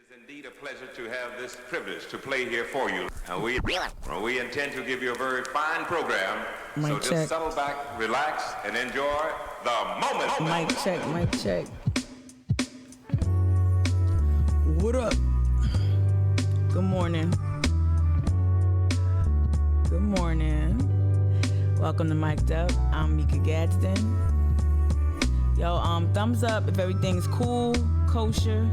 It is indeed a pleasure to have this privilege to play here for you. We intend to give you a very fine program. So just settle back, relax, and enjoy the moment. Mic check. What up? Good morning. Welcome to Mic'd Up. I'm mikagadsden. Yo, thumbs up if everything's cool, kosher,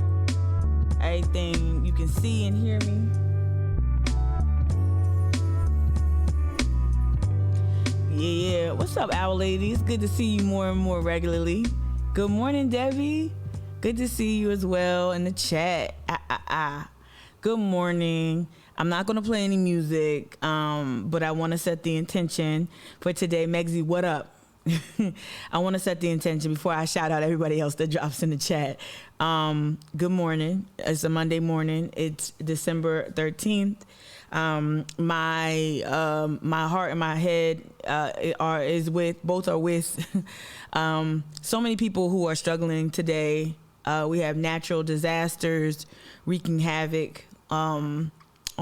everything you can see and hear me. Yeah. What's up, Owl Lady? It's good to see you more and more regularly. Good morning, Debbie. Good to see you as well in the chat. Good morning. I'm not going to play any music, but I want to set the intention for today. Megsy, what up? I want to set the intention before I shout out everybody else that drops in the chat. Good morning. It's a Monday morning. It's December 13th. My heart and my head both are with so many people who are struggling today. We have natural disasters wreaking havoc on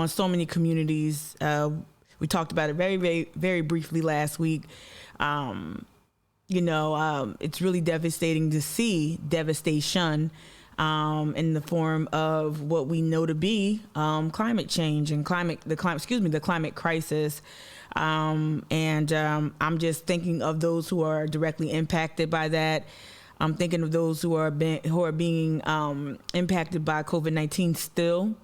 so many communities. We talked about it very, very, very briefly last week. It's really devastating to see devastation in the form of what we know to be climate change and the climate crisis. I'm just thinking of those who are directly impacted by that. I'm thinking of those who are being impacted by COVID-19 still.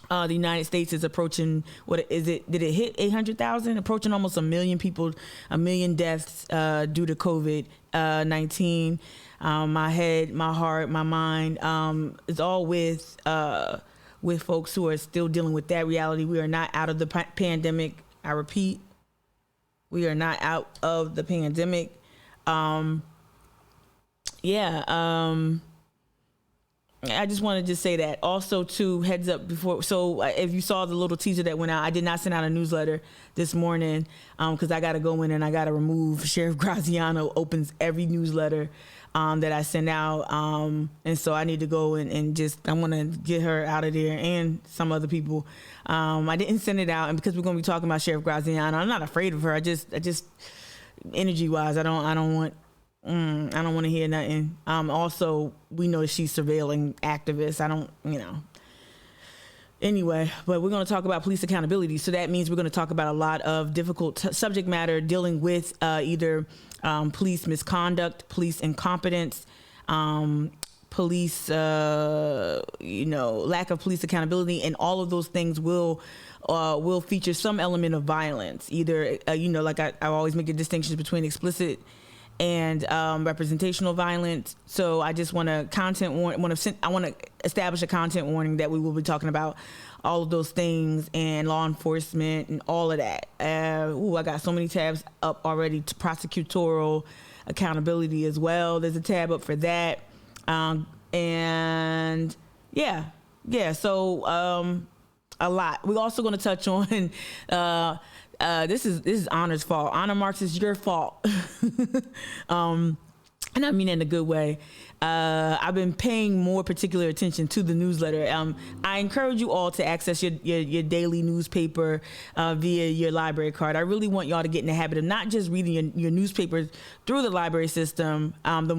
The United States is approaching, did it hit 800,000? Approaching almost 1 million people, 1 million deaths due to COVID-19. My head, my heart, my mind is all with folks who are still dealing with that reality. We are not out of the pandemic. I repeat, we are not out of the pandemic. I just wanted to say that. Also, too, heads up before. So if you saw the little teaser that went out, I did not send out a newsletter this morning because I got to go in and I got to remove. Sheriff Graziano opens every newsletter that I send out. And so I need to go and I want to get her out of there and some other people. I didn't send it out. And because we're going to be talking about Sheriff Graziano, I'm not afraid of her. I just energy wise, I don't want to hear nothing. Also, we know she's surveilling activists. Anyway, but we're going to talk about police accountability. So that means we're going to talk about a lot of difficult subject matter dealing with either police misconduct, police incompetence, police, lack of police accountability, and all of those things will feature some element of violence. Either, like I always make the distinctions between explicit and representational violence. So I just want to I want to establish a content warning that we will be talking about all of those things and law enforcement and all of that. I got so many tabs up already to prosecutorial accountability as well. There's a tab up for that. So a lot. We're also going to touch on this is Honor's fault. Honor Marks, is your fault. And I mean in a good way. I've been paying more particular attention to the newsletter. I encourage you all to access your daily newspaper via your library card. I really want y'all to get in the habit of not just reading your newspapers through the library system, one of the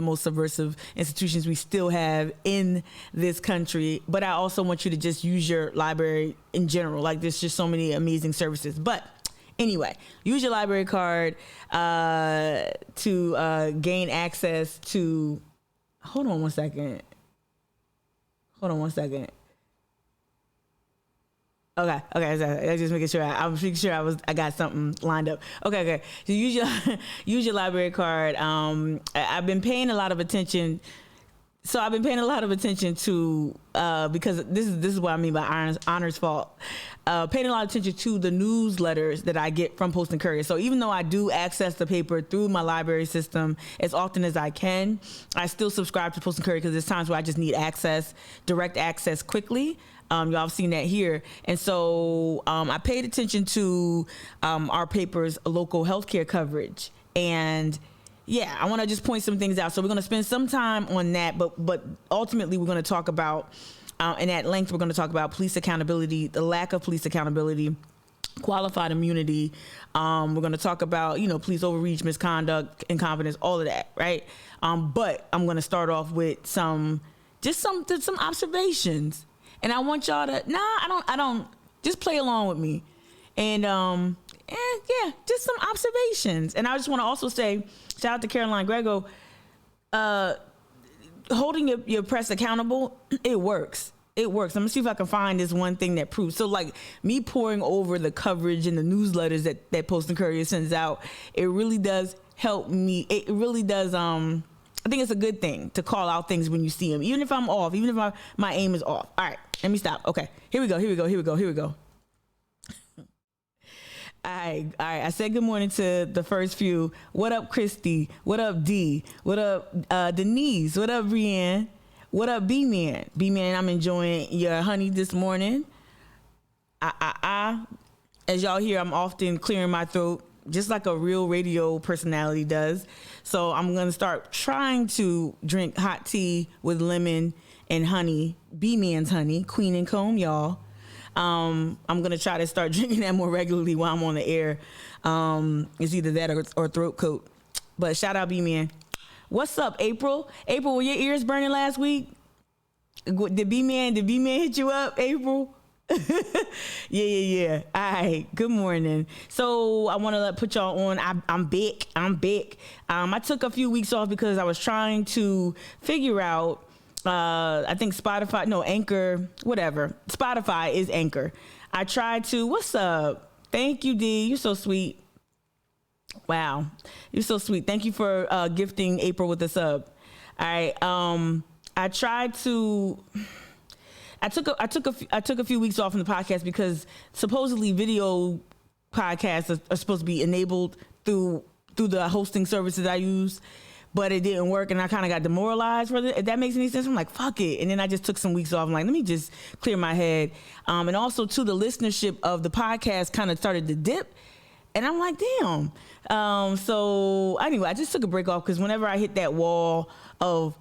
most subversive institutions we still have in this country. But I also want you to just use your library in general. Like, there's just so many amazing services. But anyway, use your library card to gain access to. Hold on one second. Okay. I just making sure. I was making sure I got something lined up. Okay. So use your library card. I've been paying a lot of attention. So I've been paying a lot of attention to because this is what I mean by Honor's fault. Paying a lot of attention to the newsletters that I get from Post and Courier. So even though I do access the paper through my library system as often as I can, I still subscribe to Post and Courier because there's times where I just need direct access quickly. Y'all have seen that here. And so I paid attention to our paper's local healthcare coverage. And I want to just point some things out. So we're going to spend some time on that, but ultimately we're going to talk about, and at length, we're going to talk about police accountability, the lack of police accountability, qualified immunity. We're going to talk about, police overreach, misconduct, incompetence, all of that, right? But I'm going to start off with some observations, and I want y'all to, I don't, just play along with me, and just some observations. And I just want to also say, shout out to Caroline Grego, holding your press accountable, it works. It works. I'm gonna see if I can find this one thing that proves. So like me pouring over the coverage and the newsletters that Post and Courier sends out, it really does help me. It really does. I think it's a good thing to call out things when you see them, even if I'm off, even if my aim is off. All right, let me stop. Okay, here we go. All right. I said good morning to the first few. What up, Christy? What up, D? What up, Denise? What up, Brianne? What up, B-Man? B-Man, I'm enjoying your honey this morning. As y'all hear, I'm often clearing my throat, just like a real radio personality does. So I'm going to start trying to drink hot tea with lemon and honey, B-Man's honey, Queen and Comb, y'all. I'm going to try to start drinking that more regularly while I'm on the air. It's either that or throat coat. But shout out B-Man. What's up, April? April, were your ears burning last week? Did B-Man hit you up, April? Yeah. All right. Good morning. So I want to put y'all on. I'm back. I took a few weeks off because I was trying to figure out, I think Anchor, whatever. Spotify is Anchor. I tried to, what's up? Thank you, D. You're so sweet. Wow, you're so sweet. Thank you for gifting April with a sub. All right. I took a few weeks off from the podcast because supposedly video podcasts are supposed to be enabled through the hosting services I use, but it didn't work, and I kind of got demoralized. If that makes any sense, I'm like, fuck it. And then I just took some weeks off. I'm like, let me just clear my head. And also, too, the listenership of the podcast kind of started to dip. And I'm like, damn. So anyway, I just took a break off because whenever I hit that wall of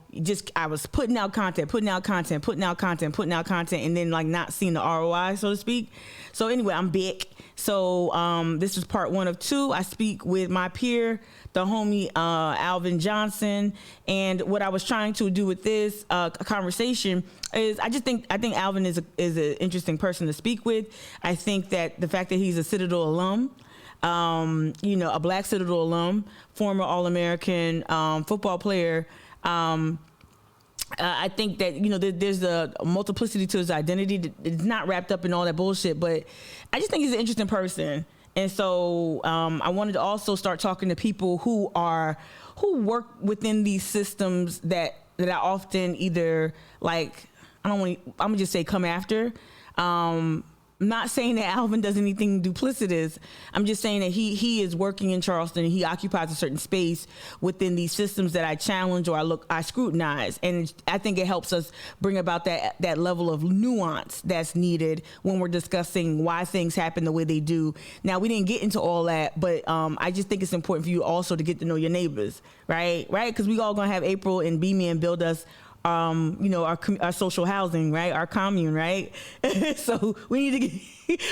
I was putting out content, and then like not seeing the ROI, so to speak. So anyway, I'm back. So this is part 1 of 2. I speak with my peer, the homie Alvin Johnson. And what I was trying to do with this conversation is I think Alvin is an interesting person to speak with. I think that the fact that he's a Citadel alum, a Black Citadel alum, former All-American football player. I think that, there's a multiplicity to his identity. It's not wrapped up in all that bullshit, but I just think he's an interesting person. And so I wanted to also start talking to people who work within these systems that I often either I'm gonna just say come after. I'm not saying that Alvin does anything duplicitous. I'm just saying that he is working in Charleston and he occupies a certain space within these systems that I challenge or I scrutinize. And I think it helps us bring about that level of nuance that's needed when we're discussing why things happen the way they do. Now, we didn't get into all that, but I just think it's important for you also to get to know your neighbors, right? Because we all gonna have April and B-Man build us our social housing, right? Our commune, right? So we need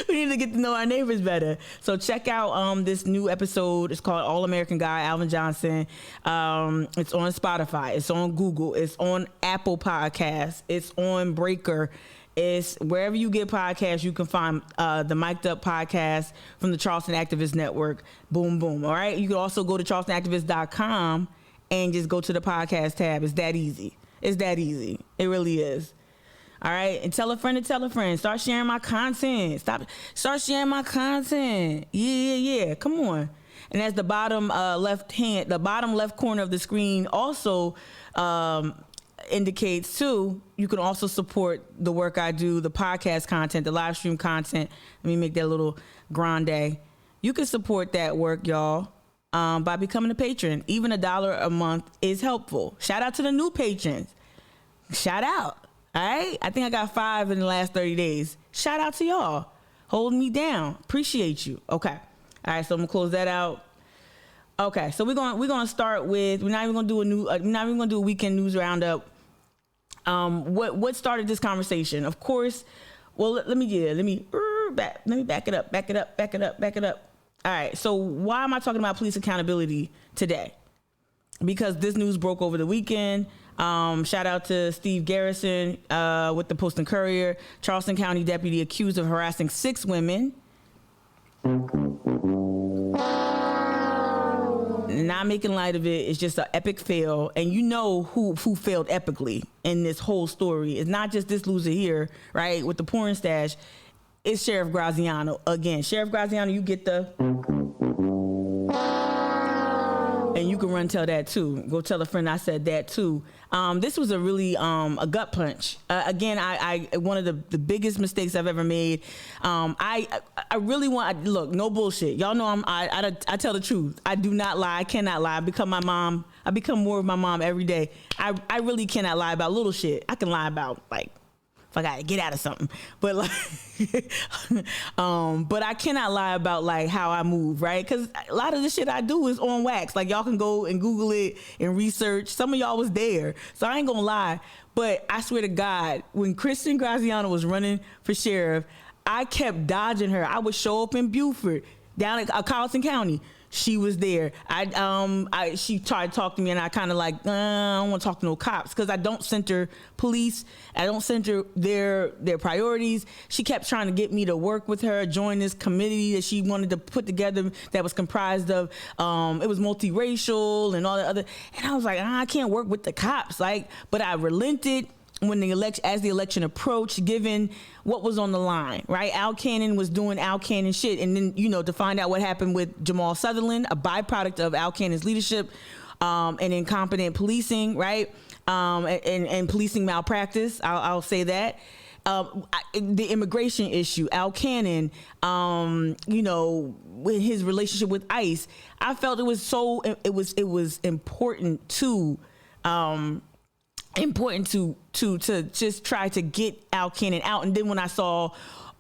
to get to know our neighbors better. So check out this new episode. It's called All American Guy, Alvin Johnson. It's on Spotify. It's on Google. It's on Apple Podcasts. It's on Breaker. It's wherever you get podcasts, you can find the Mic'd Up podcast from the Charleston Activist Network. Boom, boom. All right. You can also go to charlestonactivist.com and just go to the podcast tab. It's that easy. It's that easy. It really is. All right. And tell a friend to tell a friend. Start sharing my content. Start sharing my content. Yeah. Come on. And as the bottom left corner of the screen also indicates too, you can also support the work I do, the podcast content, the live stream content. Let me make that a little grande. You can support that work, y'all. By becoming a patron. Even $1 a month is helpful. Shout out to the new patrons. Shout out. All right. I think I got 5 in the last 30 days. Shout out to y'all. Holding me down. Appreciate you. Okay. All right. So I'm going to close that out. Okay, so we're gonna start with, we're not even gonna do a weekend news roundup. What started this conversation? Of course, well, let me back it up. All right, so why am I talking about police accountability today? Because this news broke over the weekend. Shout out to Steve Garrison with the Post and Courier. Charleston County deputy accused of harassing 6 women. Not making light of it. It's just an epic fail. And you know who failed epically in this whole story. It's not just this loser here, right, with the porn stash. It's Sheriff Graziano. Again, Sheriff Graziano, you get the... And you can run tell that too. Go tell a friend I said that too. This was a really a gut punch. Again, I one of the biggest mistakes I've ever made. I really want, look, no bullshit. Y'all know I tell the truth. I do not lie. I cannot lie. I become my mom. I become more of my mom every day. I really cannot lie about little shit. I can lie about like if I gotta get out of something, but like, but I cannot lie about like how I move, right? Because a lot of the shit I do is on wax. Like y'all can go and Google it and research. Some of y'all was there, so I ain't gonna lie. But I swear to God, when Kristen Graziano was running for sheriff, I kept dodging her. I would show up in Beaufort, down at Carlton County. She was there. She tried to talk to me, and I kind of like, I don't want to talk to no cops because I don't center police. I don't center their priorities. She kept trying to get me to work with her, join this committee that she wanted to put together that was comprised of, it was multiracial and all the other. And I was like, I can't work with the cops. Like, but I relented when the election approached, given what was on the line, right? Al Cannon was doing Al Cannon shit. And then, to find out what happened with Jamal Sutherland, a byproduct of Al Cannon's leadership, and incompetent policing, right? And policing malpractice, I'll say that. The immigration issue, Al Cannon, with his relationship with ICE, I felt it was important to just try to get Al Cannon out. And then when I saw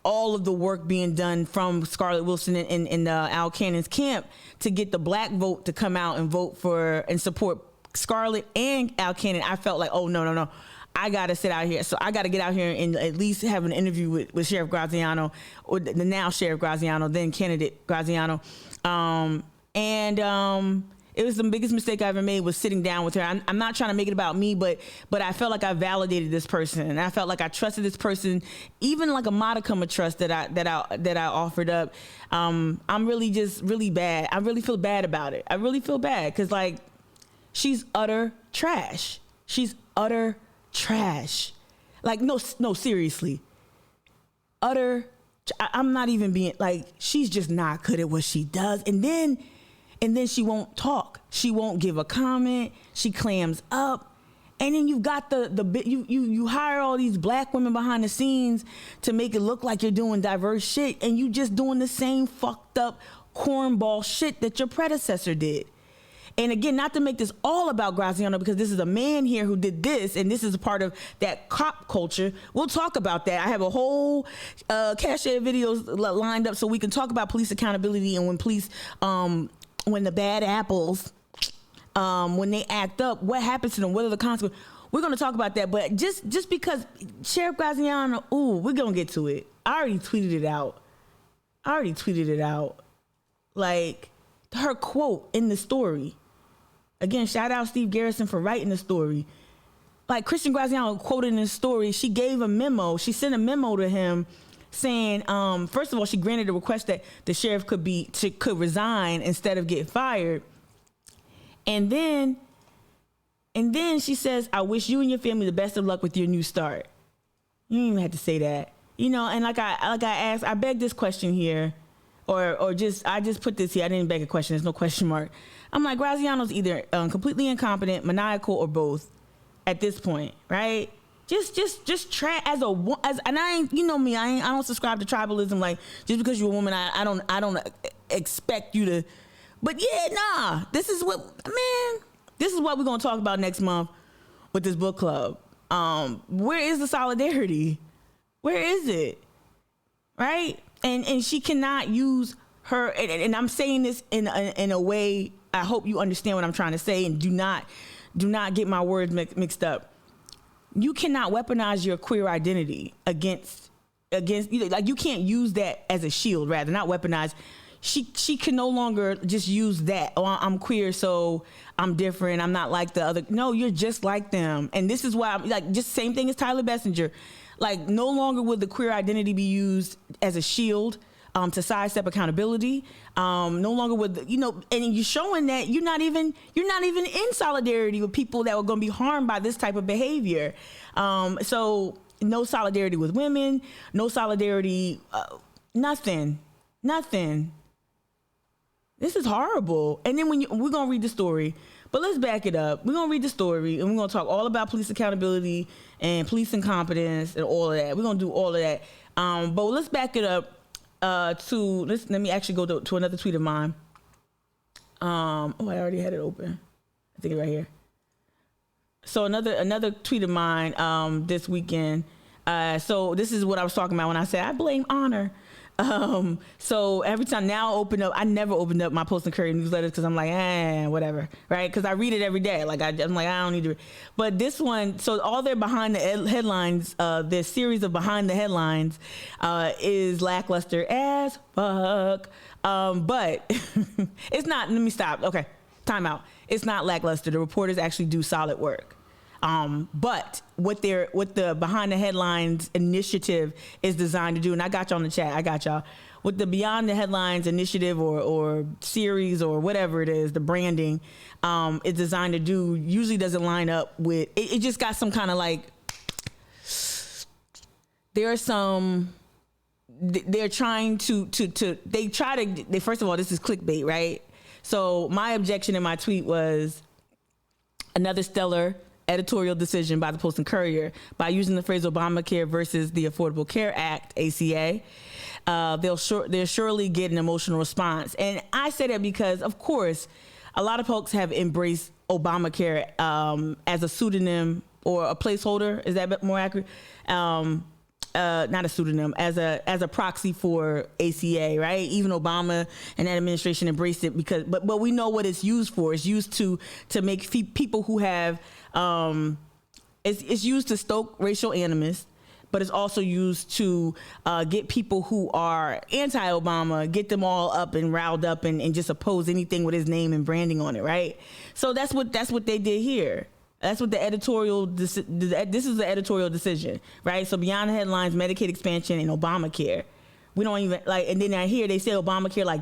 all of the work being done from Scarlett Wilson in Al Cannon's camp to get the black vote to come out and vote for and support Scarlett and Al Cannon, I felt like, oh, no. I got to sit out here. So I got to get out here and at least have an interview with Sheriff Graziano, or the now Sheriff Graziano, then candidate Graziano. It was the biggest mistake I ever made was sitting down with her. I'm not trying to make it about me, but I felt like I validated this person, and I felt like I trusted this person, even like a modicum of trust that I offered up. I'm really just really bad. I really feel bad about it. I really feel bad because like she's utter trash. She's utter trash. Like no, seriously, utter. I'm not even being like, she's just not good at what she does, and then she won't talk. She won't give a comment. She clams up. And then you've got you hire all these black women behind the scenes to make it look like you're doing diverse shit, and you just doing the same fucked up cornball shit that your predecessor did. And again, not to make this all about Graziano, because this is a man here who did this, and this is a part of that cop culture. We'll talk about that. I have a whole CashApp videos lined up so we can talk about police accountability and when police, when the bad apples, when they act up, what happens to them? What are the consequences? We're going to talk about that. But just because Sheriff Graziano, we're going to get to it. I already tweeted it out. Like, her quote in the story. Again, shout out Steve Garrison for writing the story. Like, Kristen Graziano quoted in the story, she gave a memo. She sent a memo to him saying, first of all, she granted a request that the sheriff could resign instead of get fired. And then she says, I wish you and your family the best of luck with your new start. You don't even have to say that. And like I asked, I begged this question here, or I just put this here. I didn't beg a question. There's no question mark. I'm like, Graziano's either completely incompetent, maniacal, or both at this point, right? Just try and I ain't, me, I don't subscribe to tribalism. Like, just because you're a woman, I don't expect you to, but yeah, nah, this is what we're going to talk about next month with this book club. Where is the solidarity? Where is it? Right? And she cannot use her, and I'm saying this in a way, I hope you understand what I'm trying to say, and do not get my words mixed up. You cannot weaponize your queer identity against like, you can't use that as a shield, rather, not weaponize. She can no longer just use that. Oh, I'm queer, so I'm different. I'm not like the other. No, you're just like them. And this is why I'm like, just same thing as Tyler Bessinger. Like, no longer would the queer identity be used as a shield to sidestep accountability. No longer would, and you're showing that you're not even in solidarity with people that are going to be harmed by this type of behavior. So no solidarity with women, no solidarity, nothing. This is horrible. And then we're going to read the story, but let's back it up. We're going to read the story, and we're going to talk all about police accountability and police incompetence and all of that. We're going to do all of that. But let's back it up let me actually go to another tweet of mine. I already had it open. I think it's right here. So another tweet of mine this weekend. So this is what I was talking about when I said I blame honor. So every time now I never opened up my Post and Courier newsletters because I'm like, whatever, right? Because I read it every day. Like I'm like, I don't need to. But this one, so all their behind the headlines, their series of behind the headlines, is lackluster as fuck. But it's not. Let me stop. Okay, time out. It's not lackluster. The reporters actually do solid work. But what the behind the headlines initiative is designed to do, and I got y'all in the chat, I got y'all, what the beyond the headlines initiative or series or whatever it is, the branding, is designed to do, usually doesn't line up with, it just got some kind of like, first of all, this is clickbait, right? So my objection in my tweet was another stellar editorial decision by the Post and Courier by using the phrase Obamacare versus the Affordable Care Act, ACA. They'll surely get an emotional response. And I say that because, of course, a lot of folks have embraced Obamacare as a pseudonym or a placeholder. Is that more accurate? Not a pseudonym, as a proxy for ACA, right? Even Obama and that administration embraced it but we know what it's used for. It's used to make people who have it's used to stoke racial animus, but it's also used to get people who are anti-Obama, get them all up and riled up and just oppose anything with his name and branding on it, right? So that's what they did here. That's what this is the editorial decision, right? So beyond the headlines, Medicaid expansion and Obamacare. We don't even and then I hear they say Obamacare like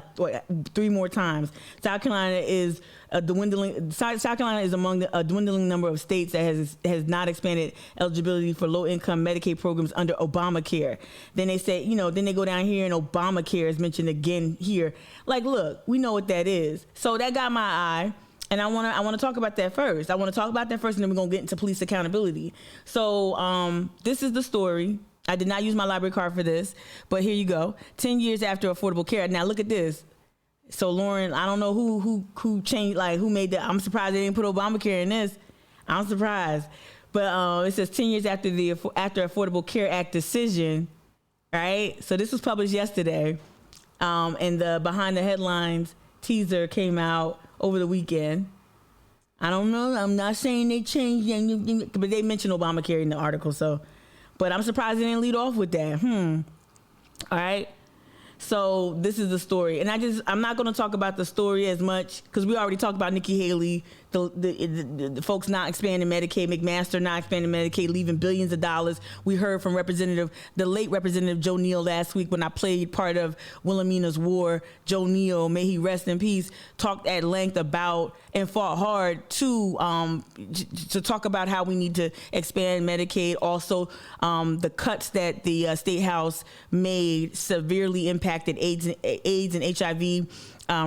3 more times. South Carolina is South Carolina is among a dwindling number of states that has not expanded eligibility for low-income Medicaid programs under Obamacare. Then they say, then they go down here and Obamacare is mentioned again here. Like, look, we know what that is. So that got my eye. And I want to talk about that first. And then we're going to get into police accountability. So this is the story. I did not use my library card for this, but here you go. 10 years after Affordable Care. Now look at this. So Lauren, I don't know who changed, who made that. I'm surprised they didn't put Obamacare in this. I'm surprised. But it says 10 years after after Affordable Care Act decision, right? So this was published yesterday. And the behind the headlines teaser came out over the weekend. I don't know. I'm not saying they changed, but they mentioned Obamacare in the article. So, but I'm surprised they didn't lead off with that. All right. So this is the story, and I'm not going to talk about the story as much because we already talked about Nikki Haley, the folks not expanding Medicaid, McMaster not expanding Medicaid, leaving billions of dollars. We heard from the late Representative Joe Neal last week when I played part of Wilhelmina's War. Joe Neal, may he rest in peace, talked at length about and fought hard to talk about how we need to expand Medicaid. Also, the cuts that the State House made severely impacted AIDS and HIV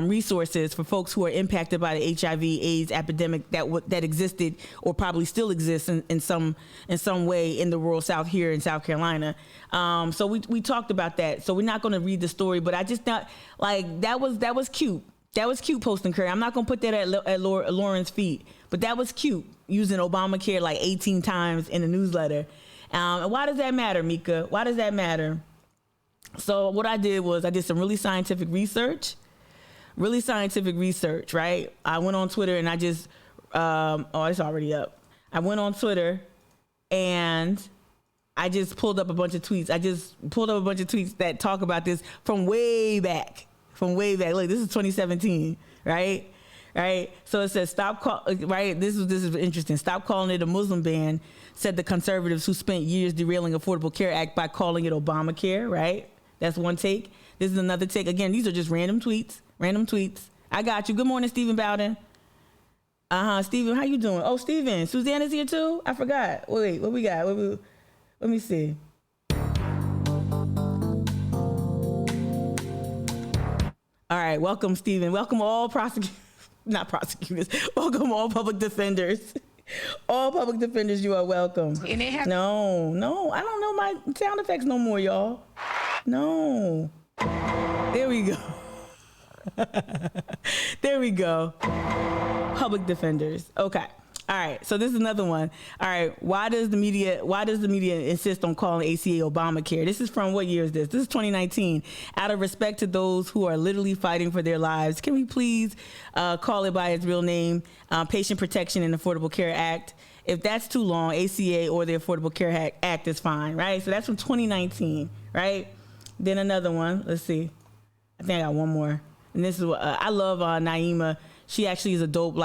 resources for folks who are impacted by the HIV/AIDS epidemic that existed or probably still exists in some way in the rural South here in South Carolina. So we talked about that. So we're not going to read the story, but I just thought that was cute. That was cute, Post and Courier. I'm not going to put that at Lauren's feet, but that was cute, using Obamacare 18 times in the newsletter. And why does that matter, Mika? Why does that matter? So what I did was I did some really scientific research, really scientific research, right? I went on Twitter and I just, it's already up. I went on Twitter and I just pulled up a bunch of tweets. That talk about this from way back. Look, this is 2017, right? Right. So it says this is interesting. Stop calling it a Muslim ban, said the conservatives who spent years derailing Affordable Care Act by calling it Obamacare, right? That's one take. This is another take. Again, these are just random tweets. I got you. Good morning, Stephen Bowden. Stephen, how you doing? Oh, Stephen, Susanna's here too? I forgot. Wait, what we got? Let me see. All right, welcome, Stephen. Welcome all Welcome all public defenders. All public defenders, you are welcome. No, I don't know my sound effects no more, y'all. No. There we go. There we go. Public defenders. Okay. All right. So this is another one. All right. Why does the media insist on calling ACA Obamacare? This is from what year is this? This is 2019. Out of respect to those who are literally fighting for their lives, can we please call it by its real name? Patient Protection and Affordable Care Act. If that's too long, ACA or the Affordable Care Act is fine, right? So that's from 2019, right? Then another one. Let's see. I think I got one more. And this is what I love Naima. She actually is a dope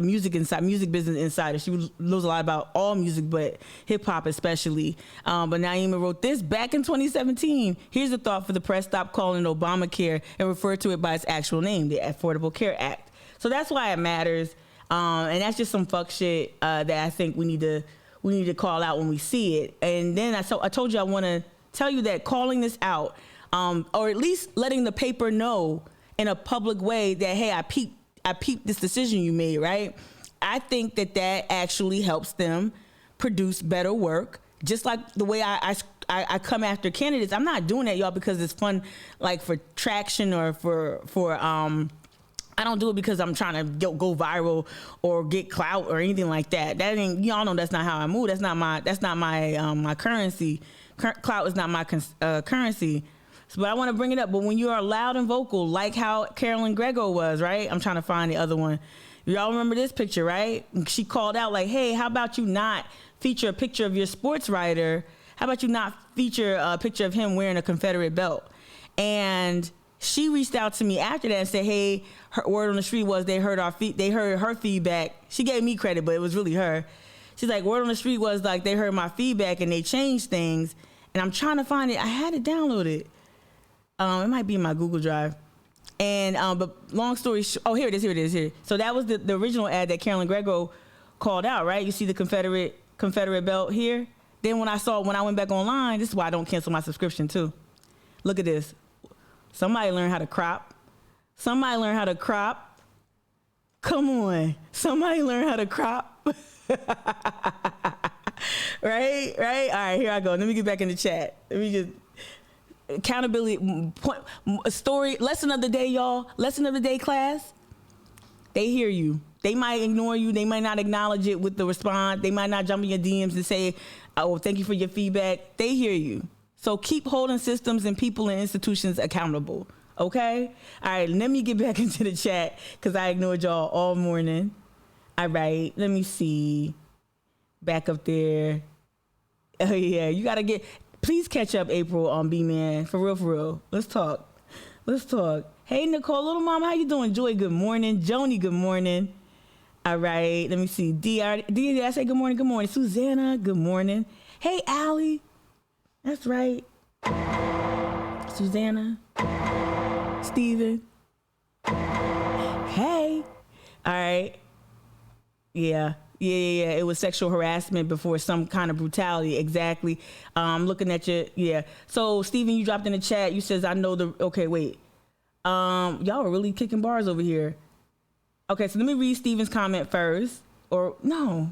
music business insider. She knows a lot about all music, but hip hop especially. But Naima wrote this back in 2017. Here's a thought for the press: stop calling it Obamacare and refer to it by its actual name, the Affordable Care Act. So that's why it matters. And that's just some fuck shit that I think we need to call out when we see it. And then I told you I want to tell you that calling this out, or at least letting the paper know in a public way that, hey, I peeped this decision you made, right? I think that actually helps them produce better work. Just like the way I come after candidates. I'm not doing that, y'all, because it's fun, like for traction or for I don't do it because I'm trying to go viral or get clout or anything like that. That ain't, y'all know that's not how I move. That's not my currency. Clout is not my currency. But I want to bring it up. But when you are loud and vocal, like how Carolyn Grego was, right? I'm trying to find the other one. Y'all remember this picture, right? She called out like, hey, how about you not feature a picture of your sports writer? How about you not feature a picture of him wearing a Confederate belt? And she reached out to me after that and said, hey, her word on the street was they heard her feedback. She gave me credit, but it was really her. She's like, word on the street was like they heard my feedback and they changed things. And I'm trying to find it. I had it downloaded. It might be in my Google Drive. And but long story short, here it is. So that was the original ad that Carolyn Grego called out, right? You see the Confederate belt here. Then when I went back online, this is why I don't cancel my subscription too. Look at this. Somebody learn how to crop. Come on. Somebody learn how to crop. Right? All right, here I go. Let me get back in the chat. Let me just... Accountability story, lesson of the day, y'all. Lesson of the day, class. They hear you. They might ignore you. They might not acknowledge it with the response. They might not jump in your DMs and say, oh, thank you for your feedback. They hear you. So keep holding systems and people and institutions accountable. Okay? All right, let me get back into the chat because I ignored y'all all morning. All right, let me see. Back up there. Oh, yeah, you got to get... Please catch up, April, on B-Man. For real. Let's talk. Hey, Nicole, little mama, how you doing? Joy, good morning. Joni, good morning. All right, let me see. D, did I say good morning? Good morning. Susanna, good morning. Hey, Allie. That's right. Susanna. Steven. Hey. All right. Yeah. It was sexual harassment before some kind of brutality. Exactly. Looking at you. Yeah. So, Steven, you dropped in the chat. You says, I know okay, wait. Y'all are really kicking bars over here. Okay, so let me read Steven's comment first. Or, no. All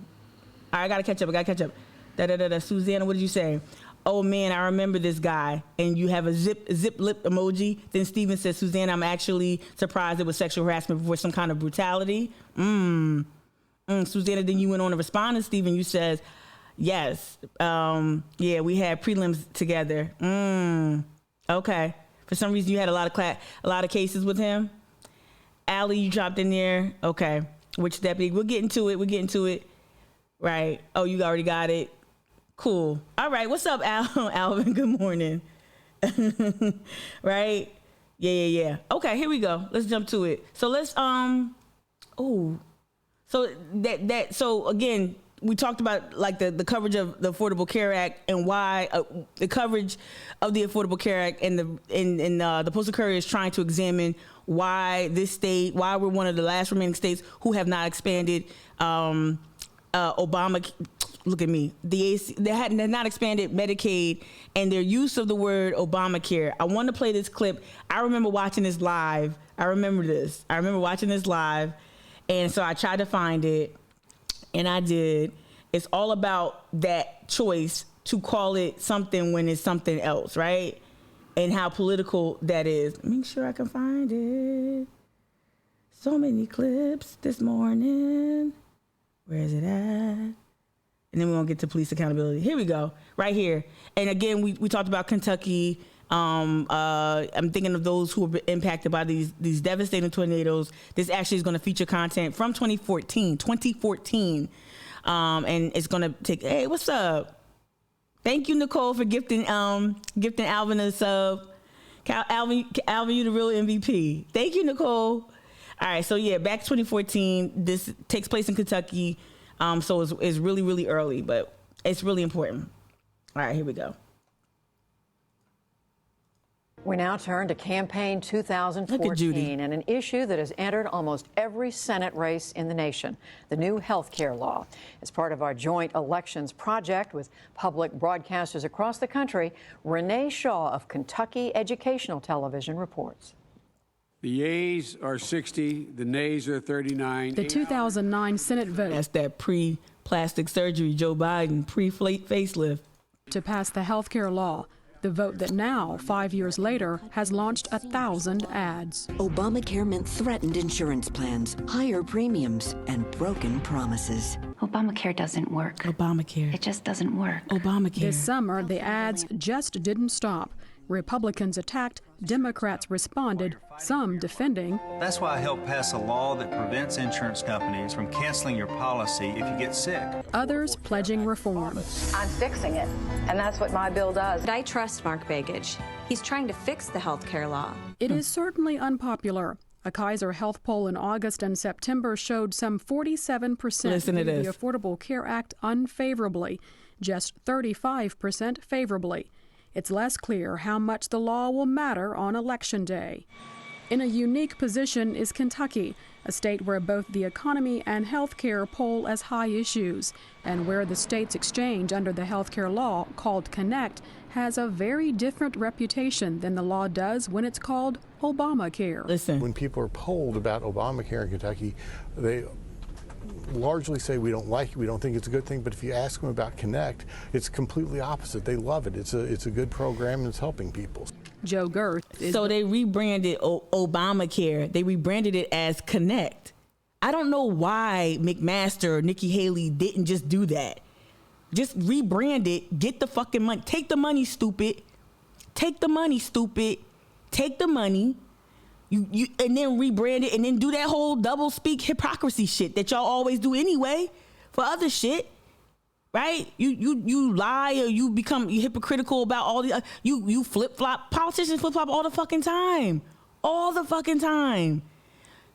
right, I got to catch up. Susanna, what did you say? Oh, man, I remember this guy. And you have a zip lip emoji. Then Steven says, Susanna, I'm actually surprised it was sexual harassment before some kind of brutality. Susanna, then you went on to respond to Stephen. You says, yes. Yeah, we had prelims together. Okay. For some reason, you had a lot of cases with him. Allie, you dropped in there. Okay. Which deputy? We're getting to it. Right. Oh, you already got it. Cool. All right. What's up, Alvin? Good morning. Right. Yeah. Okay. Here we go. Let's jump to it. So let's, so again, we talked about like the coverage of the Affordable Care Act and why the coverage of the Affordable Care Act and the Postal Courier is trying to examine why why we're one of the last remaining states who have not expanded Obama. Look at me. They had not expanded Medicaid and their use of the word Obamacare. I want to play this clip. I remember watching this live. I remember watching this live, and so I tried to find it. And I did. It's all about that choice to call it something when it's something else, right? And how political that is. Make sure I can find it. So many clips this morning. Where is it at? And then we're going to get to police accountability. Here we go. Right here. And again, we talked about Kentucky. I'm thinking of those who were impacted by these devastating tornadoes. This actually is going to feature content from 2014, and it's going to take. Hey, what's up? Thank you, Nicole, for gifting Alvin a sub. Alvin, you the real MVP. Thank you, Nicole. All right, so yeah, back to 2014. This takes place in Kentucky, so it's really, really early, but it's really important. All right, here we go. We now turn to campaign 2014 and an issue that has entered almost every Senate race in the nation, the new health care law. As part of our joint elections project with public broadcasters across the country, Renee Shaw of Kentucky Educational Television reports. The yeas are 60, the nays are 39. The 2009 Senate vote. That's that pre-plastic surgery, Joe Biden, pre-facelift. To pass the health care law. The vote that now, 5 years later, has launched 1,000 ads. Obamacare meant threatened insurance plans, higher premiums, and broken promises. Obamacare doesn't work. Obamacare. It just doesn't work. Obamacare. This summer, the ads just didn't stop. Republicans attacked, Democrats responded, some defending. That's why I helped pass a law that prevents insurance companies from canceling your policy if you get sick. Others pledging reform. I'm fixing it, and that's what my bill does. But I trust Mark Begich. He's trying to fix the health care law. It is certainly unpopular. A Kaiser Health poll in August and September showed some 47% viewed the Affordable Care Act unfavorably, just 35% favorably. It's less clear how much the law will matter on Election Day. In a unique position is Kentucky, a state where both the economy and health care poll as high issues, and where the state's exchange under the health care law, called Connect, has a very different reputation than the law does when it's called Obamacare. Listen. When people are polled about Obamacare in Kentucky, they largely say we don't like it, we don't think it's a good thing, but if you ask them about Connect, it's completely opposite. They love it. It's a good program and it's helping people. Joe Girth. So they rebranded Obamacare. They rebranded it as Connect. I don't know why McMaster or Nikki Haley didn't just do that. Just rebrand it, get the fucking money. Take the money, stupid. Take the money, stupid. Take the money. You and then rebrand it and then do that whole double speak hypocrisy shit that y'all always do anyway for other shit, right? You lie or you become hypocritical about all the you flip flop. Politicians flip flop all the fucking time,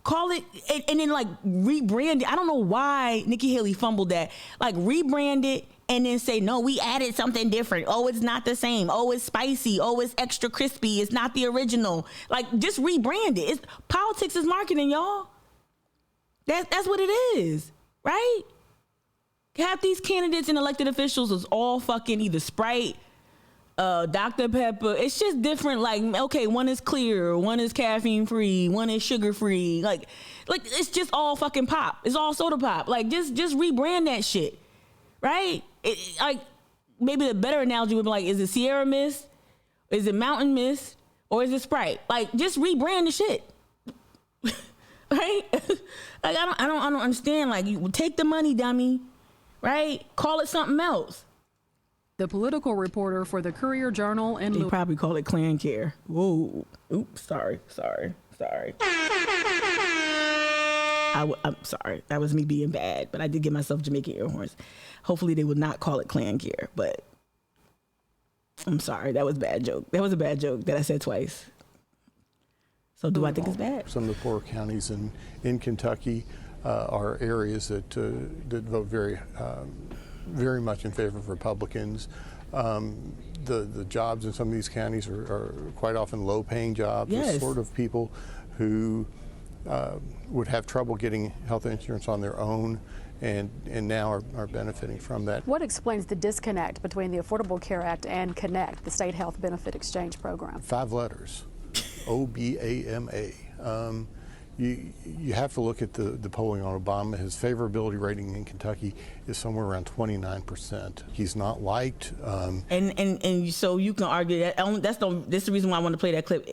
Call it and then like rebrand it. I don't know why Nikki Haley fumbled that. Like rebrand it and then say, no, we added something different. Oh, it's not the same. Oh, it's spicy. Oh, it's extra crispy. It's not the original. Like just rebrand it. Politics is marketing, y'all. That's what it is, right? Half these candidates and elected officials is all fucking either Sprite, Dr. Pepper. It's just different. Like, okay, one is clear, one is caffeine free, one is sugar free. Like it's just all fucking pop. It's all soda pop. Like just rebrand that shit, right? Like maybe the better analogy would be like, is it Sierra Mist, is it Mountain Mist, or is it Sprite? Like just rebrand the shit, right? Like I don't understand. Like you take the money, dummy, right? Call it something else. The political reporter for the Courier Journal in They probably call it Clan Care. Whoa. Oops, sorry. I'm sorry, that was me being bad, but I did give myself Jamaican ear horns. Hopefully they would not call it clan gear, but I'm sorry, that was a bad joke. That was a bad joke that I said twice. So do I think it's bad? Some of the poorer counties in Kentucky are areas that vote very much in favor of Republicans. The jobs in some of these counties are quite often low-paying jobs. Yes. The sort of people who would have trouble getting health insurance on their own and now are benefiting from that. What explains the disconnect between the Affordable Care Act and CONNECT, the State Health Benefit Exchange Program? 5 letters, OBAMA. You have to look at the polling on Obama. His favorability rating in Kentucky is somewhere around 29%. He's not liked. And so you can argue that that's the reason why I want to play that clip.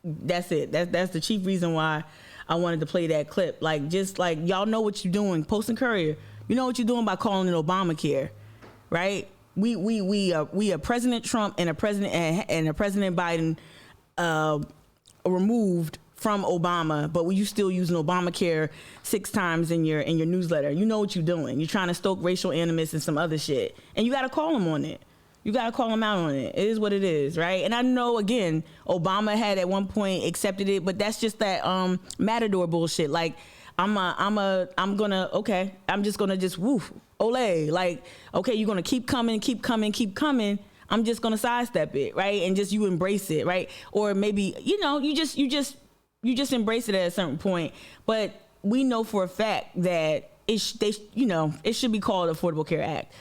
That's it. That's the chief reason why I wanted to play that clip. Like, just like, y'all know what you're doing. Post and Courier, you know what you're doing by calling it Obamacare, right? We are President Trump and a President Biden removed from Obama, but you still using Obamacare 6 times in your newsletter. You know what you're doing. You're trying to stoke racial animus and some other shit, and you got to call them on it. You got to call them out on it. It is what it is, right? And I know, again, Obama had at one point accepted it, but that's just that Matador bullshit. Like, I'm just gonna woof, ole. Like, okay, you're gonna keep coming. I'm just gonna sidestep it, right? And just you embrace it, right? Or maybe, you just embrace it at a certain point. But we know for a fact that it should be called Affordable Care Act.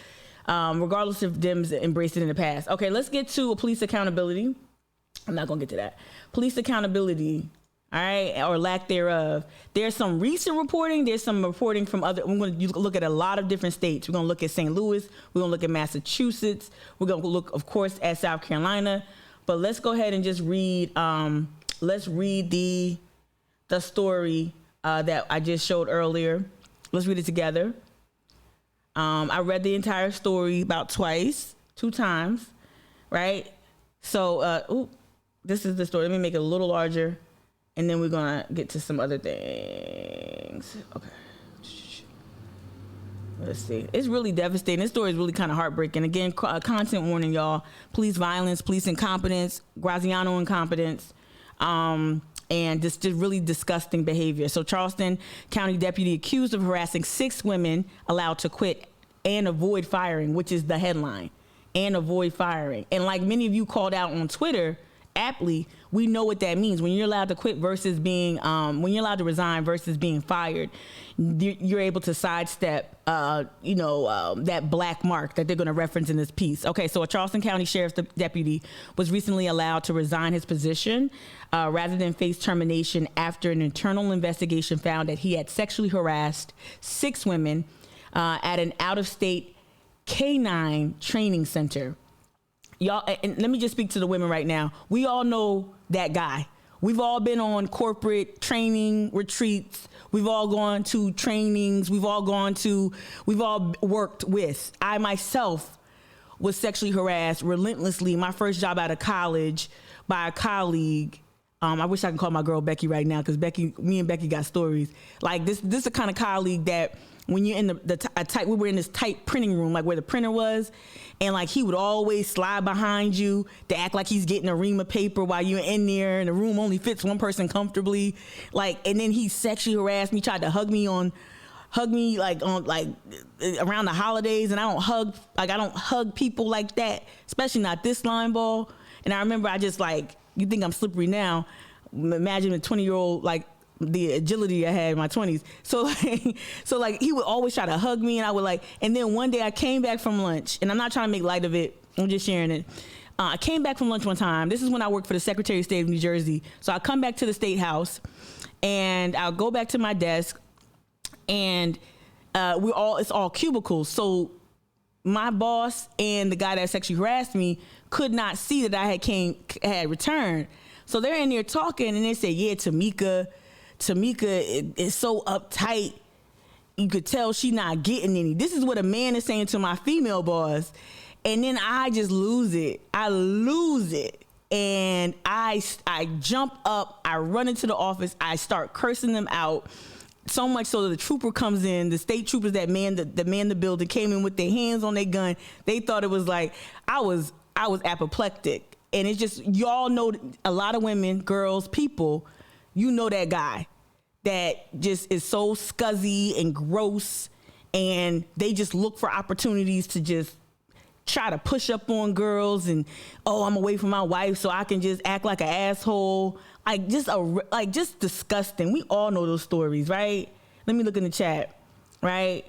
Regardless if Dems embraced it in the past. Okay, let's get to police accountability. I'm not gonna get to that. Police accountability, all right, or lack thereof. There's some recent reporting. There's some reporting from other. We're gonna look at a lot of different states. We're gonna look at St. Louis. We're gonna look at Massachusetts. We're gonna look, of course, at South Carolina. But let's go ahead and just read. Let's read the story that I just showed earlier. Let's read it together. I read the entire story about 2 times, right? So, this is the story. Let me make it a little larger, and then we're gonna get to some other things. Okay. Let's see. It's really devastating. This story is really kind of heartbreaking. Again, content warning, y'all. Police violence, police incompetence, Graziano incompetence, and just really disgusting behavior. So Charleston County deputy accused of harassing 6 women allowed to quit and avoid firing, which is the headline, and avoid firing. And like many of you called out on Twitter, aptly, we know what that means. When you're allowed to quit versus being, when you're allowed to resign versus being fired, you're able to sidestep, that black mark that they're going to reference in this piece. Okay, so a Charleston County Sheriff's deputy was recently allowed to resign his position rather than face termination after an internal investigation found that he had sexually harassed 6 women at an out-of-state canine training center. Y'all, and let me just speak to the women right now. We all know that guy. We've all been on corporate training retreats. We've all gone to trainings. We've all worked with. I myself was sexually harassed relentlessly. My first job out of college by a colleague. I wish I could call my girl Becky right now, because me and Becky got stories. Like this is the kind of colleague that when you're in we were in this tight printing room, like where the printer was, and like he would always slide behind you to act like he's getting a ream of paper while you're in there, and the room only fits one person comfortably. Like, and then he sexually harassed me, tried to hug me around the holidays, and I don't hug people like that, especially not this line ball. And I remember I just like, you think I'm slippery now? Imagine a 20-year-old, like the agility I had in my 20s. So he would always try to hug me, and I would like. And then one day I came back from lunch, and I'm not trying to make light of it. I'm just sharing it. I came back from lunch one time. This is when I worked for the Secretary of State of New Jersey. So I come back to the State House, and I'll go back to my desk, and it's all cubicles. So my boss and the guy that sexually harassed me could not see that I had returned. So they're in there talking, and they say, yeah, Tamika is so uptight. You could tell she not getting any. This is what a man is saying to my female boss. And then I just lose it. And I jump up, I run into the office, I start cursing them out So much so that the trooper comes in, the state troopers that manned the building came in with their hands on their gun. They thought it was like, I was apoplectic. And it's just, y'all know a lot of women, girls, people, you know that guy that just is so scuzzy and gross, and they just look for opportunities to just try to push up on girls and, oh, I'm away from my wife so I can just act like an asshole. Just disgusting. We all know those stories, right? Let me look in the chat, right?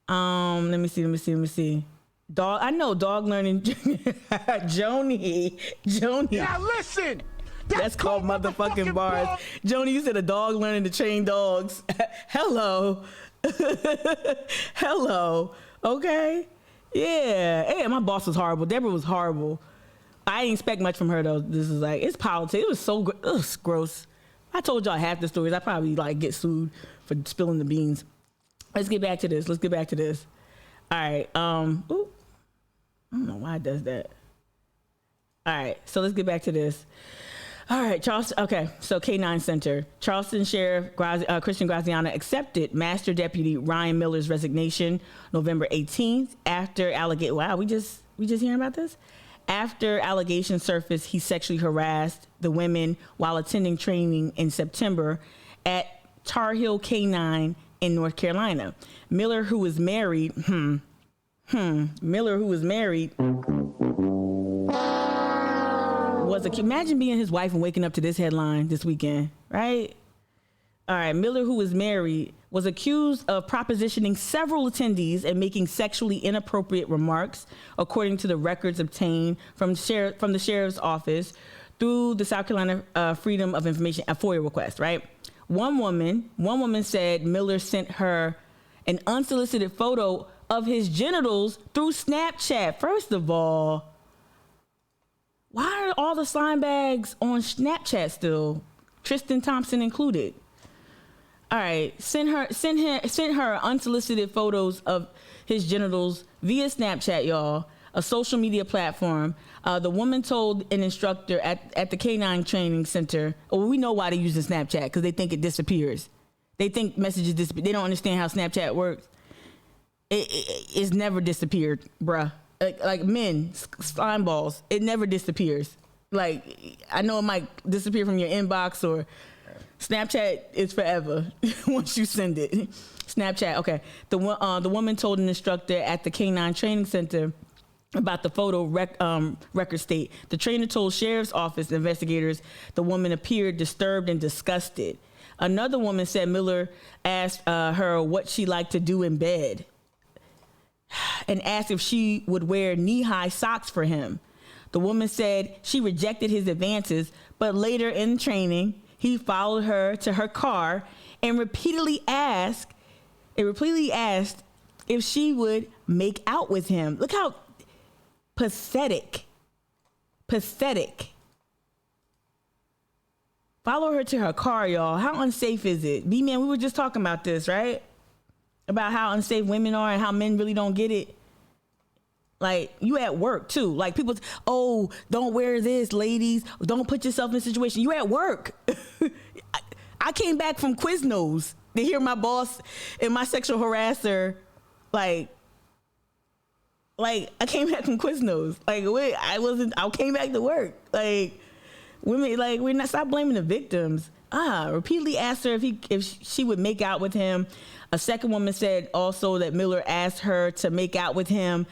Let me see. Dog, I know dog learning. Joni. Yeah, listen. That's called motherfucking bars. Joni, you said a dog learning to train dogs. Hello. Hello. Okay. Yeah. Hey, my boss was horrible. Deborah was horrible. I didn't expect much from her though. This is like, it's politics. It was so gross. I told y'all half the stories. I probably like get sued for spilling the beans. Let's get back to this. All right. I don't know why it does that. All right. So let's get back to this. All right, Charleston. Okay, so K-9 Center. Charleston Sheriff Christian Graziano accepted Master Deputy Ryan Miller's resignation November 18th after allegation. Wow, we just hearing about this? After allegations surfaced, he sexually harassed the women while attending training in September at Tar Heel K-9 in North Carolina. Miller, who was married, imagine being his wife and waking up to this headline this weekend, right? All right, Miller, who was married, was accused of propositioning several attendees and making sexually inappropriate remarks, according to the records obtained from the sheriff's office through the South Carolina Freedom of Information, a FOIA request, right? One woman said Miller sent her an unsolicited photo of his genitals through Snapchat. First of all, why are all the slime bags on Snapchat still? Tristan Thompson included. All right, sent her unsolicited photos of his genitals via Snapchat, y'all, a social media platform. The woman told an instructor at the K-9 training center, we know why they use the Snapchat, because they think it disappears. They think messages disappear. They don't understand how Snapchat works. It's never disappeared, bruh. Like men, slime balls, it never disappears. Like, I know it might disappear from your inbox, or Snapchat is forever once you send it. Snapchat, okay. The woman told an instructor at the K-9 training center about the photo record state. The trainer told sheriff's office investigators the woman appeared disturbed and disgusted. Another woman said Miller asked her what she liked to do in bed and asked if she would wear knee-high socks for him. The woman said she rejected his advances, but later in training, he followed her to her car and repeatedly asked if she would make out with him. Look how pathetic. Follow her to her car, y'all. How unsafe is it? B-Man, we were just talking about this, right? About how unsafe women are and how men really don't get it. Like, you at work too. Like, people, don't wear this, ladies. Don't put yourself in a situation. You at work. I came back from Quiznos to hear my boss and my sexual harasser, like I came back from Quiznos. I came back to work. Like, women, like, we're not, stop blaming the victims. Repeatedly asked her if she would make out with him. A second woman said also that Miller asked her to make out with him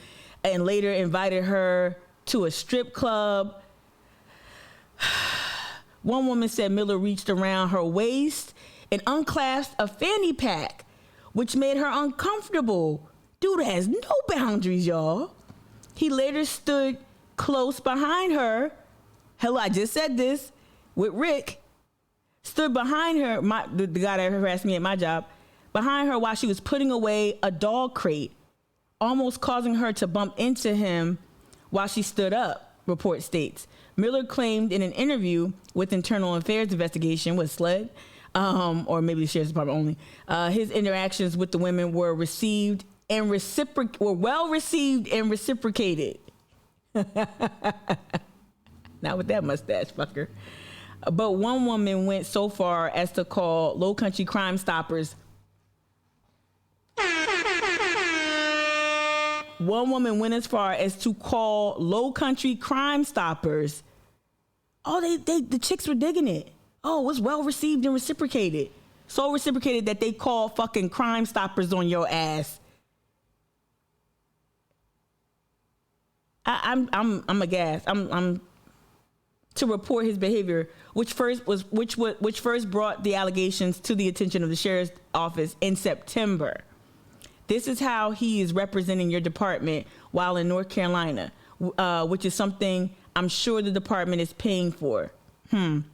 and later invited her to a strip club. One woman said Miller reached around her waist and unclasped a fanny pack, which made her uncomfortable. Dude has no boundaries, y'all. He later stood close behind her. Hello, I just said this with Rick. Stood behind her, the guy that harassed me at my job, behind her while she was putting away a dog crate, almost causing her to bump into him while she stood up, report states. Miller claimed in an interview with Internal Affairs Investigation with SLED, or maybe the Sheriff's Department only, his interactions with the women were well received and reciprocated. Not with that mustache, fucker. But one woman went so far as to call Low Country Crime Stoppers. One woman went as far as to call Low Country Crime Stoppers. Oh, the chicks were digging it. Oh, it was well received and reciprocated. So reciprocated that they called fucking Crime Stoppers on your ass. I'm aghast. I'm to report his behavior, which first brought the allegations to the attention of the sheriff's office in September. This is how he is representing your department while in North Carolina, which is something I'm sure the department is paying for. The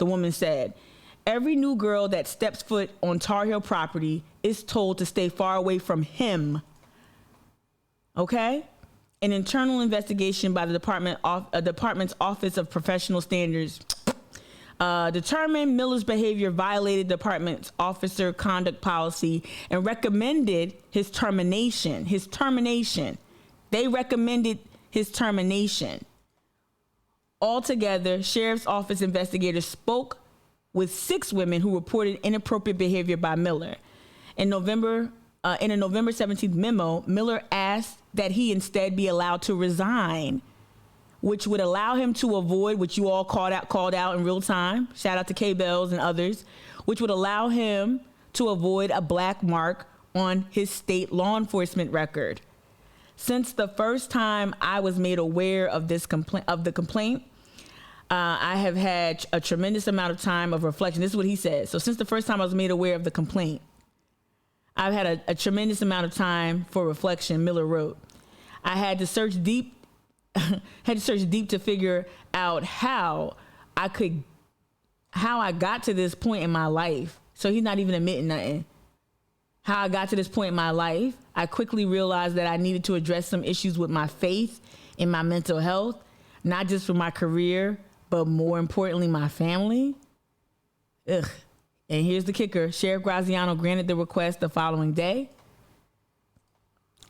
woman said, every new girl that steps foot on Tar Heel property is told to stay far away from him. Okay? An internal investigation by the department's Office of Professional Standards determined Miller's behavior violated the department's officer conduct policy and recommended his termination. They recommended his termination. Altogether, sheriff's office investigators spoke with 6 women who reported inappropriate behavior by Miller. In a November 17th memo, Miller asked that he instead be allowed to resign, which would allow him to avoid, which you all called out in real time, shout out to K-Bells and others, which would allow him to avoid a black mark on his state law enforcement record. Since the first time I was made aware of the complaint, I have had a tremendous amount of time of reflection. This is what he said. So since the first time I was made aware of the complaint, I've had a tremendous amount of time for reflection, Miller wrote. I had to search deep to figure out how I got to this point in my life. So he's not even admitting nothing. How I got to this point in my life, I quickly realized that I needed to address some issues with my faith and my mental health, not just for my career, but more importantly, my family. Ugh. And here's the kicker. Sheriff Graziano granted the request the following day.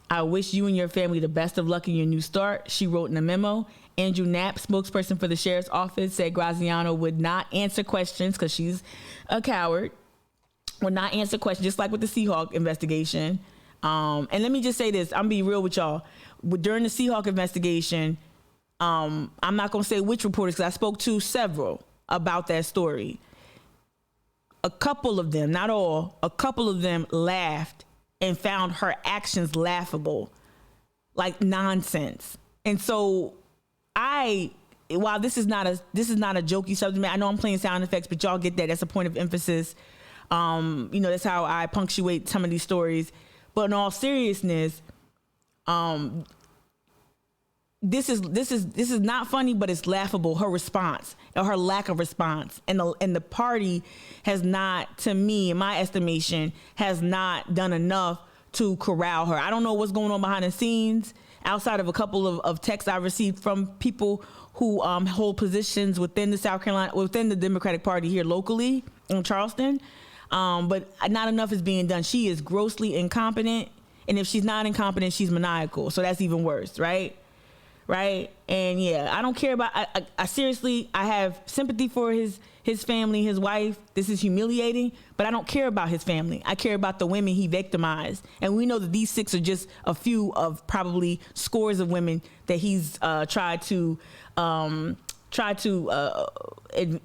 I wish you and your family the best of luck in your new start, she wrote in a memo. Andrew Knapp, spokesperson for the sheriff's office, said Graziano would not answer questions because she's a coward. Would not answer questions, just like with the Seahawk investigation. And let me just say this. I'm being real with y'all. During the Seahawk investigation, I'm not going to say which reporters because I spoke to several about that story. A couple of them, not all, a couple of them laughed and found her actions laughable, like nonsense. And so while this is not a jokey subject matter, I know I'm playing sound effects, but y'all get that. That's a point of emphasis. That's how I punctuate some of these stories. But in all seriousness, this is not funny, but it's laughable. Her response or her lack of response, and the party has not, to me, in my estimation, has not done enough to corral her. I don't know what's going on behind the scenes outside of a couple of texts I received from people who hold positions within the Democratic Party here locally in Charleston. But not enough is being done. She is grossly incompetent, and if she's not incompetent, she's maniacal. So that's even worse, right? Right. And yeah, I don't care about, I seriously, I have sympathy for his family, his wife. This is humiliating, but I don't care about his family. I care about the women he victimized. And we know that these 6 are just a few of probably scores of women that he's tried to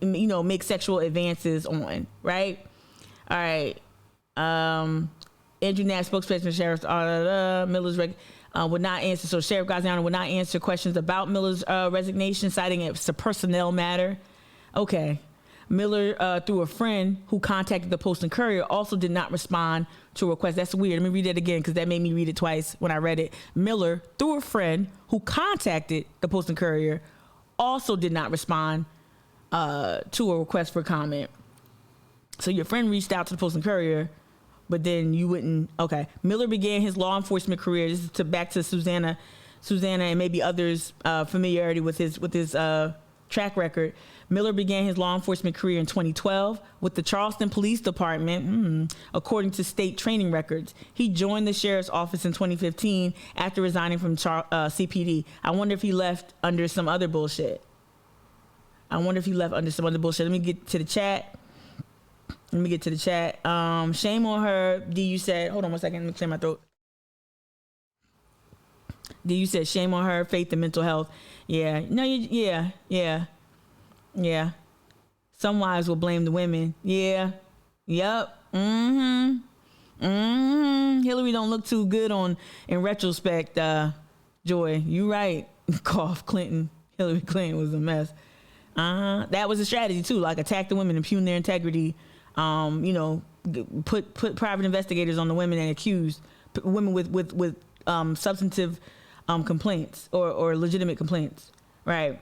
make sexual advances on. Right. All right. Andrew Nash, spokesperson for Sheriff's Miller's would not answer. So Sheriff Graziano would not answer questions about Miller's resignation, citing it as a personnel matter. Okay. Miller, through a friend who contacted the Post and Courier, also did not respond to a request. That's weird. Let me read it again because that made me read it twice when I read it. Miller, through a friend who contacted the Post and Courier, also did not respond to a request for comment. So your friend reached out to the Post and Courier, but then you wouldn't. Okay. Miller began his law enforcement career. This is back to Susanna and maybe others' familiarity with his track record. Miller began his law enforcement career in 2012 with the Charleston Police Department, according to state training records. He joined the sheriff's office in 2015 after resigning from CPD. I wonder if he left under some other bullshit. I wonder if he left under some other bullshit. Let me get to the chat. Shame on her. D, you said, hold on 1 second. Let me clear my throat. D, you said shame on her, faith and mental health. Yeah. No, yeah. Some wives will blame the women. Yeah. Yep. Hillary don't look too good in retrospect. Joy, you right. Cough. Clinton. Hillary Clinton was a mess. That was a strategy too. Like attack the women, impugn their integrity. Put private investigators on the women and accuse women with substantive complaints or legitimate complaints. Right.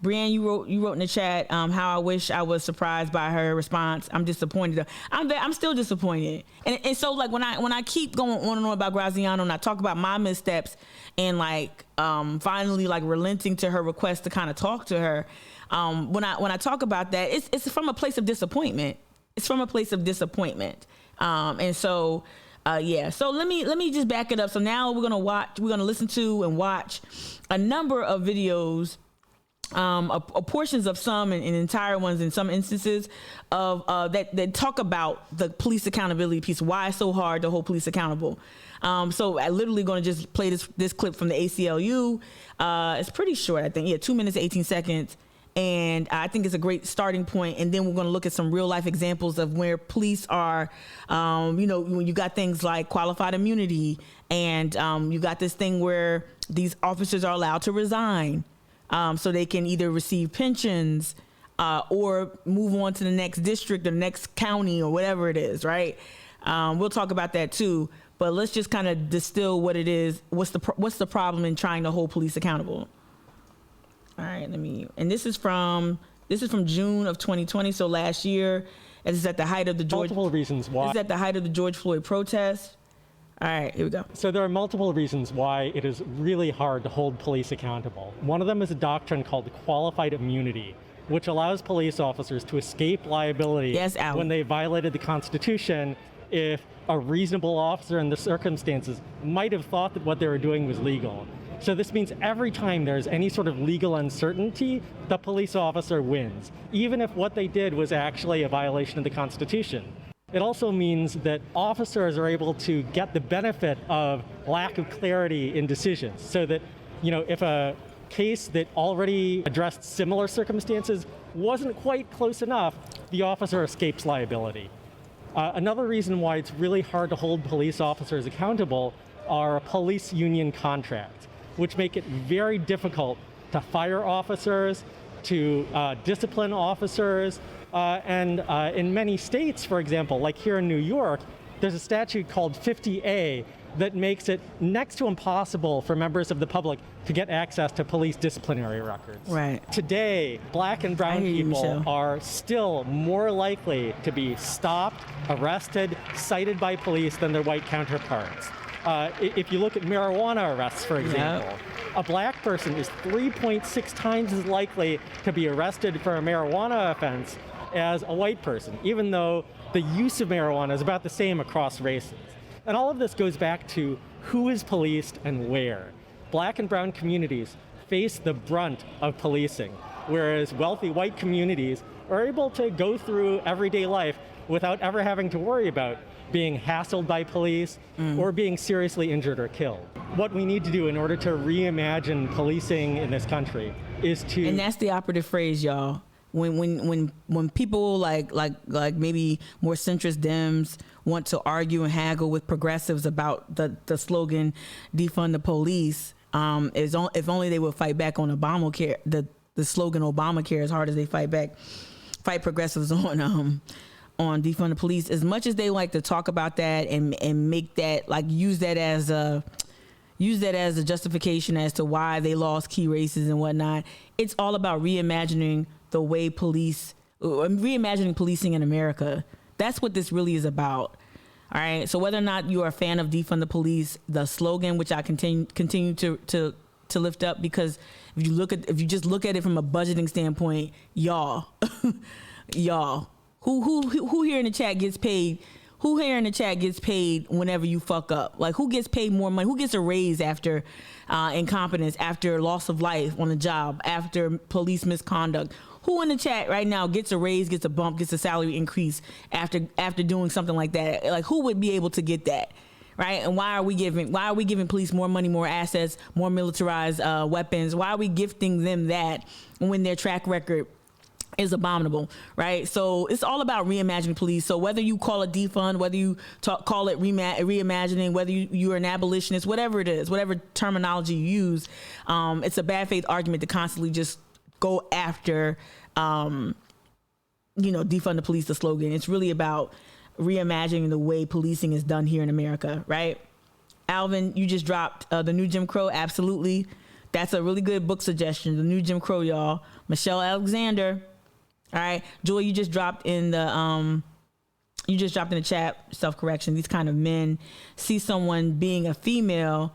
Brianne, you wrote in the chat how I wish I was surprised by her response. I'm disappointed. I'm still disappointed. And so like when I keep going on and on about Graziano and I talk about my missteps and like finally like relenting to her request to kind of talk to her, when I talk about that, it's from a place of disappointment. It's from a place of disappointment. And so so let me just back it up. So now we're gonna listen to and watch a number of videos, portions of some and entire ones in some instances of that talk about the police accountability piece. Why it's so hard to hold police accountable. So I literally going to just play this clip from the ACLU. It's pretty short, I think. 2 minutes, 18 seconds. And I think it's a great starting point. And then we're going to look at some real life examples of where police are, when you got things like qualified immunity and you got this thing where these officers are allowed to resign so they can either receive pensions or move on to the next district or next county or whatever it is, right? We'll talk about that too. But let's just kind of distill what it is. What's the problem in trying to hold police accountable? All right, this is from June of 2020, so last year. This is at the height of the multiple reasons why. This is at the height of the George Floyd protests. All right, here we go. So there are multiple reasons why it is really hard to hold police accountable. One of them is a doctrine called qualified immunity, which allows police officers to escape liability when they violated the Constitution if a reasonable officer in the circumstances might have thought that what they were doing was legal. So this means every time there's any sort of legal uncertainty, the police officer wins, even if what they did was actually a violation of the Constitution. It also means that officers are able to get the benefit of lack of clarity in decisions, so that, if a case that already addressed similar circumstances wasn't quite close enough, the officer escapes liability. Another reason why it's really hard to hold police officers accountable are police union contracts, which make it very difficult to fire officers, to discipline officers, and in many states, for example, like here in New York, there's a statute called 50A that makes it next to impossible for members of the public to get access to police disciplinary records. Right. Today, black and brown people are still more likely to be stopped, arrested, cited by police than their white counterparts. If you look at marijuana arrests, for example, a black person is 3.6 times as likely to be arrested for a marijuana offense as a white person, even though the use of marijuana is about the same across races. And all of this goes back to who is policed and where. Black and brown communities face the brunt of policing, whereas wealthy white communities are able to go through everyday life without ever having to worry about being hassled by police or being seriously injured or killed. What we need to do in order to reimagine policing in this country is to... And that's the operative phrase, y'all. When people like maybe more centrist Dems want to argue and haggle with progressives about the slogan "defund the police," if only they would fight back on Obamacare, the slogan Obamacare, as hard as they fight progressives on defund the police. As much as they like to talk about that and make that, like, use that as a justification as to why they lost key races and whatnot, it's all about reimagining the way reimagining policing in America. That's what this really is about. All right. So whether or not you are a fan of defund the police, the slogan, which I continue to lift up, because if you just look at it from a budgeting standpoint, y'all, who here in the chat gets paid? Who here in the chat gets paid whenever you fuck up? Like, who gets paid more money? Who gets a raise after incompetence, after loss of life on the job, after police misconduct? Who in the chat right now gets a raise, gets a bump, gets a salary increase after doing something like that? Like, who would be able to get that? Right? And why are we giving police more money, more assets, more militarized weapons? Why are we gifting them that when their track record is abominable, right? So it's all about reimagining police. So whether you call it defund, whether you call it reimagining, whether you're an abolitionist, whatever it is, whatever terminology you use, it's a bad faith argument to constantly just go after, defund the police, the slogan. It's really about reimagining the way policing is done here in America, right? Alvin, you just dropped The New Jim Crow. Absolutely. That's a really good book suggestion. The New Jim Crow, y'all. Michelle Alexander. All right. Joy, you just dropped in the chat, self-correction. These kind of men see someone being a female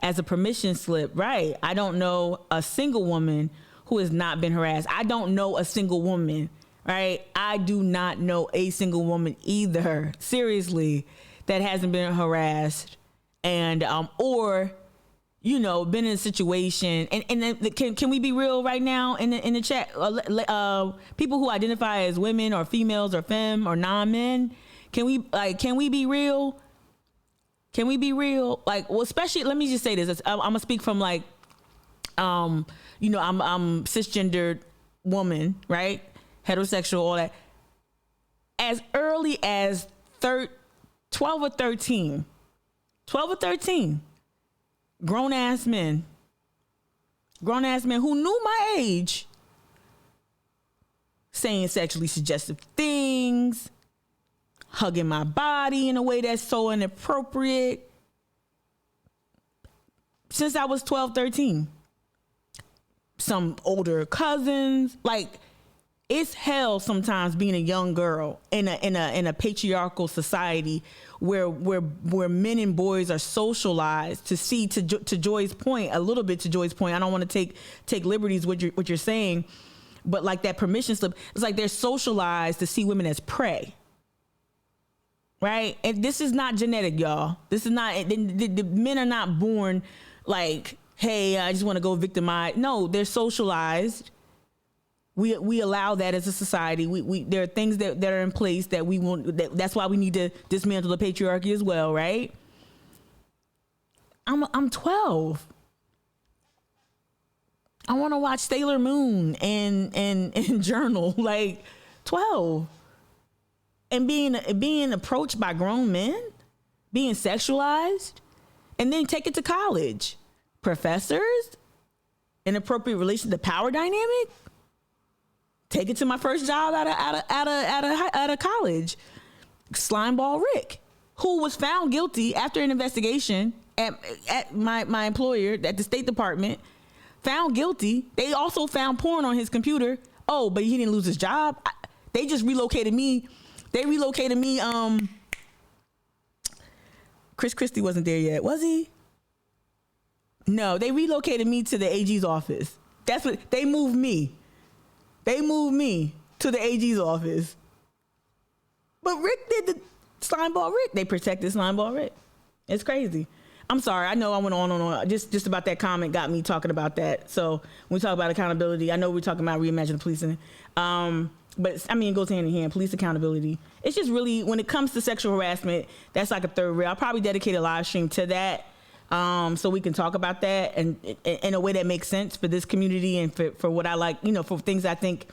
as a permission slip. Right. I don't know a single woman who has not been harassed. I don't know a single woman. Right. I do not know a single woman either. Seriously, that hasn't been harassed and or been in a situation and can we be real right now in the chat? People who identify as women or females or femme or non-men, can we be real? Can we be real? Like, well, especially, let me just say this. I'm gonna speak from I'm cisgendered woman, right? Heterosexual, all that. As early as 12 or 13, grown ass men who knew my age, saying sexually suggestive things, hugging my body in a way that's so inappropriate. Since I was 12, 13. Some older cousins, like, it's hell sometimes being a young girl in a patriarchal society where men and boys are socialized to see, to Joy's point, a little bit to Joy's point. I don't want to take liberties with what you're saying, but like that permission slip, it's like they're socialized to see women as prey. Right? And this is not genetic, y'all. This is not, the men are not born like, hey, I just want to go victimize. No, they're socialized. We allow that as a society. There are things that are in place that we want. That's why we need to dismantle the patriarchy as well, right? I'm 12. I want to watch Sailor Moon and journal, like 12, and being approached by grown men, being sexualized, and then take it to college. Professors, inappropriate relation to power dynamic. Take it to my first job out of college. Slimeball Rick, who was found guilty after an investigation at my employer at the State Department, found guilty. They also found porn on his computer. Oh, but he didn't lose his job. They just relocated me. They relocated me. Chris Christie wasn't there yet, was he? No, they relocated me to the AG's office. That's what they moved me. They moved me to the AG's office. But Rick did the Slimeball Rick. They protected Slimeball Rick. It's crazy. I'm sorry. I know I went on and on. Just about that comment got me talking about that. So when we talk about accountability, I know we're talking about reimagining policing. But I mean, it goes hand in hand. Police accountability. It's just really, when it comes to sexual harassment, that's like a third rail. I'll probably dedicate a live stream to that. So we can talk about that and in a way that makes sense for this community and for what I like, for things I think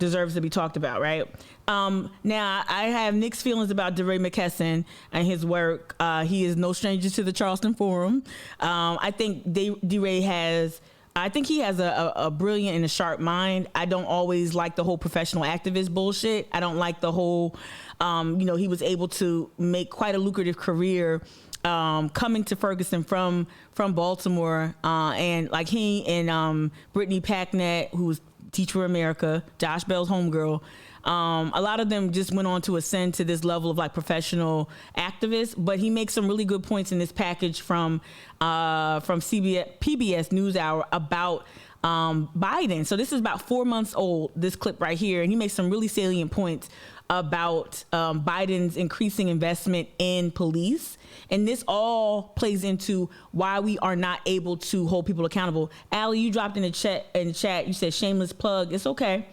deserves to be talked about, right? Now, I have mixed feelings about DeRay McKesson and his work. He is no stranger to the Charleston Forum. I think DeRay has... I think he has a brilliant and a sharp mind. I don't always like the whole professional activist bullshit. I don't like the whole, he was able to make quite a lucrative career coming to Ferguson from Baltimore, and like he and Brittany Packnett, who was Teach for America, Josh Bell's homegirl. A lot of them just went on to ascend to this level of like professional activists, but he makes some really good points in this package from PBS NewsHour about Biden. So this is about 4 months old, this clip right here, and he makes some really salient points about Biden's increasing investment in police. And this all plays into why we are not able to hold people accountable. Allie, you dropped in the chat, you said shameless plug. It's okay.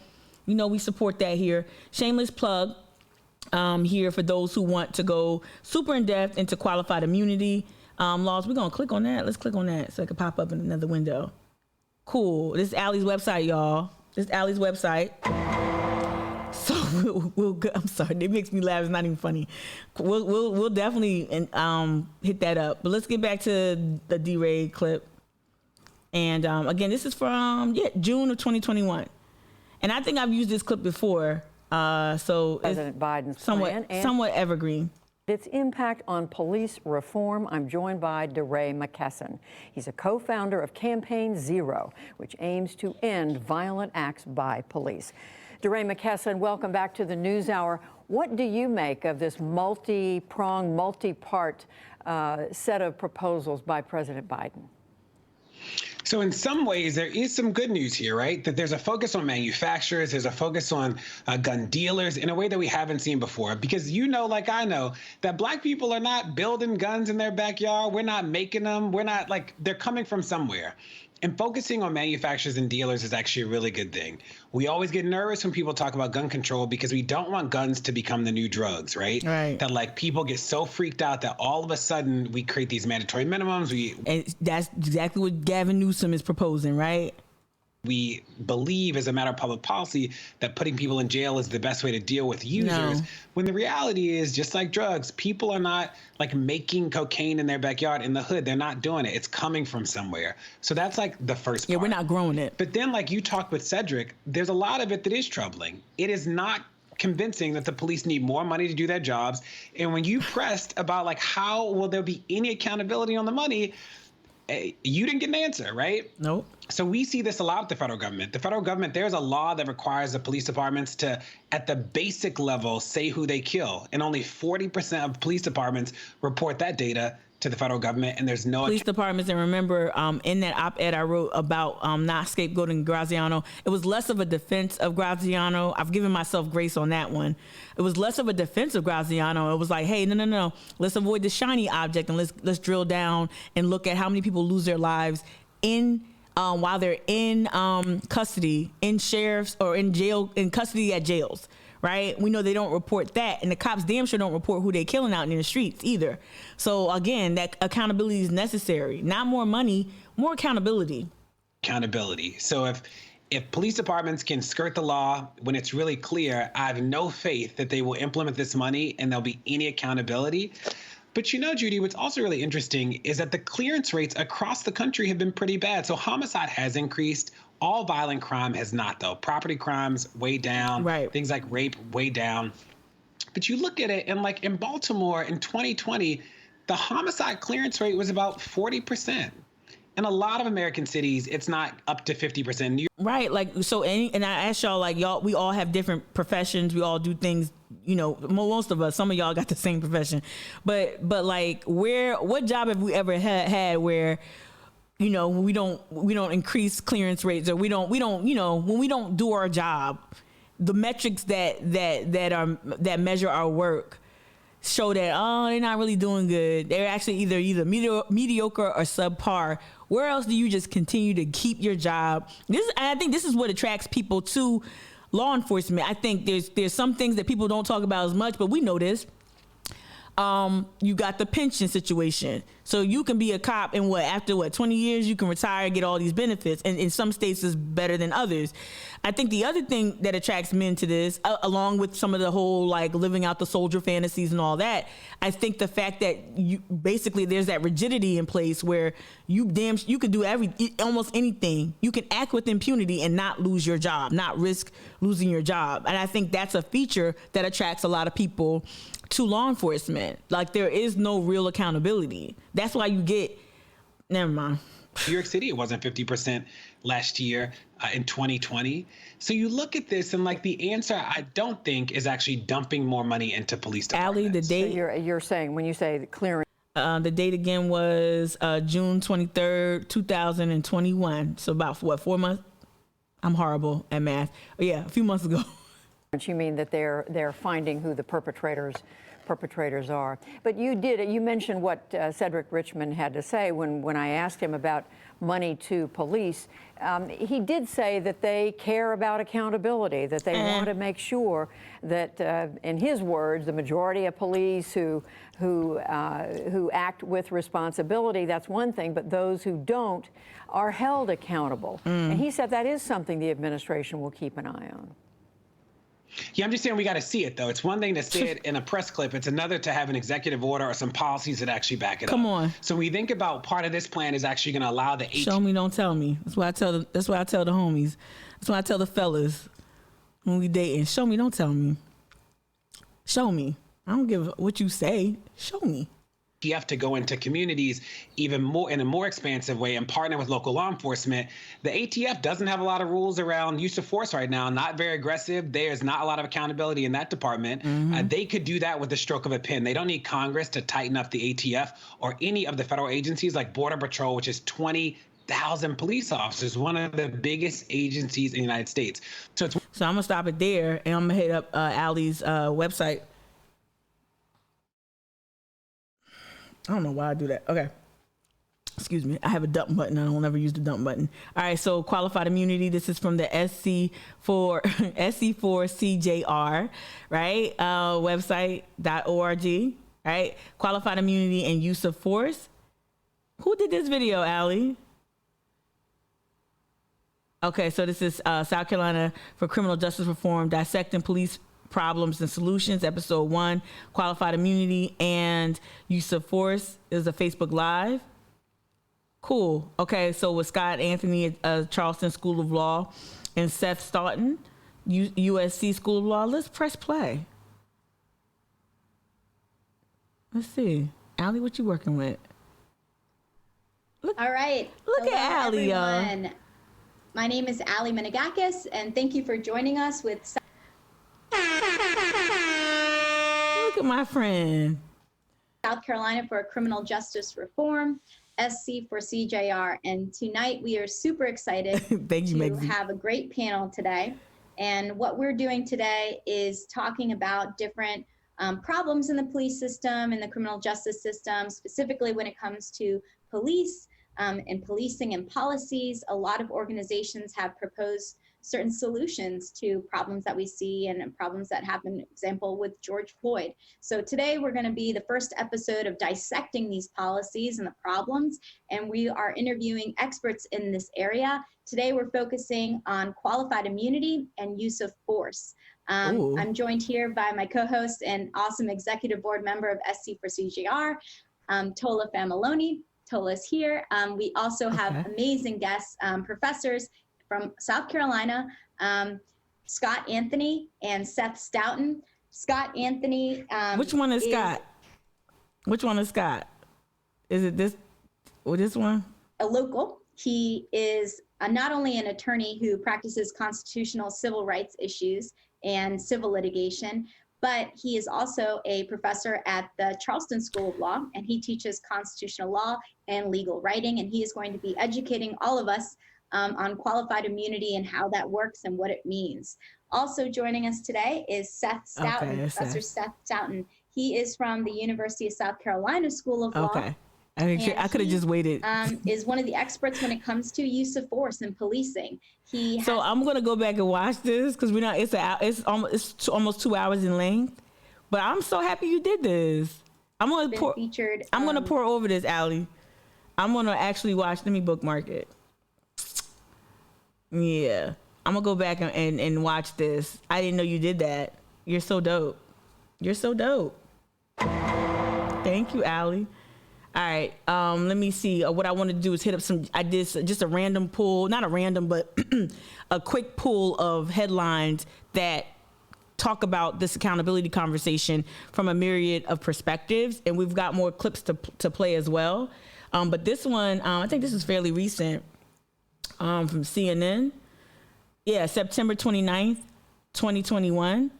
You know, we support that here. Shameless plug here for those who want to go super in depth into qualified immunity laws. We're going to click on that. Let's click on that so it can pop up in another window. Cool. This is Allie's website, y'all. This is Allie's website. So we'll go. I'm sorry, it makes me laugh. It's not even funny. We'll definitely hit that up. But let's get back to the D-Ray clip. And again, this is from June of 2021. And I think I've used this clip before, so President Biden's somewhat evergreen. Its impact on police reform. I'm joined by DeRay McKesson. He's a co-founder of Campaign Zero, which aims to end violent acts by police. DeRay McKesson, welcome back to the NewsHour. What do you make of this multi-pronged, multi-part set of proposals by President Biden? So in some ways, there is some good news here, right? That there's a focus on manufacturers, there's a focus on gun dealers in a way that we haven't seen before. Because you know, like I know, that Black people are not building guns in their backyard. We're not making them. We're not they're coming from somewhere. And focusing on manufacturers and dealers is actually a really good thing. We always get nervous when people talk about gun control because we don't want guns to become the new drugs, right? Right. That people get so freaked out that all of a sudden we create these mandatory minimums. And that's exactly what Gavin Newsom is proposing, right? We believe as a matter of public policy that putting people in jail is the best way to deal with users. No. When the reality is, just like drugs, people are not making cocaine in their backyard in the hood. They're not doing it. It's coming from somewhere. So that's the first part. Yeah, we're not growing it. But then you talked with Cedric, there's a lot of it that is troubling. It is not convincing that the police need more money to do their jobs. And when you pressed about how will there be any accountability on the money, you didn't get an answer, right? Nope. So we see this a lot with the federal government. The federal government, there's a law that requires the police departments to, at the basic level, say who they kill. And only 40% of police departments report that data to the federal government, and there's no police departments. And remember, in that op-ed I wrote about not scapegoating Graziano, it was less of a defense of Graziano. I've given myself grace on that one. It was less of a defense of Graziano. It was hey, no, let's avoid the shiny object and let's drill down and look at how many people lose their lives while they're in custody, in sheriffs or in jail, in custody at jails. Right? We know they don't report that, and the cops damn sure don't report who they're killing out in the streets either. So again, that accountability is necessary. Not more money, more accountability. Accountability. So if police departments can skirt the law when it's really clear, I have no faith that they will implement this money and there'll be any accountability. But Judy, what's also really interesting is that the clearance rates across the country have been pretty bad. So homicide has increased. All violent crime has not, though. Property crimes, way down. Right. Things like rape, way down. But you look at it, and in Baltimore in 2020, the homicide clearance rate was about 40%. In a lot of American cities, it's not up to 50%. Right. And I asked y'all, y'all, we all have different professions. We all do things, most of us, some of y'all got the same profession. But what job have we ever had where, we don't increase clearance rates, or we don't, when we don't do our job, the metrics that measure our work show that, they're not really doing good. They're actually either mediocre or subpar. Where else do you just continue to keep your job? I think this is what attracts people to law enforcement. I think there's some things that people don't talk about as much, but we know this. You got the pension situation. So you can be a cop and after 20 years, you can retire, get all these benefits. And in some states is better than others. I think the other thing that attracts men to this, along with some of the whole living out the soldier fantasies and all that, I think the fact that there's that rigidity in place where you can do almost anything. You can act with impunity and not lose your job, not risk losing your job. And I think that's a feature that attracts a lot of people to law enforcement. There is no real accountability. That's why you get, never mind. New York City, it wasn't 50% last year in 2020. So you look at this and the answer, I don't think, is actually dumping more money into police departments. Allie, the date. So you're saying when you say the clearing. The date again was June 23rd, 2021. So about 4 months? I'm horrible at math. Oh, yeah, a few months ago. You mean that they're finding who the perpetrators perpetrators are. But you mentioned what Cedric Richmond had to say when I asked him about money to police. He did say that they care about accountability, that they want to make sure that, in his words, the majority of police who act with responsibility, that's one thing, but those who don't are held accountable. And he said that is something the administration will keep an eye on. Yeah, I'm just saying we got to see it, though. It's one thing to say it in a press clip. It's another to have an executive order or some policies that actually back it up. Come on. So when we think about part of this plan is actually going to allow the show me, don't tell me. That's why I tell the homies. That's why I tell the fellas when we dating. Show me, don't tell me. Show me. I don't give what you say. Show me. ATF to go into communities even more in a more expansive way and partner with local law enforcement. The ATF doesn't have a lot of rules around use of force right now, not very aggressive. There's not a lot of accountability in that department. They could do that with the stroke of a pen. They don't need Congress to tighten up the ATF or any of the federal agencies like Border Patrol, which is 20,000 police officers, one of the biggest agencies in the United States. So I'm going to stop it there, and I'm going to hit up Allie's website. I don't know why I do that. Okay. Excuse me. I have a dump button. I don't ever use the dump button. All right. So qualified immunity. This is from the SC4CJR, right? Website.org, right? Qualified immunity and use of force. Who did this video, Allie? Okay. So this is South Carolina for Criminal Justice Reform, Dissecting Police Problems and Solutions, episode 1, qualified immunity and use of force. Is a Facebook Live. Cool. Okay, so with Scott Anthony at Charleston School of Law and Seth Staunton, USC School of Law. Let's press play. Let's see. Allie, what you working with? All right. Look at Allie, everyone. y'all. My name is Allie Menegakis, and thank you for joining us with... Look at my friend. South Carolina for Criminal Justice Reform, SC4CJR. And tonight we are super excited to have a great panel today. And what we're doing today is talking about different problems in the police system and the criminal justice system, specifically when it comes to police and policing and policies. A lot of organizations have proposed certain solutions to problems that we see and problems that happen, example, with George Floyd. So today we're going to be the first episode of dissecting these policies and the problems, and we are interviewing experts in this area. Today we're focusing on qualified immunity and use of force. I'm joined here by my co-host and awesome executive board member of SC4CJR, Tola Familoni. Tola's here. We also have amazing guests, professors from South Carolina, Scott Anthony and Seth Staunton. Scott Anthony. Which one is Scott? Which one is Scott? Is it this or this one? A local. He is not only an attorney who practices constitutional civil rights issues and civil litigation, but he is also a professor at the Charleston School of Law, and he teaches constitutional law and legal writing, and he is going to be educating all of us on qualified immunity and how that works and what it means. Also joining us today is Seth Staunton, Professor Seth Staunton. He is from the University of South Carolina School of Law. I could have just waited. Is one of the experts when it comes to use of force and policing. So I'm gonna go back and watch this because we're not. It's almost 2 hours in length. But I'm so happy you did this. I'm gonna pour over this, Allie. I'm gonna actually watch. Let me bookmark it. Yeah, I'm gonna go back and watch this. I didn't know you did that. You're so dope. You're so dope. Thank you, Allie. All right, let me see. What I want to do is hit up I did just a random pull, not a random, but a quick pull of headlines that talk about this accountability conversation from a myriad of perspectives. And we've got more clips to play as well. But this one, I think this is fairly recent. From CNN. Yeah, September 29th, 2021.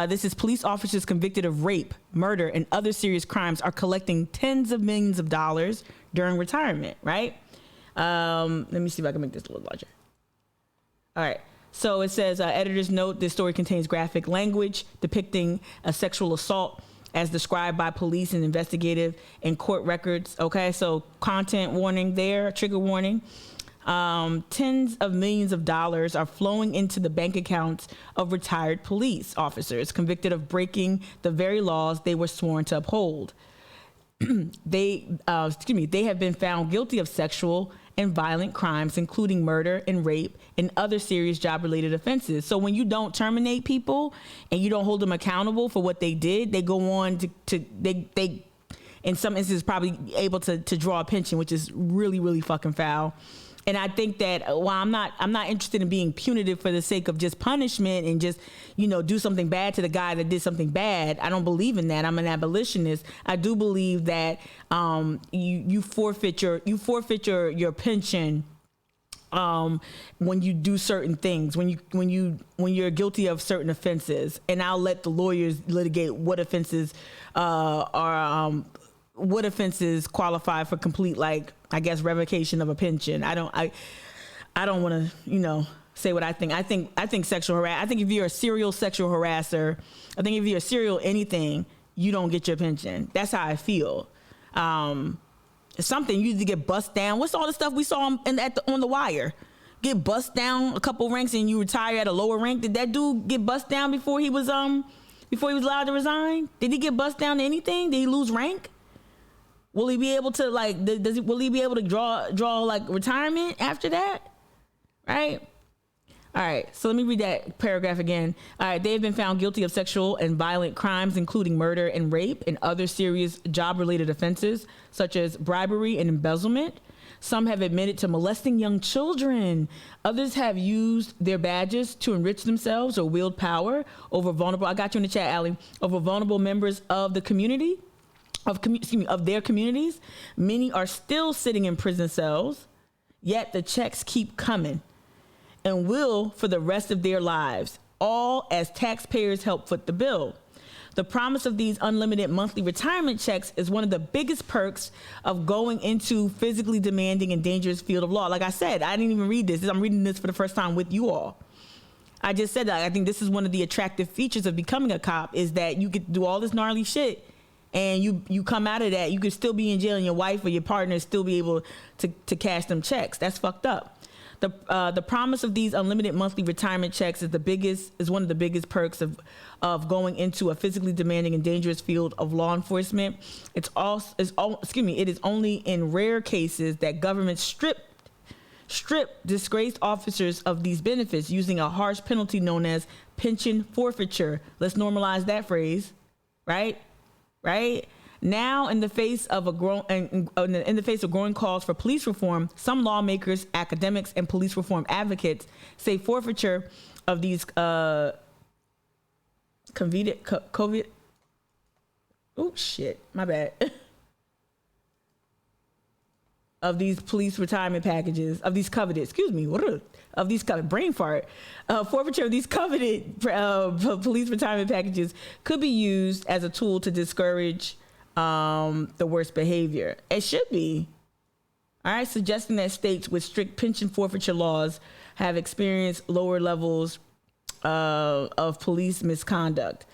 This is police officers convicted of rape, murder, and other serious crimes are collecting tens of millions of dollars during retirement, right? Let me see if I can make this a little larger. All right. So it says, editors note this story contains graphic language depicting a sexual assault as described by police and investigative and court records. Okay, so content warning there, trigger warning. Tens of millions of dollars are flowing into the bank accounts of retired police officers convicted of breaking the very laws they were sworn to uphold. They have been found guilty of sexual and violent crimes, including murder and rape and other serious job-related offenses. So when you don't terminate people and you don't hold them accountable for what they did, they go on they in some instances probably able to draw a pension, which is really, really fucking foul. And I think that while I'm not interested in being punitive for the sake of just punishment and just, do something bad to the guy that did something bad. I don't believe in that. I'm an abolitionist. I do believe that you forfeit your pension when you do certain things, when you're guilty of certain offenses. And I'll let the lawyers litigate what offenses what offenses qualify for complete, revocation of a pension. I don't want to, say what I think. I think sexual harassment. I think if you're a serial sexual harasser, I think if you're a serial anything, you don't get your pension. That's how I feel. Something you either get bust down. What's all the stuff we saw on the wire? Get bust down a couple ranks and you retire at a lower rank. Did that dude get bust down before he was allowed to resign? Did he get bust down to anything? Did he lose rank? Will he be able to will he be able to draw retirement after that? Right? All right. So let me read that paragraph again. All right. They have been found guilty of sexual and violent crimes, including murder and rape and other serious job-related offenses, such as bribery and embezzlement. Some have admitted to molesting young children. Others have used their badges to enrich themselves or wield power over vulnerable. I got you in the chat, Allie. Over vulnerable members of the community. Of their communities. Many are still sitting in prison cells, yet the checks keep coming and will for the rest of their lives, all as taxpayers help foot the bill. The promise of these unlimited monthly retirement checks is one of the biggest perks of going into physically demanding and dangerous field of law. Like I said, I didn't even read this. I'm reading this for the first time with you all. I just said that I think this is one of the attractive features of becoming a cop, is that you get to do all this gnarly shit. And you come out of that, you could still be in jail and your wife or your partner still be able to cash them checks. That's fucked up. The promise of these unlimited monthly retirement checks is one of the biggest perks of going into a physically demanding and dangerous field of law enforcement. It is only in rare cases that government strip disgraced officers of these benefits using a harsh penalty known as pension forfeiture. Let's normalize that phrase, right? Right now, in the face of growing calls for police reform, some lawmakers, academics, and police reform advocates say forfeiture of these of these police retirement packages, of these coveted, brain fart, forfeiture of these coveted police retirement packages could be used as a tool to discourage the worst behavior. It should be. All right, suggesting that states with strict pension forfeiture laws have experienced lower levels of police misconduct.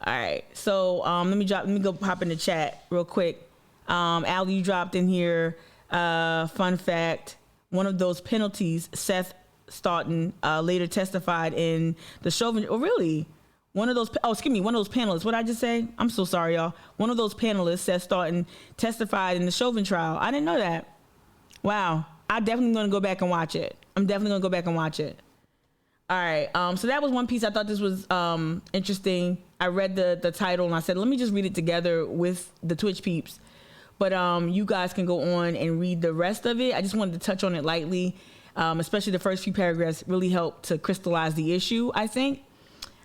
All right, so let me go hop in the chat real quick. Allie, you dropped in here. Fun fact, one of those penalties, Seth Stoughton later testified in the Chauvin. Oh, really? One of those panelists. What did I just say? I'm so sorry, y'all. One of those panelists, Seth Stoughton, testified in the Chauvin trial. I didn't know that. Wow. I'm definitely going to go back and watch it. All right. So that was one piece. I thought this was interesting. I read the title and I said, let me just read it together with the Twitch peeps. But you guys can go on and read the rest of it. I just wanted to touch on it lightly, especially the first few paragraphs really helped to crystallize the issue, I think.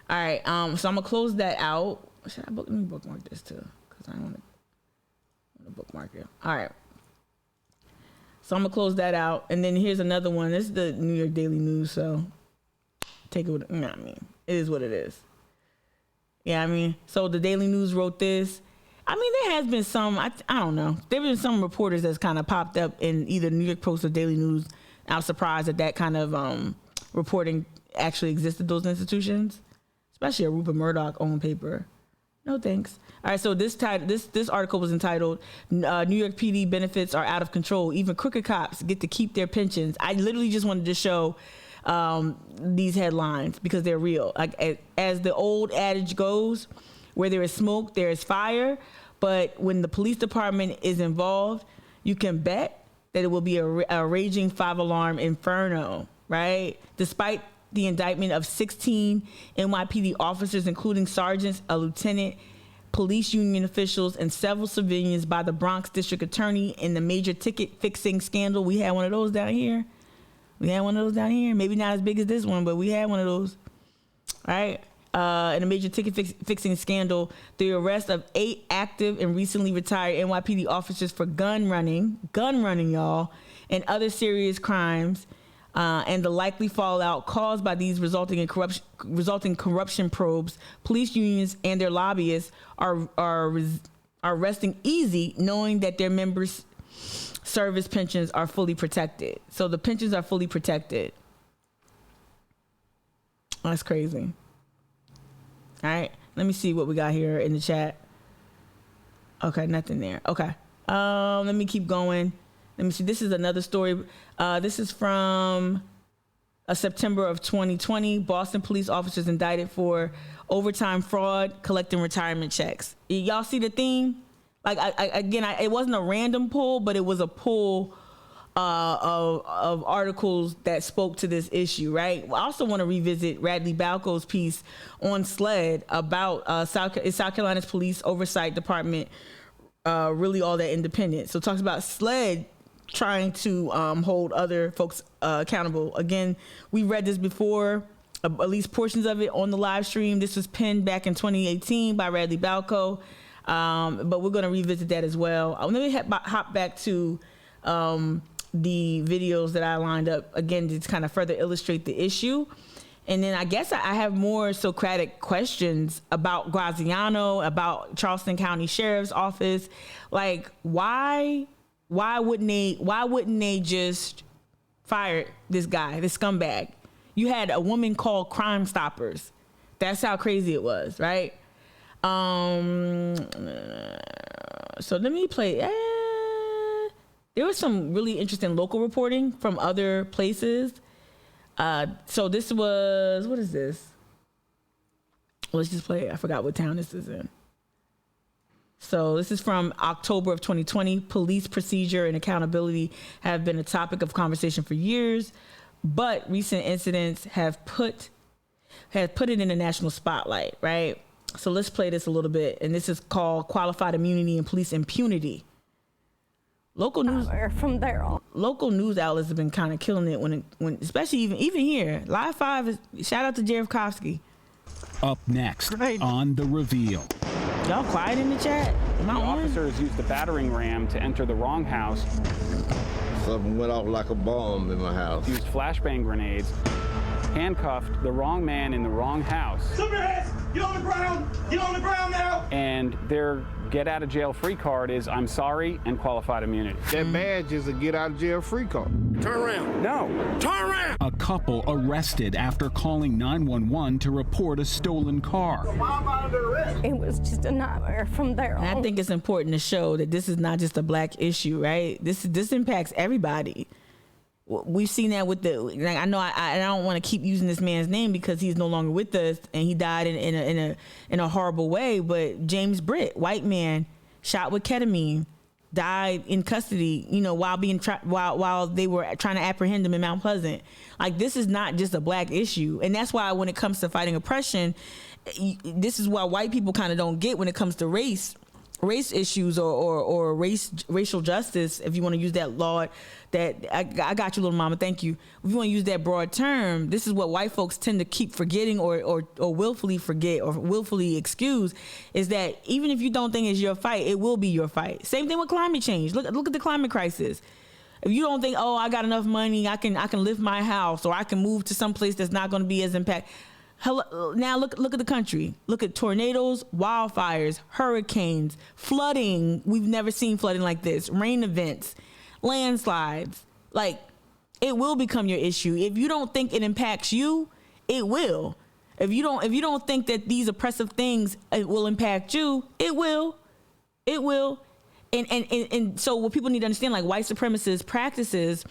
All right, so I'm going to close that out. Let me bookmark this too, because I don't want to bookmark it. All right. So I'm going to close that out. And then here's another one. This is the New York Daily News, so take it with, it is what it is. Yeah, so the Daily News wrote this. There has been some, I don't know. There have been some reporters that's kind of popped up in either New York Post or Daily News. I was surprised that kind of reporting actually existed, those institutions, especially a Rupert Murdoch owned paper. No thanks. All right, so this article was entitled New York PD benefits are out of control. Even crooked cops get to keep their pensions. I literally just wanted to show these headlines because they're real. Like as the old adage goes, where there is smoke, there is fire. But when the police department is involved, you can bet that it will be a raging 5-alarm inferno, right? Despite the indictment of 16 NYPD officers, including sergeants, a lieutenant, police union officials, and several civilians by the Bronx district attorney in the major ticket fixing scandal. We had one of those down here. Maybe not as big as this one, but we had one of those. All right. In a major ticket fixing scandal, the arrest of 8 active and recently retired NYPD officers for gun running, y'all, and other serious crimes, and the likely fallout caused by these resulting corruption probes. Police unions and their lobbyists are resting easy, knowing that their members' service pensions are fully protected. So the pensions are fully protected. That's crazy. All right, let me see what we got here in the chat. Okay, nothing there. Okay, let me keep going. Let me see. This is another story. This is from September of 2020. Boston police officers indicted for overtime fraud, collecting retirement checks. Y'all see the theme? Like, it wasn't a random pull, but it was a pull of articles that spoke to this issue, right? I also want to revisit Radley Balco's piece on SLED about South Carolina's police oversight department really all that independent. So it talks about SLED trying to hold other folks accountable. Again, we read this before, at least portions of it on the live stream. This was penned back in 2018 by Radley Balco, but we're going to revisit that as well. Let me hop back to the videos that I lined up again to kind of further illustrate the issue. And then I guess I have more Socratic questions about Graziano, about Charleston County Sheriff's Office. Like, why wouldn't they just fire this guy, this scumbag? You had a woman called Crime Stoppers. That's how crazy it was, right? So let me play. There was some really interesting local reporting from other places. So this was, what is this? Let's just play it. I forgot what town this is in. So this is from October of 2020. Police procedure and accountability have been a topic of conversation for years, but recent incidents have put it in the national spotlight, right? So let's play this a little bit. And this is called Qualified Immunity and Police Impunity. Local news from there on. Local news outlets have been kind of killing it when especially even here. Live 5 is, shout out to Jerevkovsky. Up next on The Reveal. Y'all quiet in the chat? The officers used the battering ram to enter the wrong house. Something went off like a bomb in my house. Used flashbang grenades. Handcuffed the wrong man in the wrong house. Stop your hands! Get on the ground! Get on the ground now! And their get out of jail free card is I'm sorry and qualified immunity. That badge is a get out of jail free card. Turn around. No. Turn around! A couple arrested after calling 911 to report a stolen car. It was just a nightmare from there on. And I think it's important to show that this is not just a black issue, right? This impacts everybody. We've seen that with I know I don't want to keep using this man's name because he's no longer with us and he died in a horrible way. But James Britt, white man, shot with ketamine, died in custody, while they were trying to apprehend him in Mount Pleasant. Like, this is not just a black issue. And that's why when it comes to fighting oppression, this is why white people kind of don't get when it comes to race issues or racial justice, if you want to use that law. That I got you, little mama. Thank you. If you want to use that broad term, this is what white folks tend to keep forgetting or willfully forget or willfully excuse, is that even if you don't think it's your fight, it will be your fight. Same thing with climate change. Look at the climate crisis. If you don't think, oh, I got enough money, I can lift my house, or I can move to some place that's not going to be as impact. Now look at the country. Look at tornadoes, wildfires, hurricanes, flooding. We've never seen flooding like this. Rain events, landslides. Like, it will become your issue. If you don't think it impacts you, it will. If you don't think that these oppressive things will impact you, it will. And so what people need to understand, like white supremacist practices,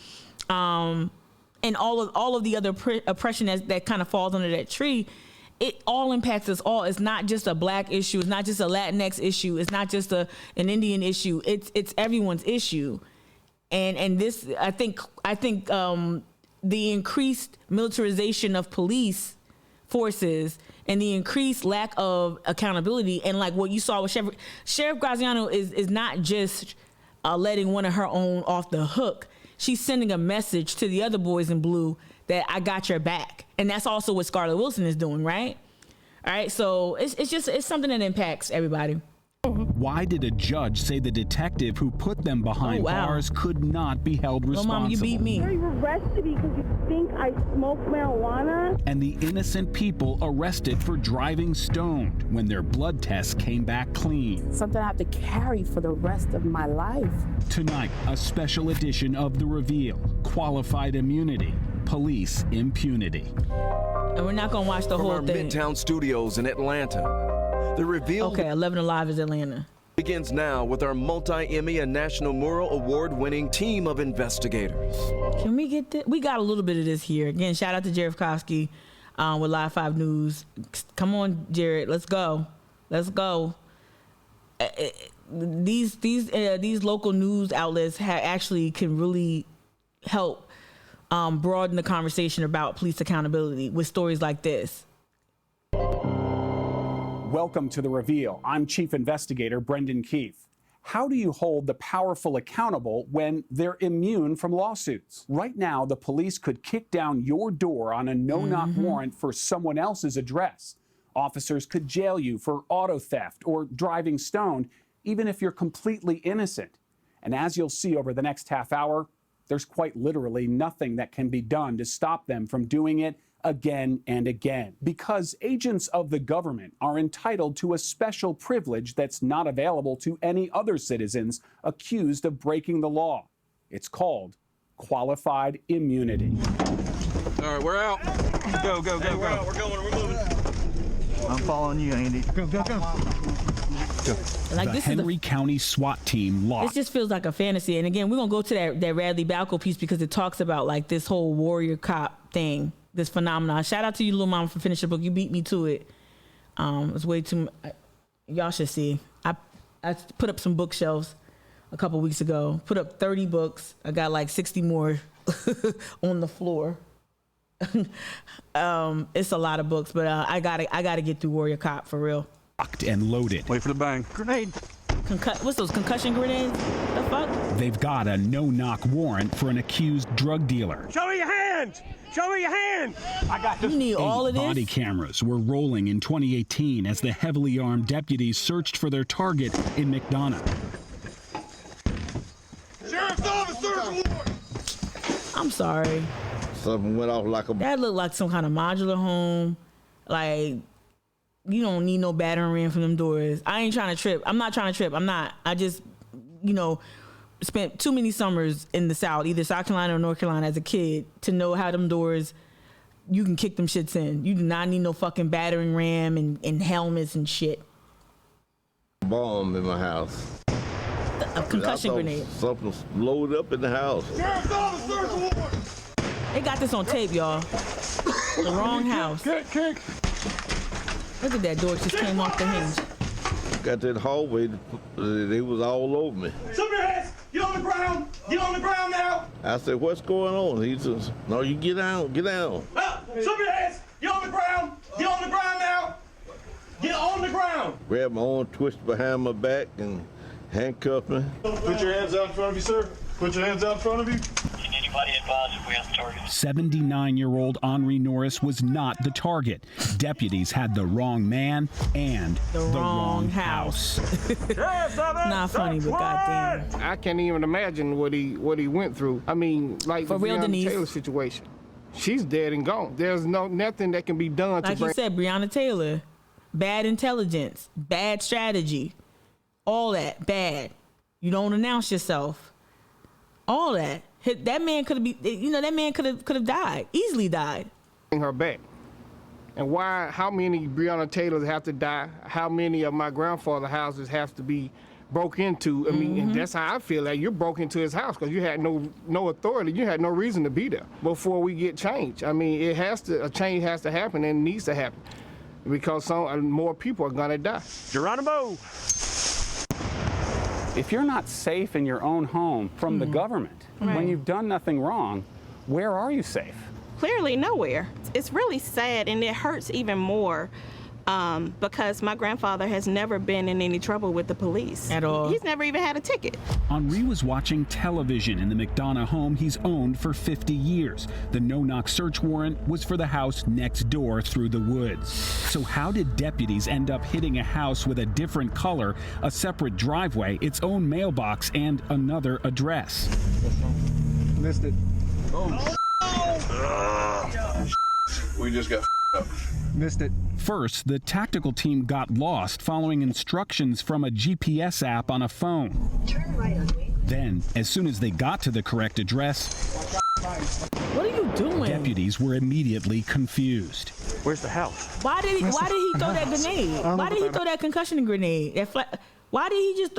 and all of the other oppression that kind of falls under that tree, it all impacts us all. It's not just a black issue. It's not just a Latinx issue. It's not just an Indian issue. It's everyone's issue. And this, I think the increased militarization of police forces and the increased lack of accountability, and like what you saw with Sheriff Graziano is not just letting one of her own off the hook. She's sending a message to the other boys in blue that I got your back. And that's also what Scarlett Wilson is doing, right? All right, so it's something that impacts everybody. Why did a judge say the detective who put them behind bars could not be held responsible? Mom, you beat me. You arrested me because you think I smoke marijuana? And the innocent people arrested for driving stoned when their blood tests came back clean. Something I have to carry for the rest of my life. Tonight, a special edition of The Reveal, Qualified Immunity, Police Impunity. And we're not going to watch the whole thing. From our Midtown studios in Atlanta, The Reveal... Okay, 11 Alive is Atlanta. ...begins now with our multi-Emmy and National Mural Award-winning team of investigators. Can we get this? We got a little bit of this here. Again, shout out to Jared Kofsky with Live 5 News. Come on, Jared, let's go. Let's go. These local news outlets actually can really help broaden the conversation about police accountability with stories like this. Welcome to The Reveal. I'm Chief Investigator Brendan Keefe. How do you hold the powerful accountable when they're immune from lawsuits? Right now, the police could kick down your door on a no-knock warrant for someone else's address. Officers could jail you for auto theft or driving stoned, even if you're completely innocent. And as you'll see over the next half hour, there's quite literally nothing that can be done to stop them from doing it again and again, because agents of the government are entitled to a special privilege that's not available to any other citizens accused of breaking the law. It's called qualified immunity. All right, we're out. Go, go, go, go. We're going, we're moving. I'm following you, Andy. Go, go, go. Like the Henry County SWAT team lost. This just feels like a fantasy. And again, we're going to go to that Radley Balco piece because it talks about like this whole warrior cop thing, this phenomenon. Shout out to you, little mama, for finishing the book. You beat me to it. It's way too y'all should see. I put up some bookshelves a couple weeks ago. Put up 30 books. I got like 60 more on the floor. It's a lot of books, but I gotta get through Warrior Cop for real. Locked and loaded. Wait for the bang. Grenade. What's those, concussion grenades? The fuck? They've got a no-knock warrant for an accused drug dealer. Show me your hands! Show me your hands! I got this. You need all of this? Body cameras were rolling in 2018 as the heavily armed deputies searched for their target in McDonough. Sheriff's officer! I'm sorry. Something went off like a... That looked like some kind of modular home. Like, you don't need no battering ram from them doors. I ain't trying to trip. I'm not trying to trip. I'm not. I just, spent too many summers in the South, either South Carolina or North Carolina as a kid, to know how them doors, you can kick them shits in. You do not need no fucking battering ram and helmets and shit. Bomb in my house. A concussion grenade. Something loaded up in the house. Sheriff's officer, warrant! They got this on tape, y'all. The wrong house. Kick. Look at that door, it just came off the hinge. Got that hallway, they was all over me. Stop your hands! Get on the ground! Get on the ground now! I said, what's going on? He says, no, you get down, get down. Stop your hands! Get on the ground! Get on the ground now! Get on the ground! Grabbed my arm, twisted behind my back, and handcuffed me. Put your hands out in front of you, sir. Put your hands out in front of you. Anybody advise if we have the target? 79-year-old Henri Norris was not the target. Deputies had the wrong man and the wrong house. Not funny, but goddamn. I can't even imagine what he went through. I mean, like for the real, Breonna Denise. Taylor situation. She's dead and gone. There's nothing that can be done to like you said, Breonna Taylor, bad intelligence, bad strategy, all that bad. You don't announce yourself. All that. That man could have that man could have died, easily died. Her back. And why? How many Breonna Taylors have to die? How many of my grandfather's houses have to be broke into? I mean, and that's how I feel. Like you're broke into his house because you had no authority. You had no reason to be there before we get change. I mean, a change has to happen and needs to happen because more people are gonna die. Geronimo! If you're not safe in your own home from the government, when you've done nothing wrong, where are you safe? Clearly nowhere. It's really sad, and it hurts even more because my grandfather has never been in any trouble with the police. At all. He's never even had a ticket. Henri was watching television in the McDonough home he's owned for 50 years. The no-knock search warrant was for the house next door through the woods. So how did deputies end up hitting a house with a different color, a separate driveway, its own mailbox, and another address? Missed it. We just got up. Missed it. First, the tactical team got lost following instructions from a GPS app on a phone. Turn right on me. Then, as soon as they got to the correct address, what are you doing? Deputies were immediately confused. Where's the house? Why did he throw that grenade? Why did he throw that concussion grenade? Why did he just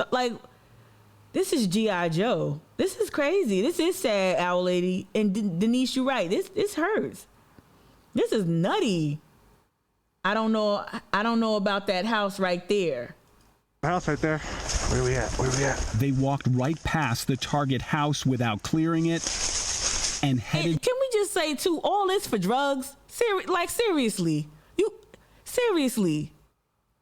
this is G.I. Joe. This is crazy. This is sad, owl lady. And Denise, you're right. This hurts. This is nutty. I don't know about that house right there. House right there. Where we at? They walked right past the target house without clearing it and headed. Can we just say too, all this for drugs? Seriously. Seriously.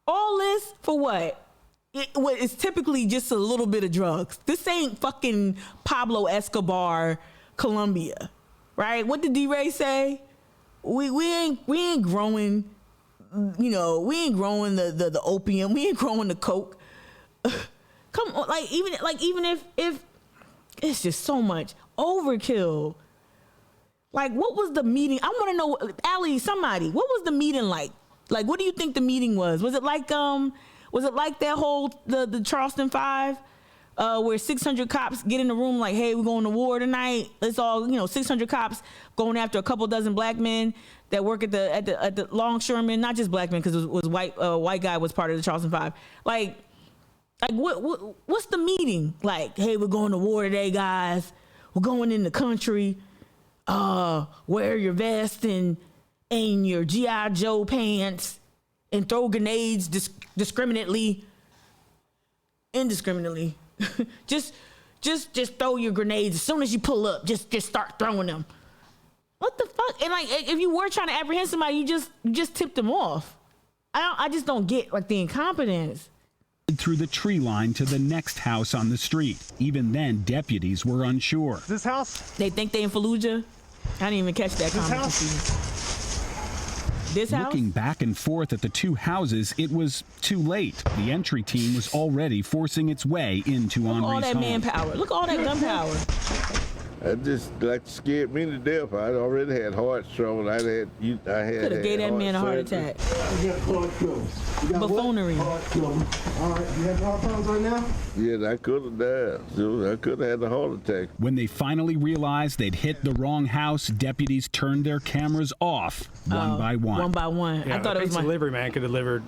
All this for what? It's typically just a little bit of drugs. This ain't fucking Pablo Escobar, Colombia, right? What did D-Ray say? We ain't growing, we ain't growing the opium. We ain't growing the coke. Come on, even if it's just so much overkill. Like, what was the meeting? I want to know, Allie, somebody, what was the meeting like? Like, what do you think the meeting was? Was it like that whole the Charleston 5, where 600 cops get in the room like, hey, we're going to war tonight. Let's all, 600 cops going after a couple dozen black men that work at the longshoremen, not just black men, because it was white guy was part of the Charleston 5. Like what's the meeting? Like, hey, we're going to war today, guys. We're going in the country. Wear your vest and your G.I. Joe pants and throw grenades indiscriminately. just throw your grenades as soon as you pull up. Just start throwing them. What the fuck? And like, if you were trying to apprehend somebody, you just tipped them off. I just don't get like the incompetence. Through the tree line to the next house on the street. Even then, deputies were unsure. This house? They think they in Fallujah? I didn't even catch that conversation. This house? Looking back and forth at the two houses, it was too late. The entry team was already forcing its way into Henri's home. Look at all that manpower. Look at all that gunpowder. That just scared me to death. I already had heart trouble. I had could have gave that man a heart attack. You got heart trouble. Buffoonery. Heart trouble. All right, you have heart problems right now? Yeah, I could have died. I could have had a heart attack. When they finally realized they'd hit the wrong house, deputies turned their cameras off one by one. One by one. Yeah, I thought it was delivery man could have delivered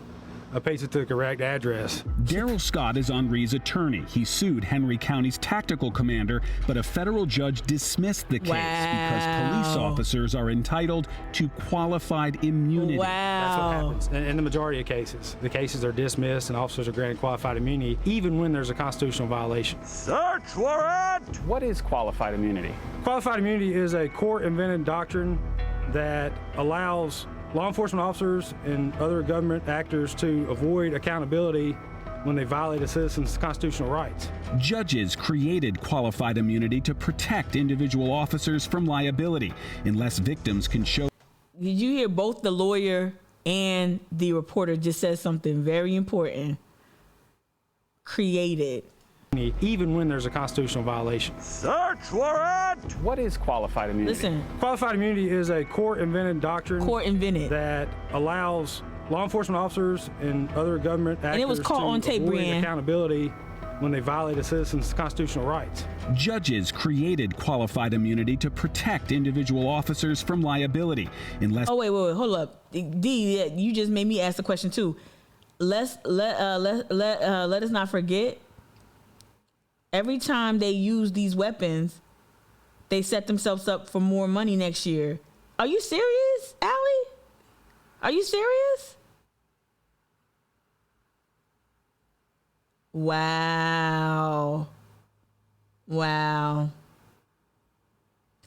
a pizza to the correct address. Daryl Scott is Henri's attorney. He sued Henry County's tactical commander, but a federal judge dismissed the case because police officers are entitled to qualified immunity. Wow. That's what happens. In the majority of cases, the cases are dismissed and officers are granted qualified immunity, even when there's a constitutional violation. Search warrant! What is qualified immunity? Qualified immunity is a court-invented doctrine that allows law enforcement officers and other government actors to avoid accountability when they violate a citizen's constitutional rights. Judges created qualified immunity to protect individual officers from liability unless victims can show. Did you hear both the lawyer and the reporter just said something very important? Created. Even when there's a constitutional violation. Search warrant! What is qualified immunity? Listen. Qualified immunity is a court-invented doctrine that allows law enforcement officers and other government actors and it was caught to on tape, avoid Brian. accountability when they violate a citizen's constitutional rights. Judges created qualified immunity to protect individual officers from liability. Oh, wait, hold up. D, you just made me ask the question too. Let us not forget, every time they use these weapons, they set themselves up for more money next year. Are you serious, Allie? Are you serious? Wow.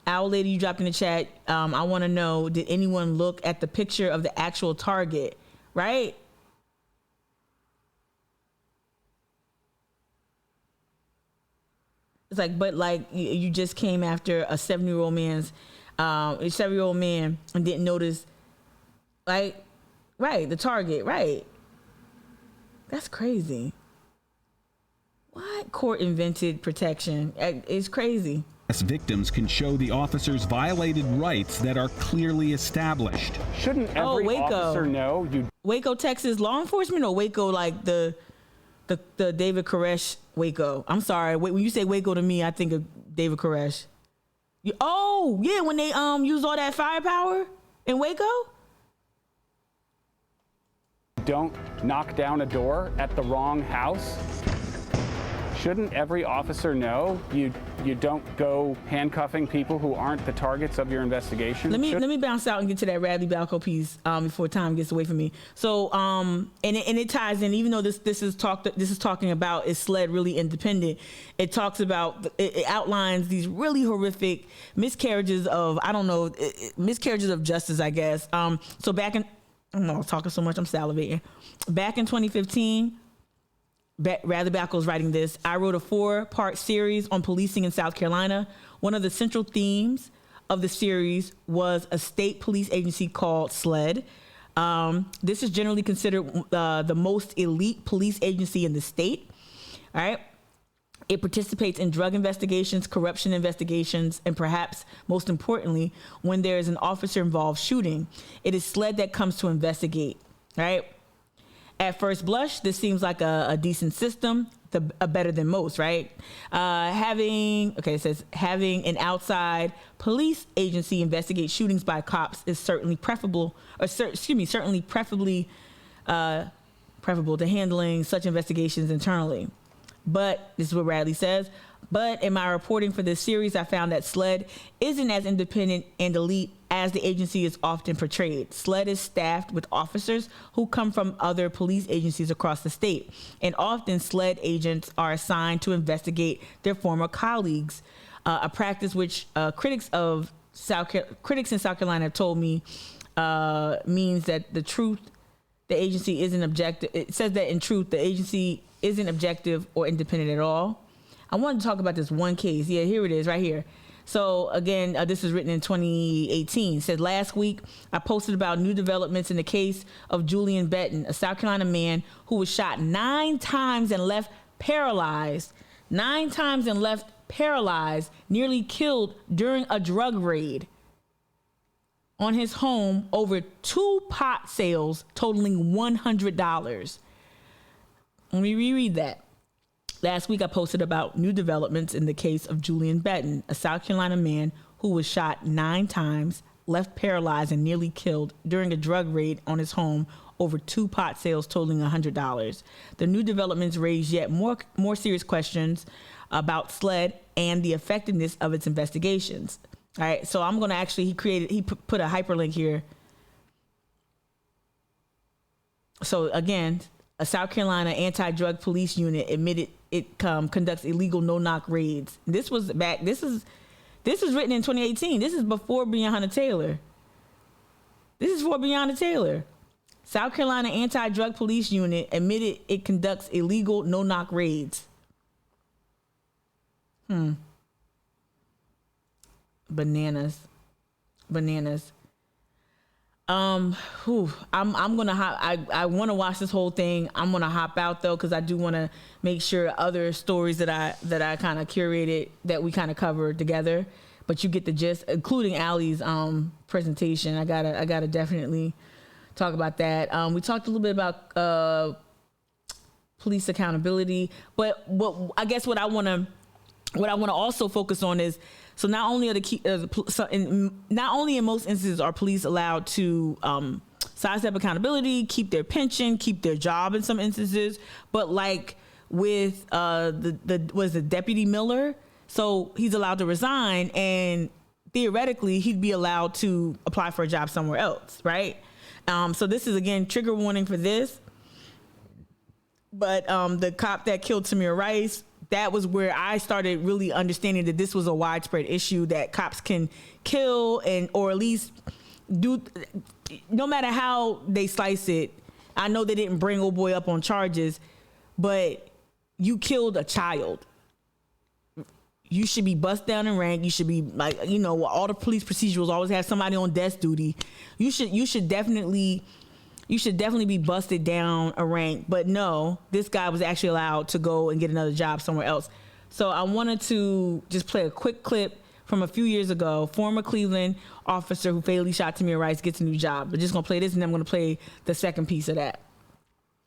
Owl Lady, you dropped in the chat. I want to know, did anyone look at the picture of the actual target, right? It's like, but like you just came after a 7-year-old man and didn't notice, like, right, the target, right? That's crazy. What? Court invented protection. It's crazy. Victims can show the officers violated rights that are clearly established. Shouldn't every officer know? Waco, Texas law enforcement, or Waco like the David Koresh Waco? I'm sorry. When you say Waco to me, I think of David Koresh. Oh yeah, when they use all that firepower in Waco. Don't knock down a door at the wrong house. Shouldn't every officer know you don't go handcuffing people who aren't the targets of your investigation? Let me bounce out and get to that Radley Balco piece before time gets away from me. So and it ties in, even though this is talking about is SLED really independent. It talks about, it outlines these really horrific miscarriages of miscarriages of justice, I guess. So back in, I'm not talking so much, I'm salivating. Back in 2015. Radley Balco is writing this. I wrote a 4-part series on policing in South Carolina. One of the central themes of the series was a state police agency called SLED. This is generally considered the most elite police agency in the state. All right. It participates in drug investigations, corruption investigations, and perhaps most importantly, when there is an officer-involved shooting, it is SLED that comes to investigate. Right. At first blush, this seems like a decent system, a better than most, right? It says having an outside police agency investigate shootings by cops is certainly preferable, certainly preferably preferable to handling such investigations internally. But this is what Radley says. But in my reporting for this series, I found that SLED isn't as independent and elite as the agency is often portrayed. SLED is staffed with officers who come from other police agencies across the state. And often SLED agents are assigned to investigate their former colleagues, a practice which critics in South Carolina have told me means that the agency isn't objective. It says that in truth, the agency isn't objective or independent at all. I wanted to talk about this one case. Yeah, here it is right here. So again, this is written in 2018. It said, last week, I posted about new developments in the case of Julian Benton, a South Carolina man who was shot 9 times and left paralyzed, nearly killed during a drug raid on his home over 2 pot sales totaling $100. Let me reread that. Last week, I posted about new developments in the case of Julian Benton, a South Carolina man who was shot 9 times, left paralyzed, and nearly killed during a drug raid on his home over 2 pot sales totaling $100. The new developments raise yet more serious questions about SLED and the effectiveness of its investigations. All right, so I'm going to actually, he put a hyperlink here. So again, a South Carolina anti-drug police unit admitted it conducts illegal no-knock raids. This was written in 2018. This is before Breonna Taylor. South Carolina anti-drug police unit admitted it conducts illegal no-knock raids. Bananas. I'm gonna hop. I want to watch this whole thing. I'm gonna hop out though, because I do want to make sure other stories that I kind of curated that we kind of cover together. But you get the gist, including Allie's presentation. I gotta definitely talk about that. We talked a little bit about police accountability. But I guess what I want to also focus on is, so not only are not only in most instances are police allowed to sidestep accountability, keep their pension, keep their job in some instances, but like with the Deputy Miller, so he's allowed to resign, and theoretically he'd be allowed to apply for a job somewhere else, right? So this is, again, trigger warning for this. But the cop that killed Tamir Rice, that was where I started really understanding that this was a widespread issue, that cops can kill or at least do, no matter how they slice it. I know they didn't bring old boy up on charges, but you killed a child. You should be bust down in rank. You should be, like, all the police procedurals always have somebody on desk duty. You should definitely be busted down a rank. But no, this guy was actually allowed to go and get another job somewhere else. So I wanted to just play a quick clip from a few years ago. Former Cleveland officer who fatally shot Tamir Rice gets a new job. We're just gonna play this, and then I'm gonna play the second piece of that.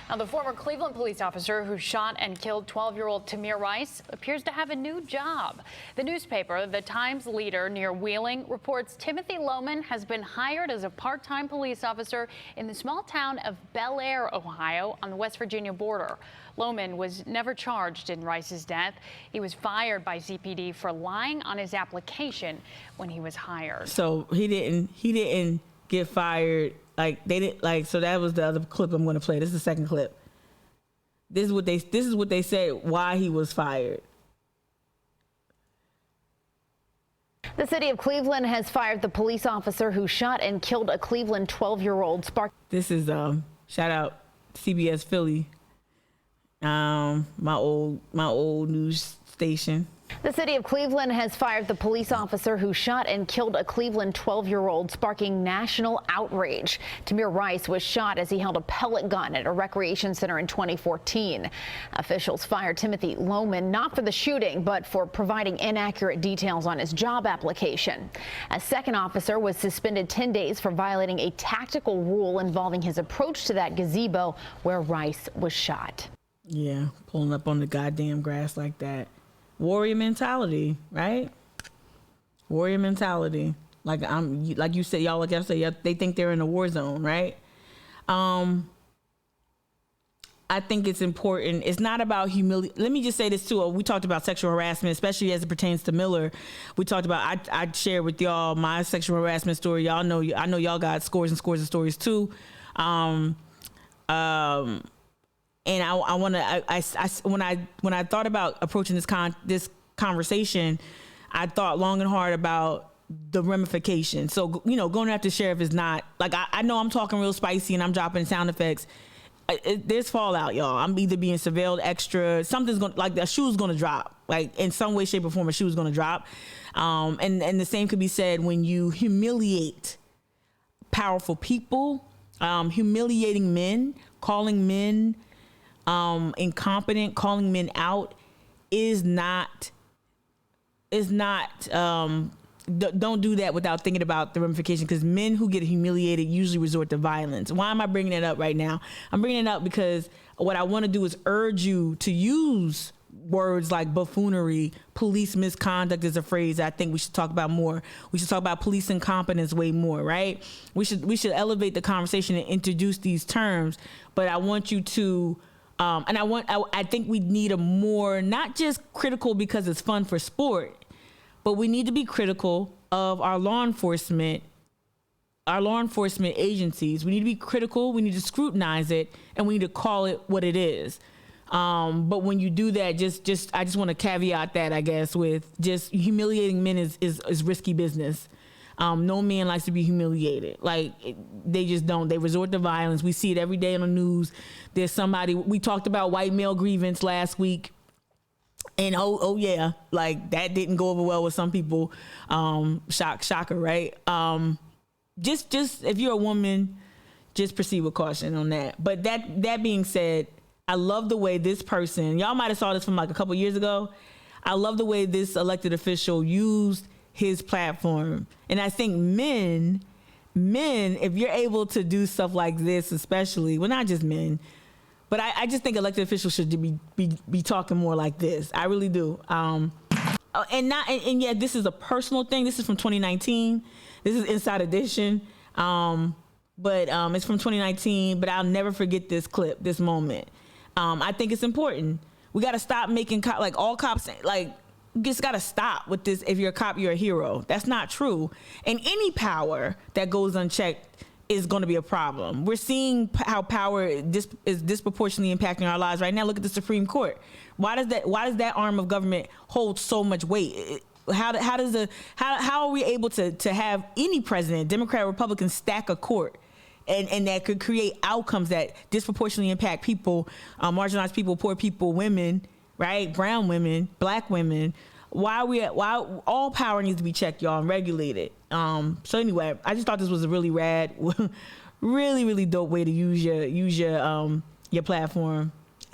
Now, the former Cleveland police officer who shot and killed 12-year-old Tamir Rice appears to have a new job. The newspaper, the Times Leader near Wheeling, reports Timothy Lohman has been hired as a part-time police officer in the small town of Bel Air, Ohio, on the West Virginia border. Lohman was never charged in Rice's death. He was fired by CPD for lying on his application when he was hired. So he didn't get fired. So that was the other clip I'm going to play. This is the second clip. This is what they said why he was fired. The city of Cleveland has fired the police officer who shot and killed a Cleveland 12-year-old. This is shout out CBS Philly, my old news station. The city of Cleveland has fired the police officer who shot and killed a Cleveland 12-year-old, sparking national outrage. Tamir Rice was shot as he held a pellet gun at a recreation center in 2014. Officials fired Timothy Lohman not for the shooting, but for providing inaccurate details on his job application. A second officer was suspended 10 days for violating a tactical rule involving his approach to that gazebo where Rice was shot. Yeah, pulling up on the goddamn grass like that. Warrior mentality, right? Warrior mentality. Like you said, y'all, like I said, they think they're in a war zone, right? I think it's important. It's not about humility. Let me just say this too. We talked about sexual harassment, especially as it pertains to Miller. We talked about, I shared with y'all my sexual harassment story. Y'all know, I know y'all got scores and scores of stories too. And I want to, when I thought about approaching this conversation, I thought long and hard about the ramifications. So, going after sheriff is not, like, I know I'm talking real spicy and I'm dropping sound effects. There's fallout, y'all. I'm either being surveilled extra, something's going to, like, a shoe's going to drop. Like, in some way, shape, or form, a shoe's going to drop. And the same could be said when you humiliate powerful people, humiliating men, calling men incompetent, calling men out don't do that without thinking about the ramification, because men who get humiliated usually resort to violence. Why am I bringing it up right now? I'm bringing it up because what I want to do is urge you to use words like buffoonery. Police misconduct is a phrase I think we should talk about more. We should talk about police incompetence way more, right? We should elevate the conversation and introduce these terms. But I want you to I think we need a more, not just critical because it's fun for sport, but we need to be critical of our law enforcement agencies. We need to be critical. We need to scrutinize it, and we need to call it what it is. But when you do that, I just want to caveat that, I guess, with just humiliating men is risky business. No man likes to be humiliated. Like, they just don't. They resort to violence. We see it every day on the news. There's somebody, we talked about white male grievance last week. And oh yeah, like, that didn't go over well with some people. Shocker, right? Just if you're a woman, just proceed with caution on that. But that being said, I love the way this person, y'all might have saw this from like a couple years ago. I love the way this elected official used his platform. And I think men, if you're able to do stuff like this, especially, well, not just men, But I just think elected officials should be talking more like this. I really do. And yeah, this is a personal thing. This is from 2019. This is Inside Edition. But it's from 2019. But I'll never forget this clip, this moment. I think it's important. We got to stop making all cops just got to stop with this. If you're a cop, you're a hero. That's not true. And any power that goes unchecked is going to be a problem. We're seeing how power is disproportionately impacting our lives right now. Look at the Supreme Court. Why does that arm of government hold so much weight? How are we able to have any president, Democrat or Republican, stack a court? And that could create outcomes that disproportionately impact people, marginalized people, poor people, women, right? Brown women, black women. Why all power needs to be checked, y'all, and regulated. So anyway, I just thought this was a really rad, really, really dope way to use your platform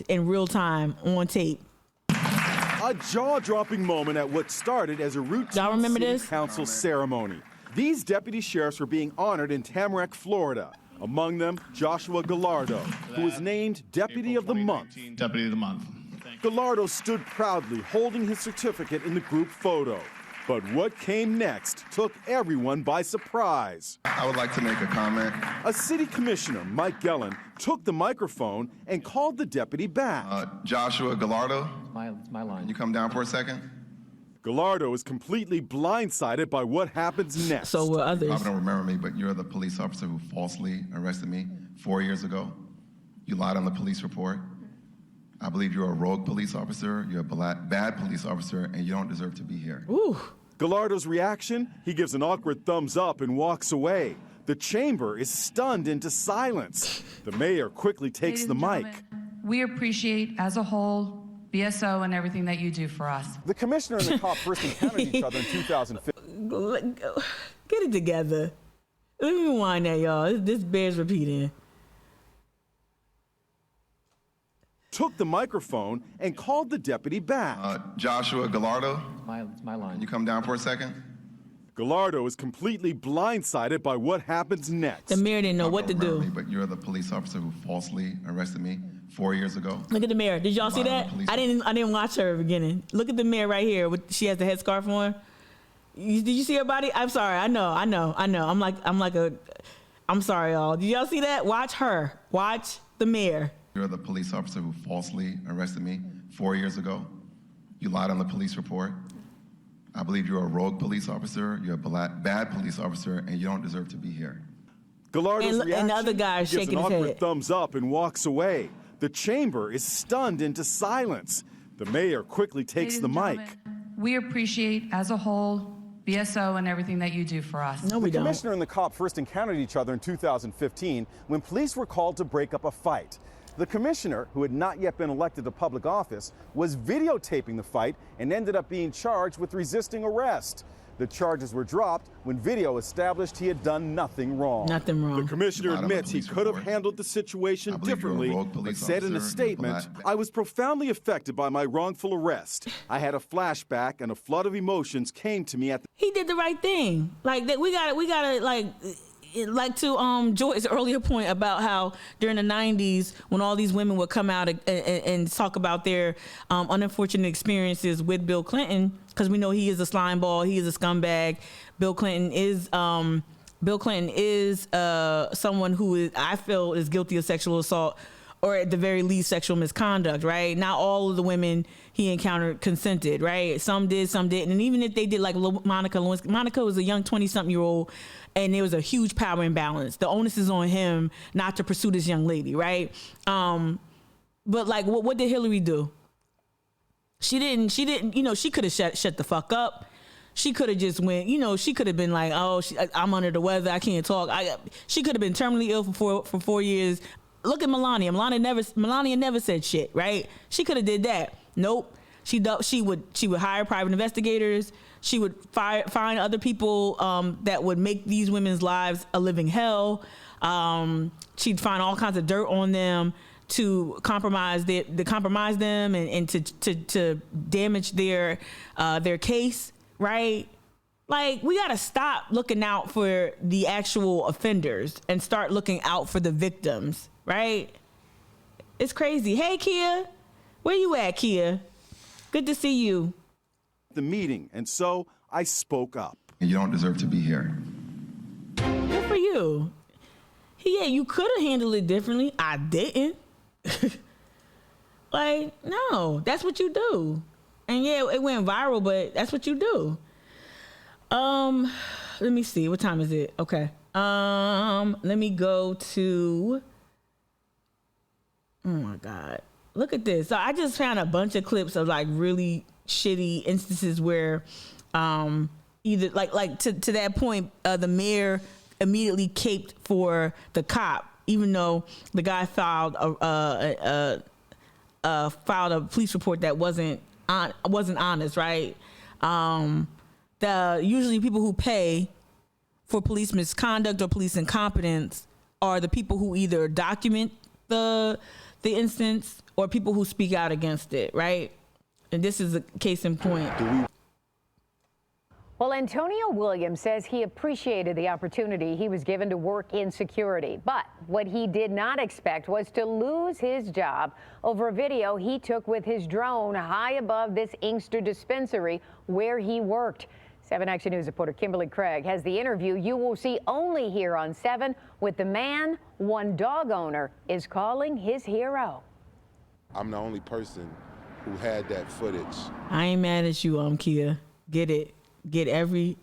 in real time on tape. A jaw-dropping moment at what started as a routine city council ceremony. These deputy sheriffs were being honored in Tamarack, Florida. Among them, Joshua Gallardo, who was named Deputy of the Month. Deputy of the Month. Gallardo stood proudly holding his certificate in the group photo. But what came next took everyone by surprise. I would like to make a comment. A city commissioner, Mike Gellin, took the microphone and called the deputy back. Joshua Gallardo. It's my line. Can you come down for a second? Gallardo is completely blindsided by what happens next. So were others. You probably don't remember me, but you're the police officer who falsely arrested me 4 years ago. You lied on the police report. I believe you're a rogue police officer, you're a bad police officer, and you don't deserve to be here. Ooh. Gallardo's reaction? He gives an awkward thumbs up and walks away. The chamber is stunned into silence. The mayor quickly takes the mic. We appreciate, as a whole, BSO and everything that you do for us. The commissioner and the cop first encountered each other in 2015. Get it together. Let me rewind that, y'all. This bears repeating. Took the microphone and called the deputy back. Joshua Gallardo. It's my line. Can you come down for a second? Gallardo is completely blindsided by what happens next. The mayor didn't know what to do. Me, but you're the police officer who falsely arrested me 4 years ago. Look at the mayor. Did y'all see that? I didn't watch her at the beginning. Look at the mayor right here. She has the headscarf on. Did you see her body? I'm sorry. I know. I'm sorry, y'all. Did y'all see that? Watch her. Watch the mayor. You're the police officer who falsely arrested me 4 years ago. You lied on the police report. I believe you're a rogue police officer, you're a bad police officer, and you don't deserve to be here. Gallardo's reaction, and the other guy gives shaking an his awkward head. thumbs up and walks away. The chamber is stunned into silence. The mayor quickly takes the mic. We appreciate, as a whole, BSO and everything that you do for us. No, we don't. The commissioner and the cop first encountered each other in 2015 when police were called to break up a fight. The commissioner, who had not yet been elected to public office, was videotaping the fight and ended up being charged with resisting arrest. The charges were dropped when video established he had done nothing wrong. Nothing wrong. The commissioner admits he could have handled the situation differently, but said in a statement, "I was profoundly affected by my wrongful arrest. I had a flashback and a flood of emotions came to me at the..." He did the right thing. Like that, we gotta like to Joy's earlier point about how during the 90s when all these women would come out and talk about their unfortunate experiences with Bill Clinton, because we know he is a slime ball, he is a scumbag. Bill Clinton is someone who I feel is guilty of sexual assault, or at the very least sexual misconduct, right? Not all of the women he encountered consented, right? Some did, some didn't. And even if they did, like Monica Lewinsky, Monica was a young 20-something-year-old, and there was a huge power imbalance. The onus is on him not to pursue this young lady, right? But like, what did Hillary do? She didn't, she could have shut the fuck up. She could have just went, she could have been like, I'm under the weather, I can't talk. She could have been terminally ill for 4 years. Look at Melania. Melania never said shit, right? She could have did that. Nope. She would hire private investigators. She would find other people that would make these women's lives a living hell. She'd find all kinds of dirt on them to compromise them and to damage their case, right? Like, we gotta stop looking out for the actual offenders and start looking out for the victims, right? It's crazy. Hey, Kia. Where you at, Kia? Good to see you. The meeting, and so I spoke up. You don't deserve to be here. Good for you. Yeah, you could have handled it differently. I didn't. Like, no, that's what you do. And yeah, it went viral, but that's what you do. Let me see. What time is it? Okay. Let me go to, oh my God. Look at this. So I just found a bunch of clips of like really shitty instances where either like to that point, the mayor immediately caped for the cop, even though the guy filed a police report that wasn't honest, right? Usually people who pay for police misconduct or police incompetence are the people who either document the instance or people who speak out against it, right? And this is a case in point. Well, Antonio Williams says he appreciated the opportunity he was given to work in security. But what he did not expect was to lose his job over a video he took with his drone high above this Inkster dispensary where he worked. 7 Action News reporter Kimberly Craig has the interview you will see only here on 7 with the man one dog owner is calling his hero. I'm the only person who had that footage. I ain't mad at you, Kia. Get it. Get every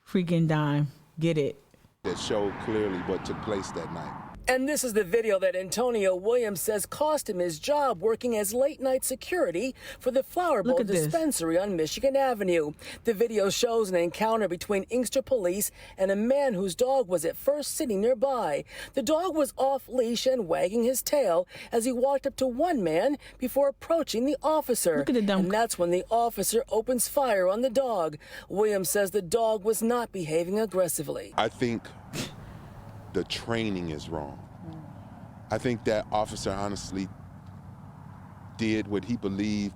freaking dime. Get it. That showed clearly what took place that night. And this is the video that Antonio Williams says cost him his job working as late-night security for the Flower Bowl dispensary on Michigan Avenue. The video shows an encounter between Inkster police and a man whose dog was at first sitting nearby. The dog was off-leash and wagging his tail as he walked up to one man before approaching the officer. Look at the dumb. And that's when the officer opens fire on the dog. Williams says the dog was not behaving aggressively. I think the training is wrong. I think that officer honestly did what he believed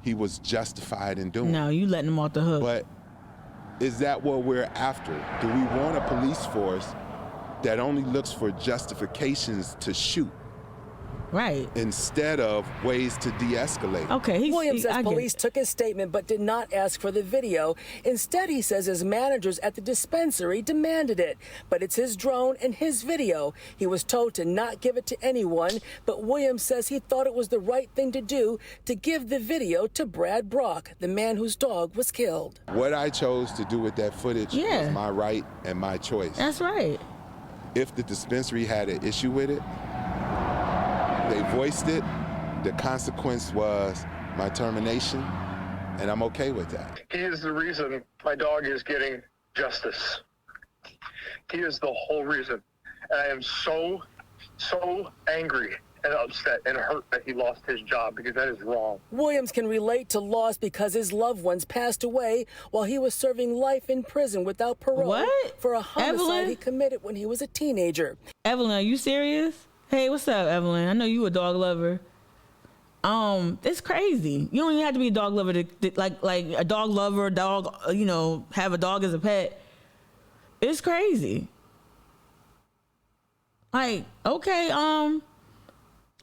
he was justified in doing. No, you letting him off the hook. But is that what we're after? Do we want a police force that only looks for justifications to shoot? Right. Instead of ways to de-escalate. Okay. Williams says police took his statement but did not ask for the video. Instead, he says his managers at the dispensary demanded it. But it's his drone and his video. He was told to not give it to anyone, but Williams says he thought it was the right thing to do to give the video to Brad Brock, the man whose dog was killed. What I chose to do with that footage was my right and my choice. That's right. If the dispensary had an issue with it, they voiced it. The consequence was my termination, and I'm okay with that. He is the reason my dog is getting justice. He is the whole reason. And I am so angry and upset and hurt that he lost his job because that is wrong. Williams can relate to loss because his loved ones passed away while he was serving life in prison without parole for a homicide he committed when he was a teenager. Evelyn, are you serious? Hey, what's up, Evelyn? I know you a dog lover. It's crazy. You don't even have to be a dog lover to like a dog lover, have a dog as a pet. It's crazy. Like, okay, I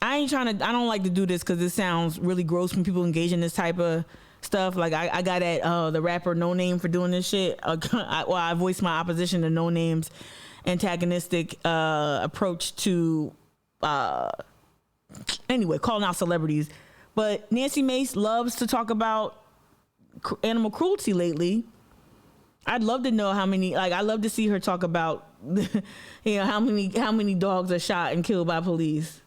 don't like to do this because it sounds really gross when people engage in this type of stuff. Like I got at the rapper No Name for doing this shit. I voiced my opposition to No Name's antagonistic approach to calling out celebrities. But Nancy Mace loves to talk about animal cruelty lately. I'd love to know how many, I'd love to see her talk about, how many dogs are shot and killed by police.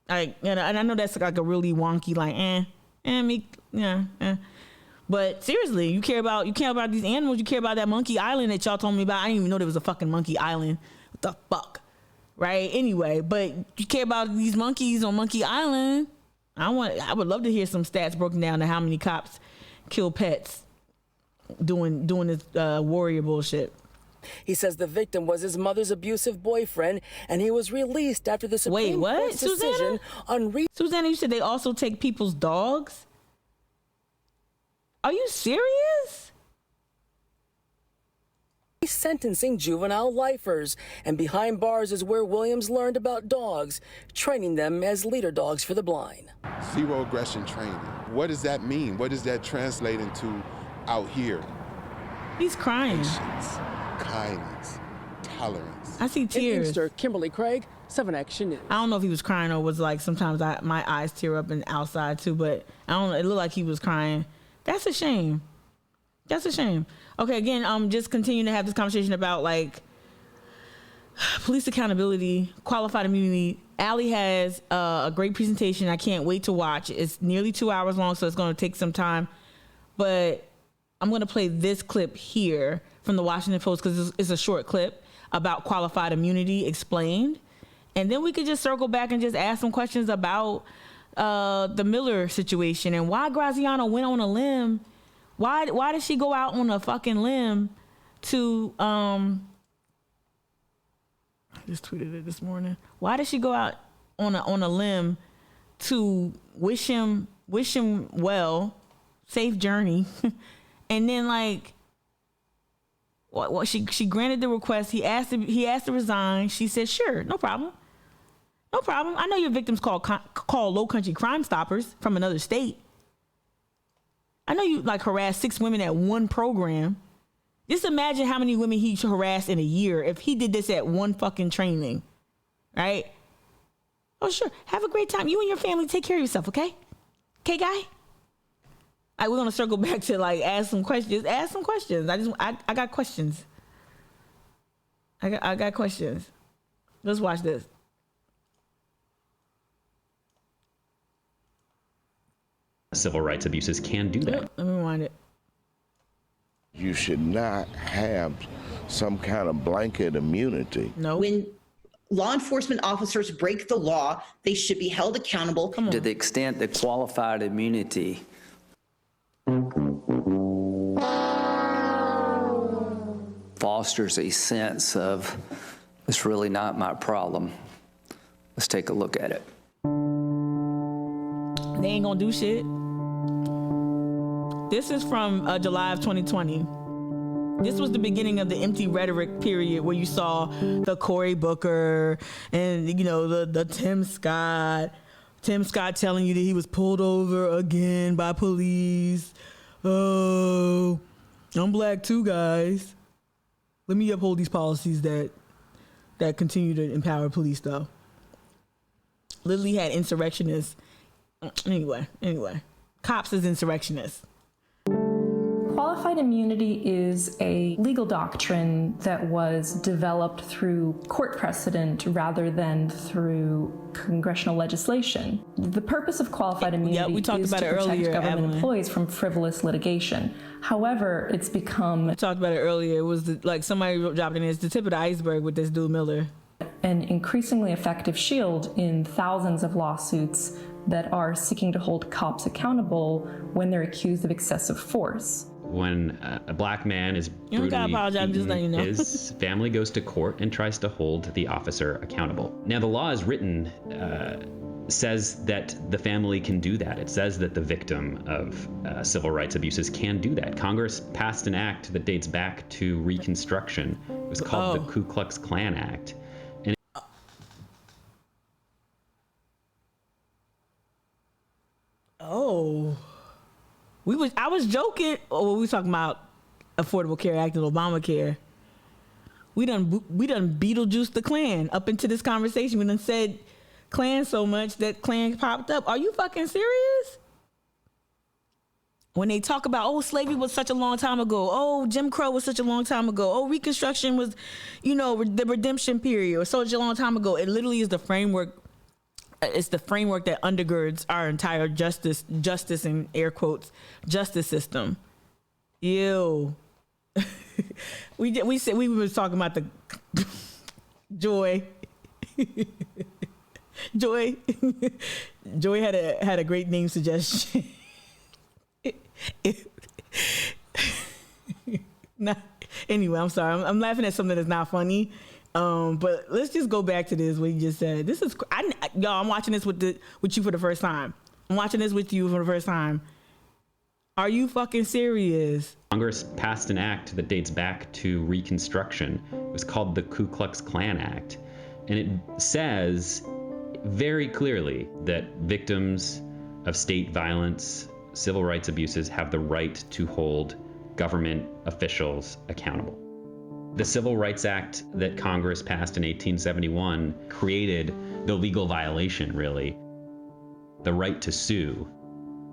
And I know that's like a really wonky, But seriously, you care about these animals. You care about that monkey island that y'all told me about. I didn't even know there was a fucking monkey island. What the fuck? Right? Anyway, but you care about these monkeys on Monkey Island. I would love to hear some stats broken down to how many cops kill pets doing this warrior bullshit. He says the victim was his mother's abusive boyfriend, and he was released after the Supreme Court's decision on... Susanna, you said they also take people's dogs? Are you serious? sentencing juvenile lifers. And behind bars is where Williams learned about dogs, training them as leader dogs for the blind. Zero aggression training. What does that mean? What does that translate into out here? He's crying. Patience, kindness, tolerance. I see tears. Inkster, Kimberly Craig, 7 Action News. I don't know if he was crying or was like sometimes my eyes tear up and outside too, but I don't know. It looked like he was crying. That's a shame. That's a shame. Okay, again, just continuing to have this conversation about like police accountability, qualified immunity. Allie has a great presentation. I can't wait to watch. It's nearly 2 hours long, so it's going to take some time. But I'm going to play this clip here from the Washington Post because it's a short clip about qualified immunity explained. And then we could just circle back and just ask some questions about the Miller situation and why Graziano went on a limb. Why did she go out on a fucking limb to I just tweeted it this morning. Why did she go out on a limb to wish him well, safe journey, and then like what she granted the request. He asked to resign. She said sure, no problem. No problem. I know your victims call Low Country Crime Stoppers from another state. I know you like harassed 6 women at one program. Just imagine how many women he harassed in a year if he did this at one fucking training, right? Oh, sure. Have a great time. You and your family take care of yourself, okay? Okay, guy? All right, we're going to circle back to like ask some questions. Ask some questions. I got questions. I got questions. Let's watch this. Civil rights abuses can do that. Let me rewind it. You should not have some kind of blanket immunity. No. When law enforcement officers break the law, they should be held accountable. To the extent that qualified immunity fosters a sense of, it's really not my problem. Let's take a look at it. They ain't gonna do shit. This is from July of 2020. This was the beginning of the empty rhetoric period where you saw the Cory Booker and, you know, the Tim Scott telling you that he was pulled over again by police. Oh, I'm black too, guys. Let me uphold these policies that continue to empower police, though. Literally had insurrectionists. Anyway, cops as insurrectionists. Qualified immunity is a legal doctrine that was developed through court precedent rather than through congressional legislation. The purpose of qualified immunity is to protect government employees from frivolous litigation. However, it's become... I talked about it earlier. It was like somebody dropped in. It's the tip of the iceberg with this dude Miller. An increasingly effective shield in thousands of lawsuits that are seeking to hold cops accountable when they're accused of excessive force. When a black man is brutally beaten, his family goes to court and tries to hold the officer accountable. Now, the law is written, says that the family can do that. It says that the victim of civil rights abuses can do that. Congress passed an act that dates back to Reconstruction. It was called the Ku Klux Klan Act. I was joking. Oh, we were talking about Affordable Care Act and Obamacare. We done Beetlejuiced the Klan up into this conversation. We done said Klan so much that Klan popped up. Are you fucking serious? When they talk about, slavery was such a long time ago. Jim Crow was such a long time ago. Reconstruction was, the redemption period or such a long time ago. It literally is the framework. It's the framework that undergirds our entire justice in air quotes, justice system. Ew. we were talking about the Joy. Joy had a great name suggestion. Anyway, I'm sorry. I'm laughing at something that's not funny. But let's just go back to this. What you just said. This is y'all. I'm watching this with you for the first time. I'm watching this with you for the first time. Are you fucking serious? Congress passed an act that dates back to Reconstruction. It was called the Ku Klux Klan Act. And it says very clearly that victims of state violence, civil rights abuses have the right to hold government officials accountable. The Civil Rights Act that Congress passed in 1871 created the legal violation, really, the right to sue.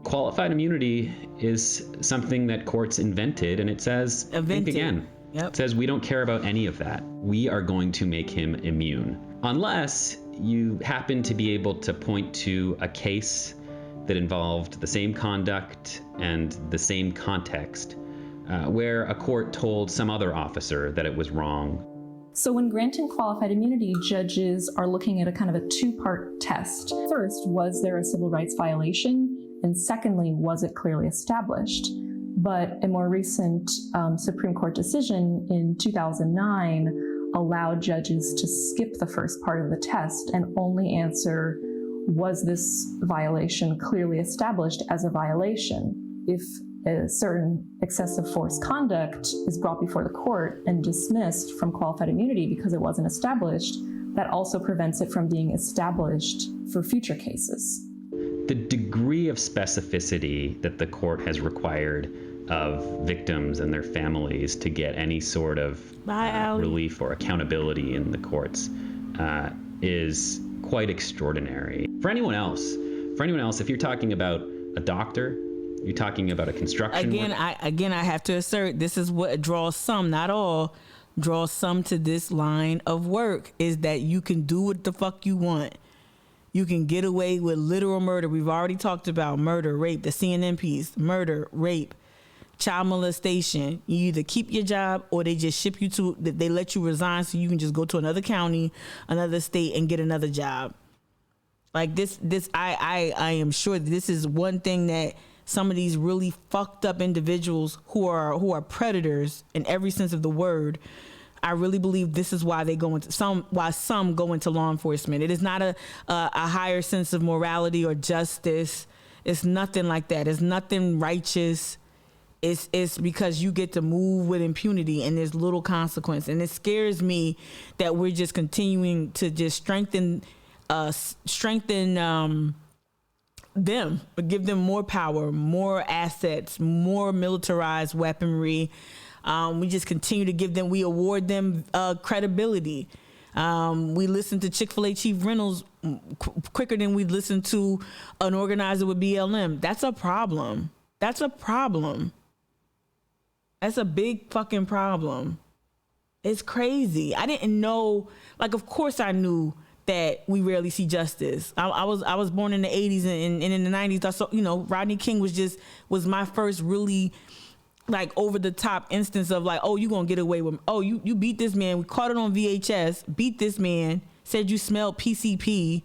Qualified immunity is something that courts invented, and it says, think again. It says we don't care about any of that. We are going to make him immune. Unless you happen to be able to point to a case that involved the same conduct and the same context, where a court told some other officer that it was wrong. So when granting qualified immunity, judges are looking at a kind of a two-part test. First, was there a civil rights violation? And secondly, was it clearly established? But a more recent Supreme Court decision in 2009 allowed judges to skip the first part of the test and only answer, was this violation clearly established as a violation? If a certain excessive force conduct is brought before the court and dismissed from qualified immunity because it wasn't established, that also prevents it from being established for future cases. The degree of specificity that the court has required of victims and their families to get any sort of relief or accountability in the courts is quite extraordinary. For anyone else, if you're talking about a doctor, you're talking about a construction worker. I have to assert, this is what draws some, not all, draws some to this line of work, is that you can do what the fuck you want. You can get away with literal murder. We've already talked about murder, rape, the CNN piece, murder, rape, child molestation. You either keep your job or they just ship you to, they let you resign so you can just go to another county, another state and get another job. Like I am sure that this is one thing that some of these really fucked up individuals who are predators in every sense of the word, I really believe this is why some go into law enforcement. It is not a higher sense of morality or justice. It's nothing like that. It's nothing righteous. It's because you get to move with impunity and there's little consequence. And it scares me that we're just continuing to just strengthen them, but give them more power, more assets, more militarized weaponry. We just continue to give them, we award them credibility. We listen to Chick-fil-A Chief Reynolds quicker than we listen to an organizer with BLM. That's a problem. That's a problem. That's a big fucking problem. It's crazy. I didn't know, like, of course I knew that we rarely see justice. I was born in the 80s and in the 90s, I saw, Rodney King was my first really like over the top instance of like, oh, you gonna get away with, oh, you beat this man. We caught it on VHS, beat this man, said you smelled PCP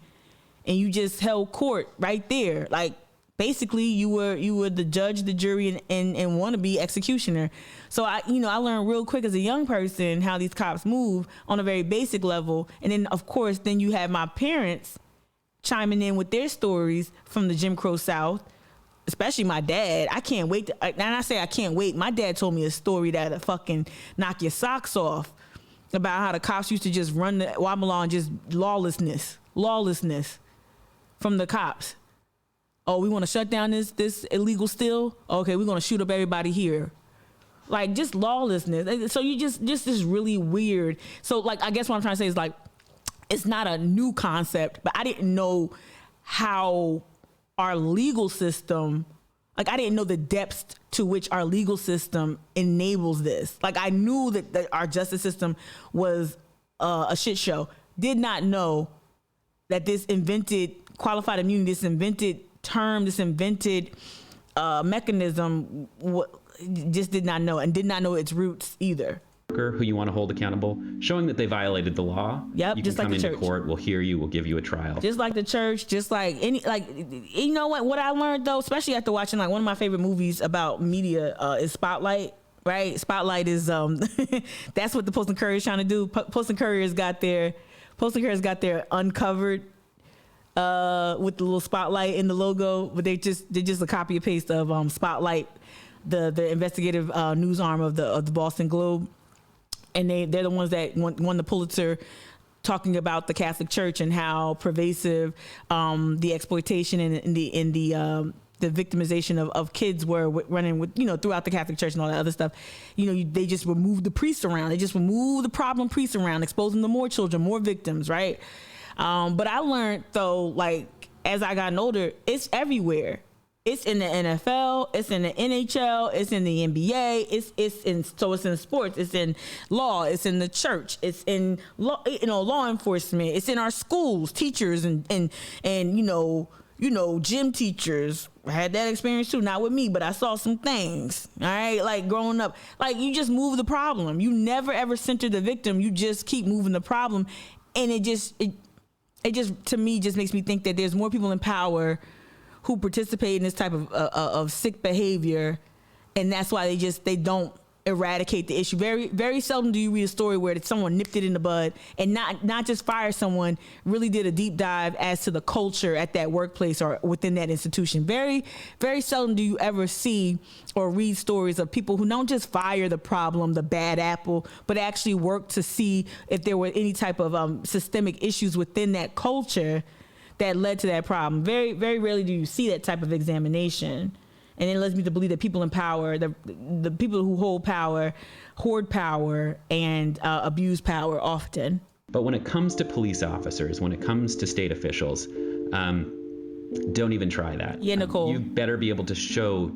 and you just held court right there. Like basically you were the judge, the jury and wannabe executioner. So I learned real quick as a young person how these cops move on a very basic level. And then of course, then you have my parents chiming in with their stories from the Jim Crow South, especially my dad. I can't wait. And I say I can't wait. My dad told me a story that'll fucking knock your socks off about how the cops used to just run the Wamala and just lawlessness from the cops. Oh, we want to shut down this illegal still? Okay, we're going to shoot up everybody here. Like, just lawlessness. So you just is really weird. So, like, I guess what I'm trying to say is, like, it's not a new concept, but I didn't know how our legal system, like, I didn't know the depths to which our legal system enables this. Like, I knew that our justice system was a shit show. Did not know that this invented qualified immunity, this invented term, this invented mechanism, just did not know, and did not know its roots either. Who you want to hold accountable, showing that they violated the law. Yep, you just can like come the into church. court, we'll hear you, we'll give you a trial. Just like the church, just like any, like, you know what I learned though, especially after watching like one of my favorite movies about media is Spotlight, right? Spotlight is that's what the Post and Courier is trying to do. Post and Courier has got their uncovered with the little spotlight in the logo, but they're just a copy and paste of Spotlight, the investigative news arm of the Boston Globe, and they're the ones that won the Pulitzer, talking about the Catholic Church and how pervasive the exploitation and the victimization of kids were running with, throughout the Catholic Church and all that other stuff. They just removed the priests around. They just removed the problem priests around, exposing to more children, more victims, right? But I learned, though, like, as I got older, it's everywhere. It's in the NFL, it's in the NHL, it's in the NBA, it's in sports, it's in law, it's in the church, it's in law enforcement, it's in our schools, teachers and gym teachers. I had that experience too, not with me, but I saw some things. All right, like growing up, like you just move the problem. You never ever center the victim. You just keep moving the problem, and it just to me just makes me think that there's more people in power who participate in this type of sick behavior, and that's why they don't eradicate the issue. Very, very seldom do you read a story where someone nipped it in the bud and not just fire someone, really did a deep dive as to the culture at that workplace or within that institution. Very, very seldom do you ever see or read stories of people who don't just fire the problem, the bad apple, but actually work to see if there were any type of systemic issues within that culture that led to that problem. Very, very rarely do you see that type of examination. And it leads me to believe that people in power, the people who hold power, hoard power and abuse power often. But when it comes to police officers, when it comes to state officials, don't even try that. Yeah, Nicole. You better be able to show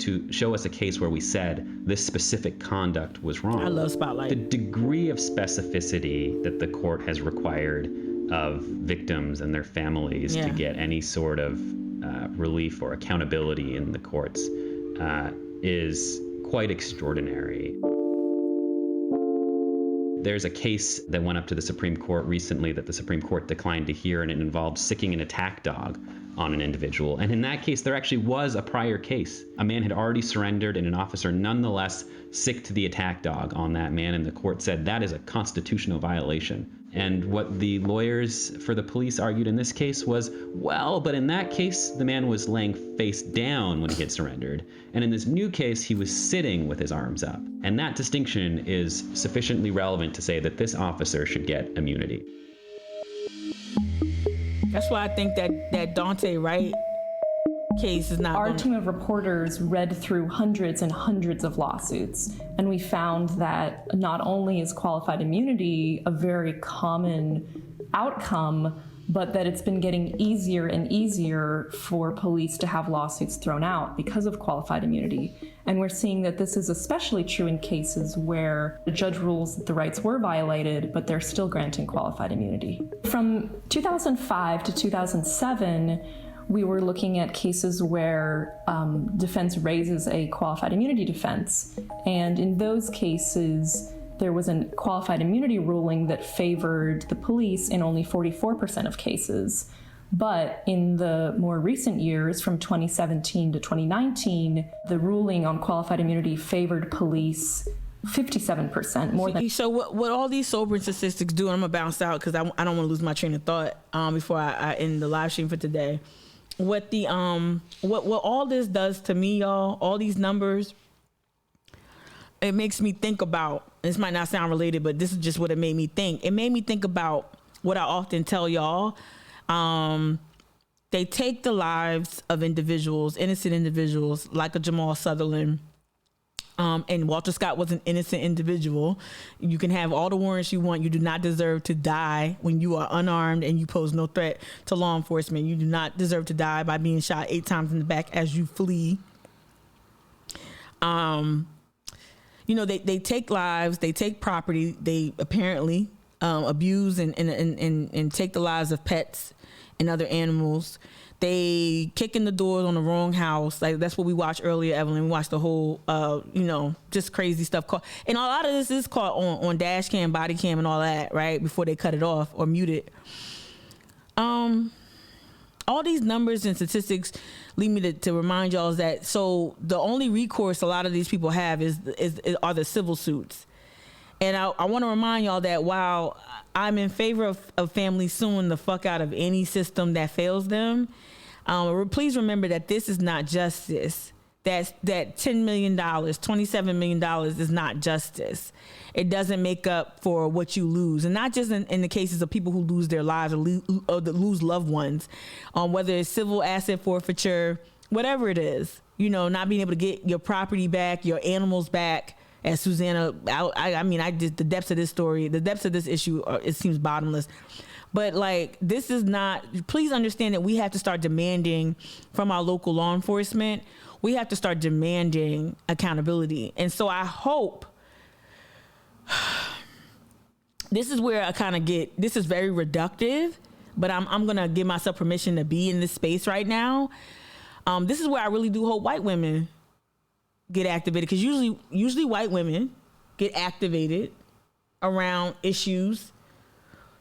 us a case where we said this specific conduct was wrong. I love Spotlight. The degree of specificity that the court has required of victims and their families to get any sort of relief or accountability in the courts is quite extraordinary. There's a case that went up to the Supreme Court recently that the Supreme Court declined to hear, and it involved sicking an attack dog on an individual. And in that case, there actually was a prior case. A man had already surrendered, and an officer nonetheless sicked the attack dog on that man, and the court said that is a constitutional violation. And what the lawyers for the police argued in this case was, well, but in that case, the man was laying face down when he had surrendered. And in this new case, he was sitting with his arms up. And that distinction is sufficiently relevant to say that this officer should get immunity. That's why I think that Dante Wright case is not. Our team of reporters read through hundreds and hundreds of lawsuits, and we found that not only is qualified immunity a very common outcome, but that it's been getting easier and easier for police to have lawsuits thrown out because of qualified immunity. And we're seeing that this is especially true in cases where the judge rules that the rights were violated, but they're still granting qualified immunity. From 2005 to 2007, we were looking at cases where defense raises a qualified immunity defense. And in those cases, there was a qualified immunity ruling that favored the police in only 44% of cases. But in the more recent years, from 2017 to 2019, the ruling on qualified immunity favored police 57% more than. So what all these sobering statistics do, and I'm gonna bounce out because I don't want to lose my train of thought before I end the live stream for today. What all this does to me, y'all, all these numbers, it makes me think about, this might not sound related, but this is just what it made me think. It made me think about what I often tell y'all. They take the lives of individuals, innocent individuals, like a Jamal Sutherland. And Walter Scott was an innocent individual. You can have all the warrants you want. You do not deserve to die when you are unarmed and you pose no threat to law enforcement. You do not deserve to die by being shot 8 times in the back as you flee. They take lives, they take property, they apparently abuse and take the lives of pets and other animals. They kick in the doors on the wrong house. Like, that's what we watched earlier, Evelyn. We watched the whole, just crazy stuff. And a lot of this is caught on dash cam, body cam, and all that, right? Before they cut it off or mute it. All these numbers and statistics lead me to remind y'all that the only recourse a lot of these people have are the civil suits. And I want to remind y'all that while I'm in favor of families suing the fuck out of any system that fails them, please remember that this is not justice. That $10 million, $27 million is not justice. It doesn't make up for what you lose. And not just in the cases of people who lose their lives or lose loved ones, whether it's civil asset forfeiture, whatever it is, you know, not being able to get your property back, your animals back. As Susanna, I did the depths of this story, the depths of this issue, it seems bottomless. But like, this is not, please understand that we have to start demanding from our local law enforcement. We have to start demanding accountability. And so I hope, this is where I kind of get, this is very reductive, but I'm going to give myself permission to be in this space right now. This is where I really do hope white women get activated, because usually white women get activated around issues,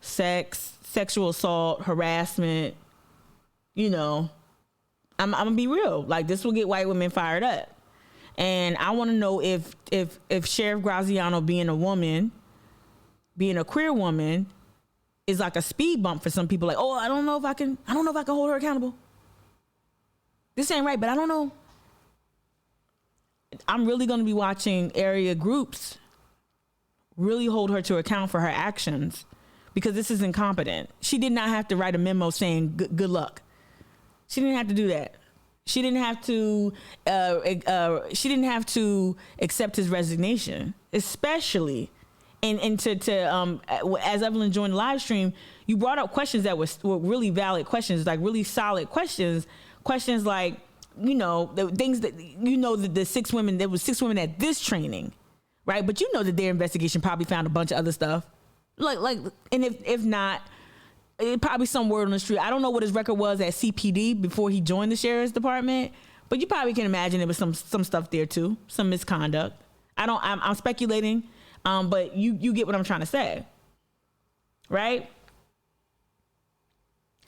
sex, sexual assault, harassment. You know, I'm gonna be real. Like, this will get white women fired up, and I want to know if Sheriff Graziano, being a woman, being a queer woman, is like a speed bump for some people. Like, oh, I don't know if I can hold her accountable. This ain't right, but I don't know. I'm really going to be watching area groups really hold her to account for her actions, because this is incompetent. She did not have to write a memo saying good luck. She didn't have to do that. She didn't have to accept his resignation, especially and to as Evelyn joined the live stream, you brought up questions that were really valid questions, like really solid questions like, you know, the things that, you know, the 6 women, there was 6 women at this training, right? But you know that their investigation probably found a bunch of other stuff. Like, and if not, it probably some word on the street. I don't know what his record was at CPD before he joined the sheriff's department, but you probably can imagine there was some stuff there too, some misconduct. I'm speculating, but you get what I'm trying to say, right?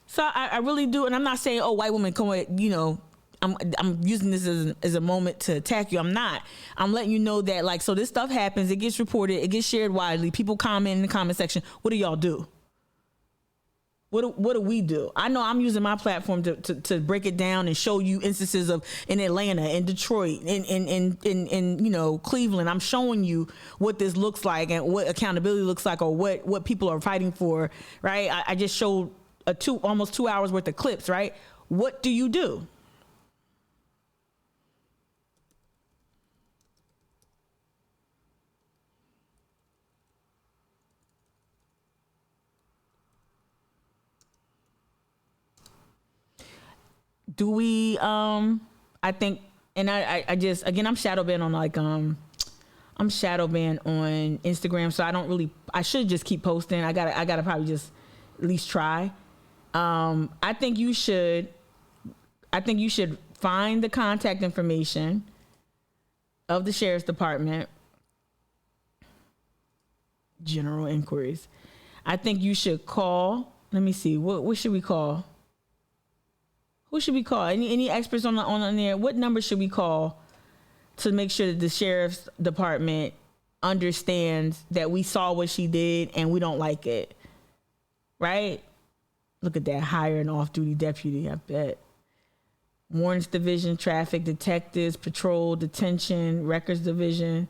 So I really do, and I'm not saying, oh, white women come with, you know, I'm using this as a moment to attack you. I'm not. I'm letting you know that, like, so this stuff happens, it gets reported, it gets shared widely, people comment in the comment section. What do y'all do? What do we do? I know I'm using my platform to break it down and show you instances of in Atlanta, in Detroit, in you know, Cleveland. I'm showing you what this looks like and what accountability looks like, or what people are fighting for, right? I just showed almost 2 hours worth of clips, right? What do you do? Do we, I think, and I just, again, I'm shadow banned on I'm shadow banned on Instagram. So I should just keep posting. I gotta probably just at least try. I think you should find the contact information of the sheriff's department, general inquiries. I think you should call, let me see, what should we call? Who should we call? Any experts on there? What number should we call to make sure that the sheriff's department understands that we saw what she did and we don't like it? Right? Look at that, hire an off-duty deputy, I bet. Warrants division, traffic detectives, patrol, detention, records division.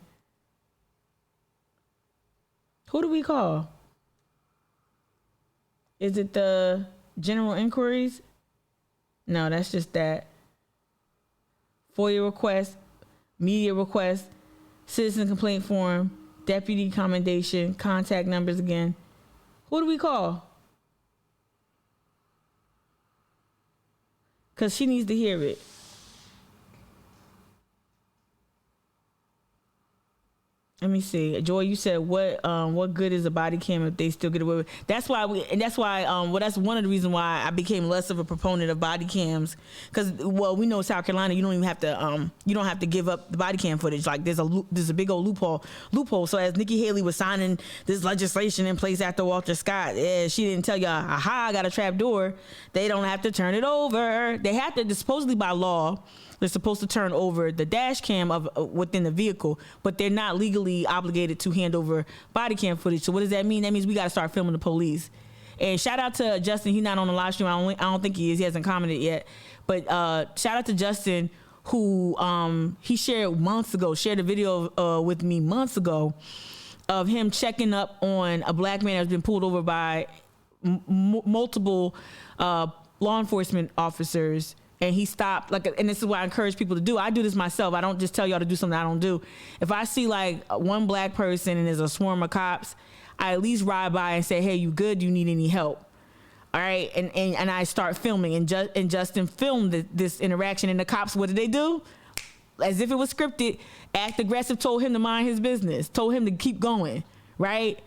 Who do we call? Is it the general inquiries? No, that's just that. FOIA request, media request, citizen complaint form, deputy commendation, contact numbers again. Who do we call? Because she needs to hear it. Let me see. Joy, you said what good is a body cam if they still get away with it? That's why that's one of the reasons why I became less of a proponent of body cams, because we know South Carolina, you don't even have to give up the body cam footage. Like there's a big old loophole. So as Nikki Haley was signing this legislation in place after Walter Scott, she didn't tell you, aha, I got a trap door. They don't have to turn it over. They have to, supposedly by law, they're supposed to turn over the dash cam of within the vehicle, but they're not legally legally obligated to hand over body cam footage. So what does that mean? That means we got to start filming the police. And shout out to Justin. He's not on the live stream. I don't think he is. He hasn't commented yet. But shout out to Justin, who he shared a video with me months ago of him checking up on a black man that's been pulled over by multiple law enforcement officers. And he stopped, and this is what I encourage people to do. I do this myself. I don't just tell y'all to do something I don't do. If I see one black person and there's a swarm of cops, I at least ride by and say, hey, you good? Do you need any help? All right. And I start filming, and Justin filmed this interaction. And the cops, what did they do? As if it was scripted, Act Aggressive told him to mind his business, told him to keep going. Right.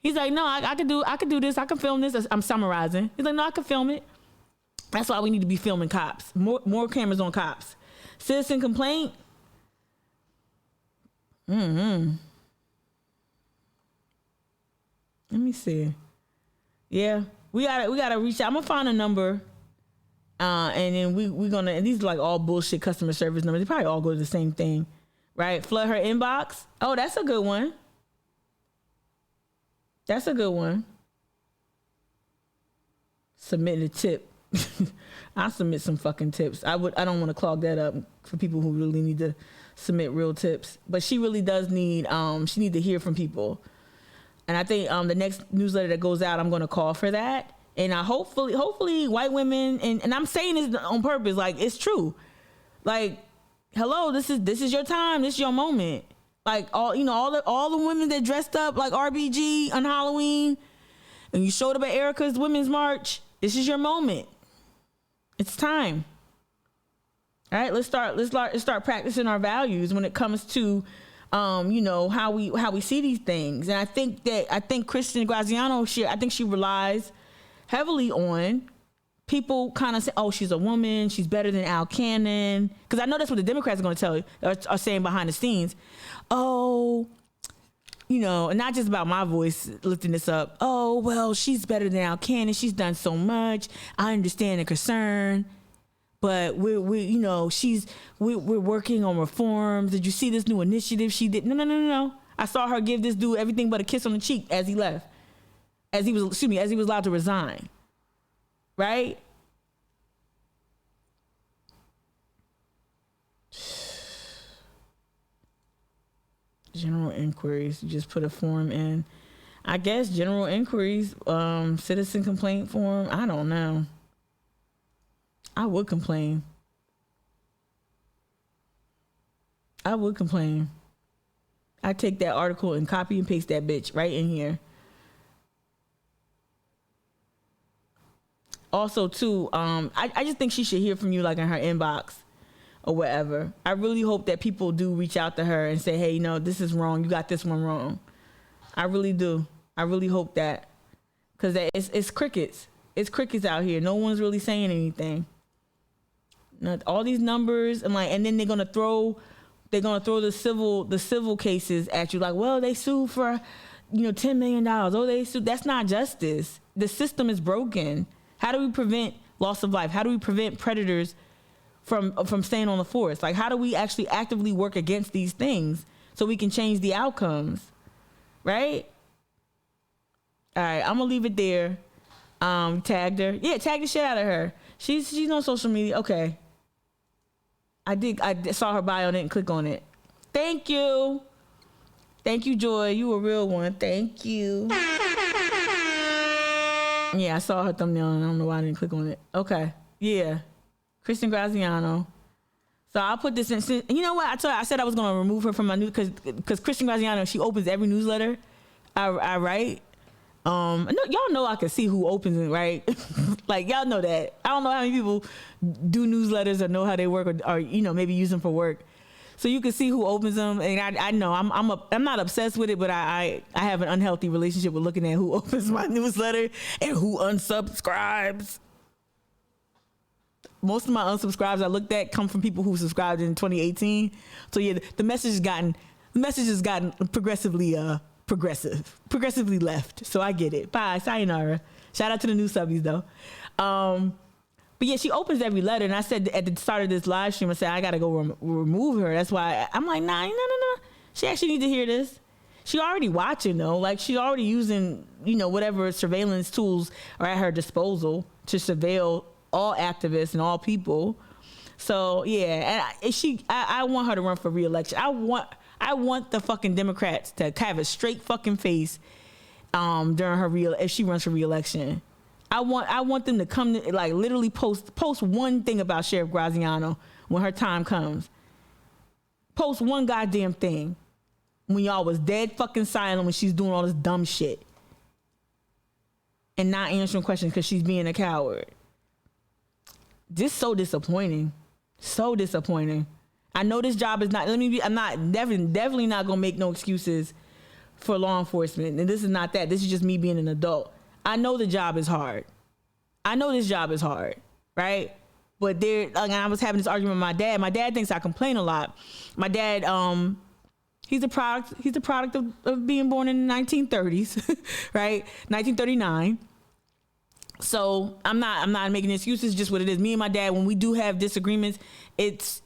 He's like, no, I can do this. I can film this. I'm summarizing. He's like, no, I can film it. That's why we need to be filming cops. More cameras on cops. Citizen complaint. Let me see. Yeah, we gotta reach out. I'm gonna find a number, and then we gonna. And these are like all bullshit customer service numbers. They probably all go to the same thing, right? Flood her inbox. Oh, that's a good one. That's a good one. Submit a tip. I'll submit some fucking tips. I don't want to clog that up for people who really need to submit real tips. But she really does need, she needs to hear from people. And I think the next newsletter that goes out, I'm going to call for that. And hopefully white women, and I'm saying this on purpose, like, it's true. Like, hello, this is your time. This is your moment. Like, all the women that dressed up like RBG on Halloween and you showed up at Erica's Women's March, this is your moment. It's time. All right, let's start practicing our values when it comes to, how we see these things. And I think Kristen Graziano, she relies heavily on people kind of say, oh, she's a woman, she's better than Al Cannon. Because I know that's what the Democrats are going to tell you, are saying behind the scenes. Oh, and not just about my voice lifting this up. Oh, well, she's better than Al Cannon. She's done so much. I understand the concern, but we're working on reforms. Did you see this new initiative she did? No. I saw her give this dude everything but a kiss on the cheek as he left, as he was allowed to resign. Right? General inquiries. You just put a form in. I guess general inquiries, citizen complaint form. I don't know. I would complain. I take that article and copy and paste that bitch right in here. Also, too, I just think she should hear from you, like in her inbox or whatever. I really hope that people do reach out to her and say, hey, this is wrong. You got this one wrong. I really do. I really hope that. Because it's crickets. It's crickets out here. No one's really saying anything. All these numbers and then they're gonna throw the civil cases at you, like, well, they sued for $10 million. Oh, they sued. That's not justice. The system is broken. How do we prevent loss of life? How do we prevent predators from staying on the force? Like, how do we actually actively work against these things so we can change the outcomes? Right? All right, I'm gonna leave it there. Tagged her. Yeah, tag the shit out of her. She's on social media. Okay. I saw her bio and didn't click on it. Thank you. Thank you, Joy. You a real one. Thank you. Yeah, I saw her thumbnail and I don't know why I didn't click on it. Okay. Yeah. Kristen Graziano. So I'll put this in. You know what? I said I was going to remove her from my news because Kristen Graziano, she opens every newsletter I write. Y'all know I can see who opens it, right? Like, y'all know that. I don't know how many people do newsletters or know how they work or maybe use them for work. So you can see who opens them, and I know I'm not obsessed with it, but I have an unhealthy relationship with looking at who opens my newsletter and who unsubscribes. Most of my unsubscribes I looked at come from people who subscribed in 2018. So yeah, the message has gotten progressively left. So I get it. Bye, sayonara. Shout out to the new subbies though. But yeah, she opens every letter, and I said at the start of this live stream, I said I gotta go remove her. That's why I'm like, nah. She actually need to hear this. She already watching though. Like she already using, whatever surveillance tools are at her disposal to surveil all activists and all people. So yeah, and I want her to run for re-election. I want the fucking Democrats to have a straight fucking face during her if she runs for re-election. I want them to come to, like, literally post one thing about Sheriff Graziano when her time comes. Post one goddamn thing when y'all was dead fucking silent when she's doing all this dumb shit and not answering questions because she's being a coward. Just so disappointing. So disappointing. I know this job is not, I'm not definitely not gonna make no excuses for law enforcement. And this is not that. This is just me being an adult. I know the job is hard. I know this job is hard, right? But I was having this argument with my dad. My dad thinks I complain a lot. My dad, he's a product of being born in the 1930s, right? 1939. So I'm not making excuses, just what it is. Me and my dad, when we do have disagreements, it's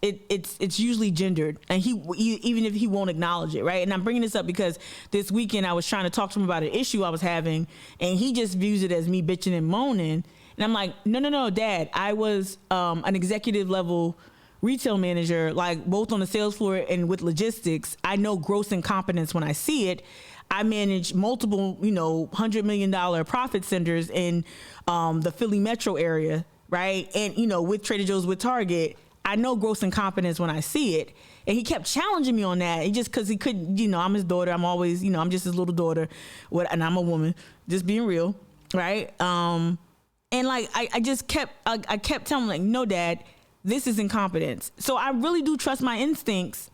usually gendered, and he even if he won't acknowledge it, right? And I'm bringing this up because this weekend I was trying to talk to him about an issue I was having, and he just views it as me bitching and moaning. And I'm like, no, Dad, I was an executive level retail manager, like both on the sales floor and with logistics. I know gross incompetence when I see it. I manage multiple, $100 million profit centers in the Philly metro area, right? And, with Trader Joe's, with Target, I know gross incompetence when I see it. And he kept challenging me on that. He just, because he couldn't, I'm his daughter. I'm always, I'm just his little daughter. And I'm a woman, just being real, right? And like, I kept telling him, like, no, Dad, this is incompetence. So I really do trust my instincts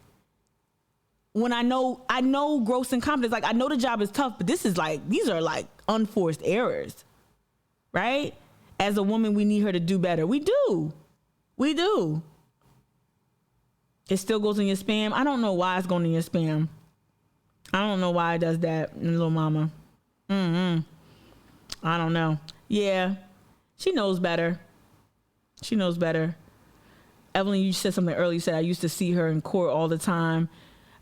when I know gross incompetence. Like, I know the job is tough, but these are like unforced errors, right? As a woman, we need her to do better. We do. It still goes in your spam. I don't know why it's going in your spam. I don't know why it does that, little mama. I don't know. Yeah, she knows better. Evelyn, you said something earlier. You said I used to see her in court all the time.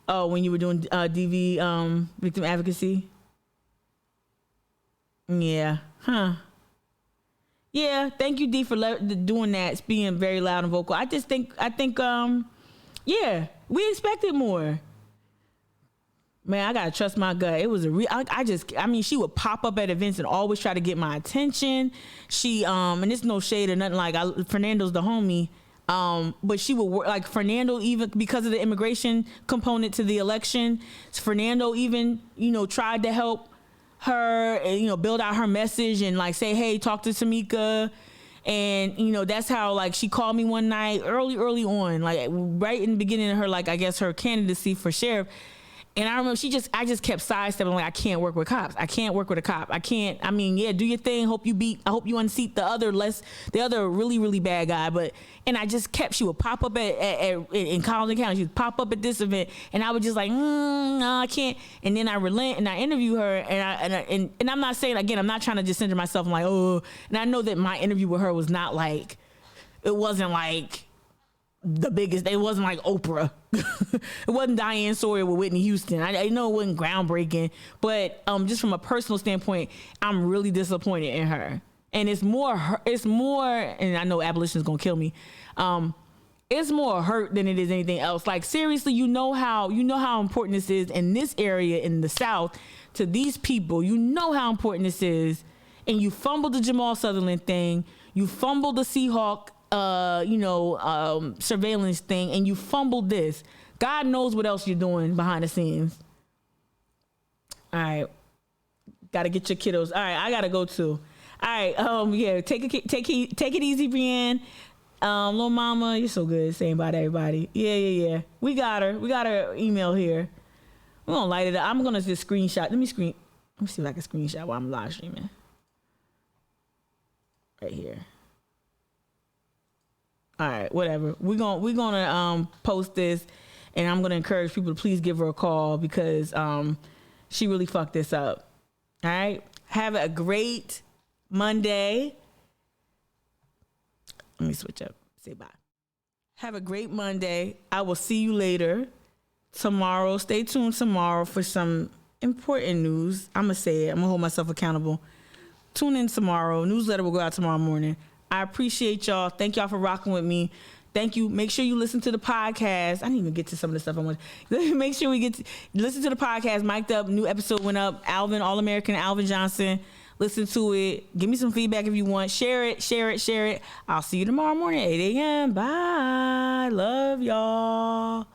Oh, when you were doing DV victim advocacy? Yeah. Huh. Yeah, thank you, D, for doing that, being very loud and vocal. I think, yeah, we expected more. Man, I gotta trust my gut. It was she would pop up at events and always try to get my attention. She, and it's no shade or nothing, like Fernando's the homie. But she would work, like Fernando, even because of the immigration component to the election, Fernando even, tried to help her, build out her message and like say, hey, talk to Tamika. And, that's how, like, she called me one night early on, like right in the beginning of her, like, I guess her candidacy for sheriff. And I remember I just kept sidestepping, like, I can't work with cops. I can't work with a cop. Yeah, do your thing. I hope you unseat the other really, really bad guy. And I just kept, she would pop up in Collins County. She would pop up at this event. And I would just like, no, I can't. And then I relent and I interview her. And I'm not saying, again, I'm not trying to just center myself. I'm like, oh, and I know that my interview with her was not like, it wasn't like the biggest. It wasn't like Oprah. It wasn't Diane Sawyer with Whitney Houston. I know it wasn't groundbreaking, but just from a personal standpoint, I'm really disappointed in her. And it's more, and I know abolition is gonna kill me. It's more hurt than it is anything else. Like, seriously, you know how important this is in this area in the South to these people. You know how important this is, and you fumbled the Jamal Sutherland thing. You fumbled the Seahawk surveillance thing, and you fumbled this. God knows what else you're doing behind the scenes. All right, gotta get your kiddos. All right, I gotta go too. All right, yeah, take it easy, Brienne. Little mama, you're so good saying bye to everybody. Yeah. We got her email here. We're gonna light it up. I'm gonna just screenshot. Let me see if I can screenshot while I'm live streaming. Right here. All right, whatever. We're gonna post this, and I'm gonna encourage people to please give her a call because she really fucked this up. All right, have a great Monday. Let me switch up. Say bye. Have a great Monday. I will see you later tomorrow. Stay tuned tomorrow for some important news. I'm going to say it. I'm going to hold myself accountable. Tune in tomorrow. Newsletter will go out tomorrow morning. I appreciate y'all. Thank y'all for rocking with me. Thank you. Make sure you listen to the podcast. I didn't even get to some of the stuff I want. Make sure we listen to the podcast. Mic'd Up. New episode went up. Alvin, All-American Alvin Johnson. Listen to it. Give me some feedback if you want. Share it. I'll see you tomorrow morning, 8 a.m. Bye. Love y'all.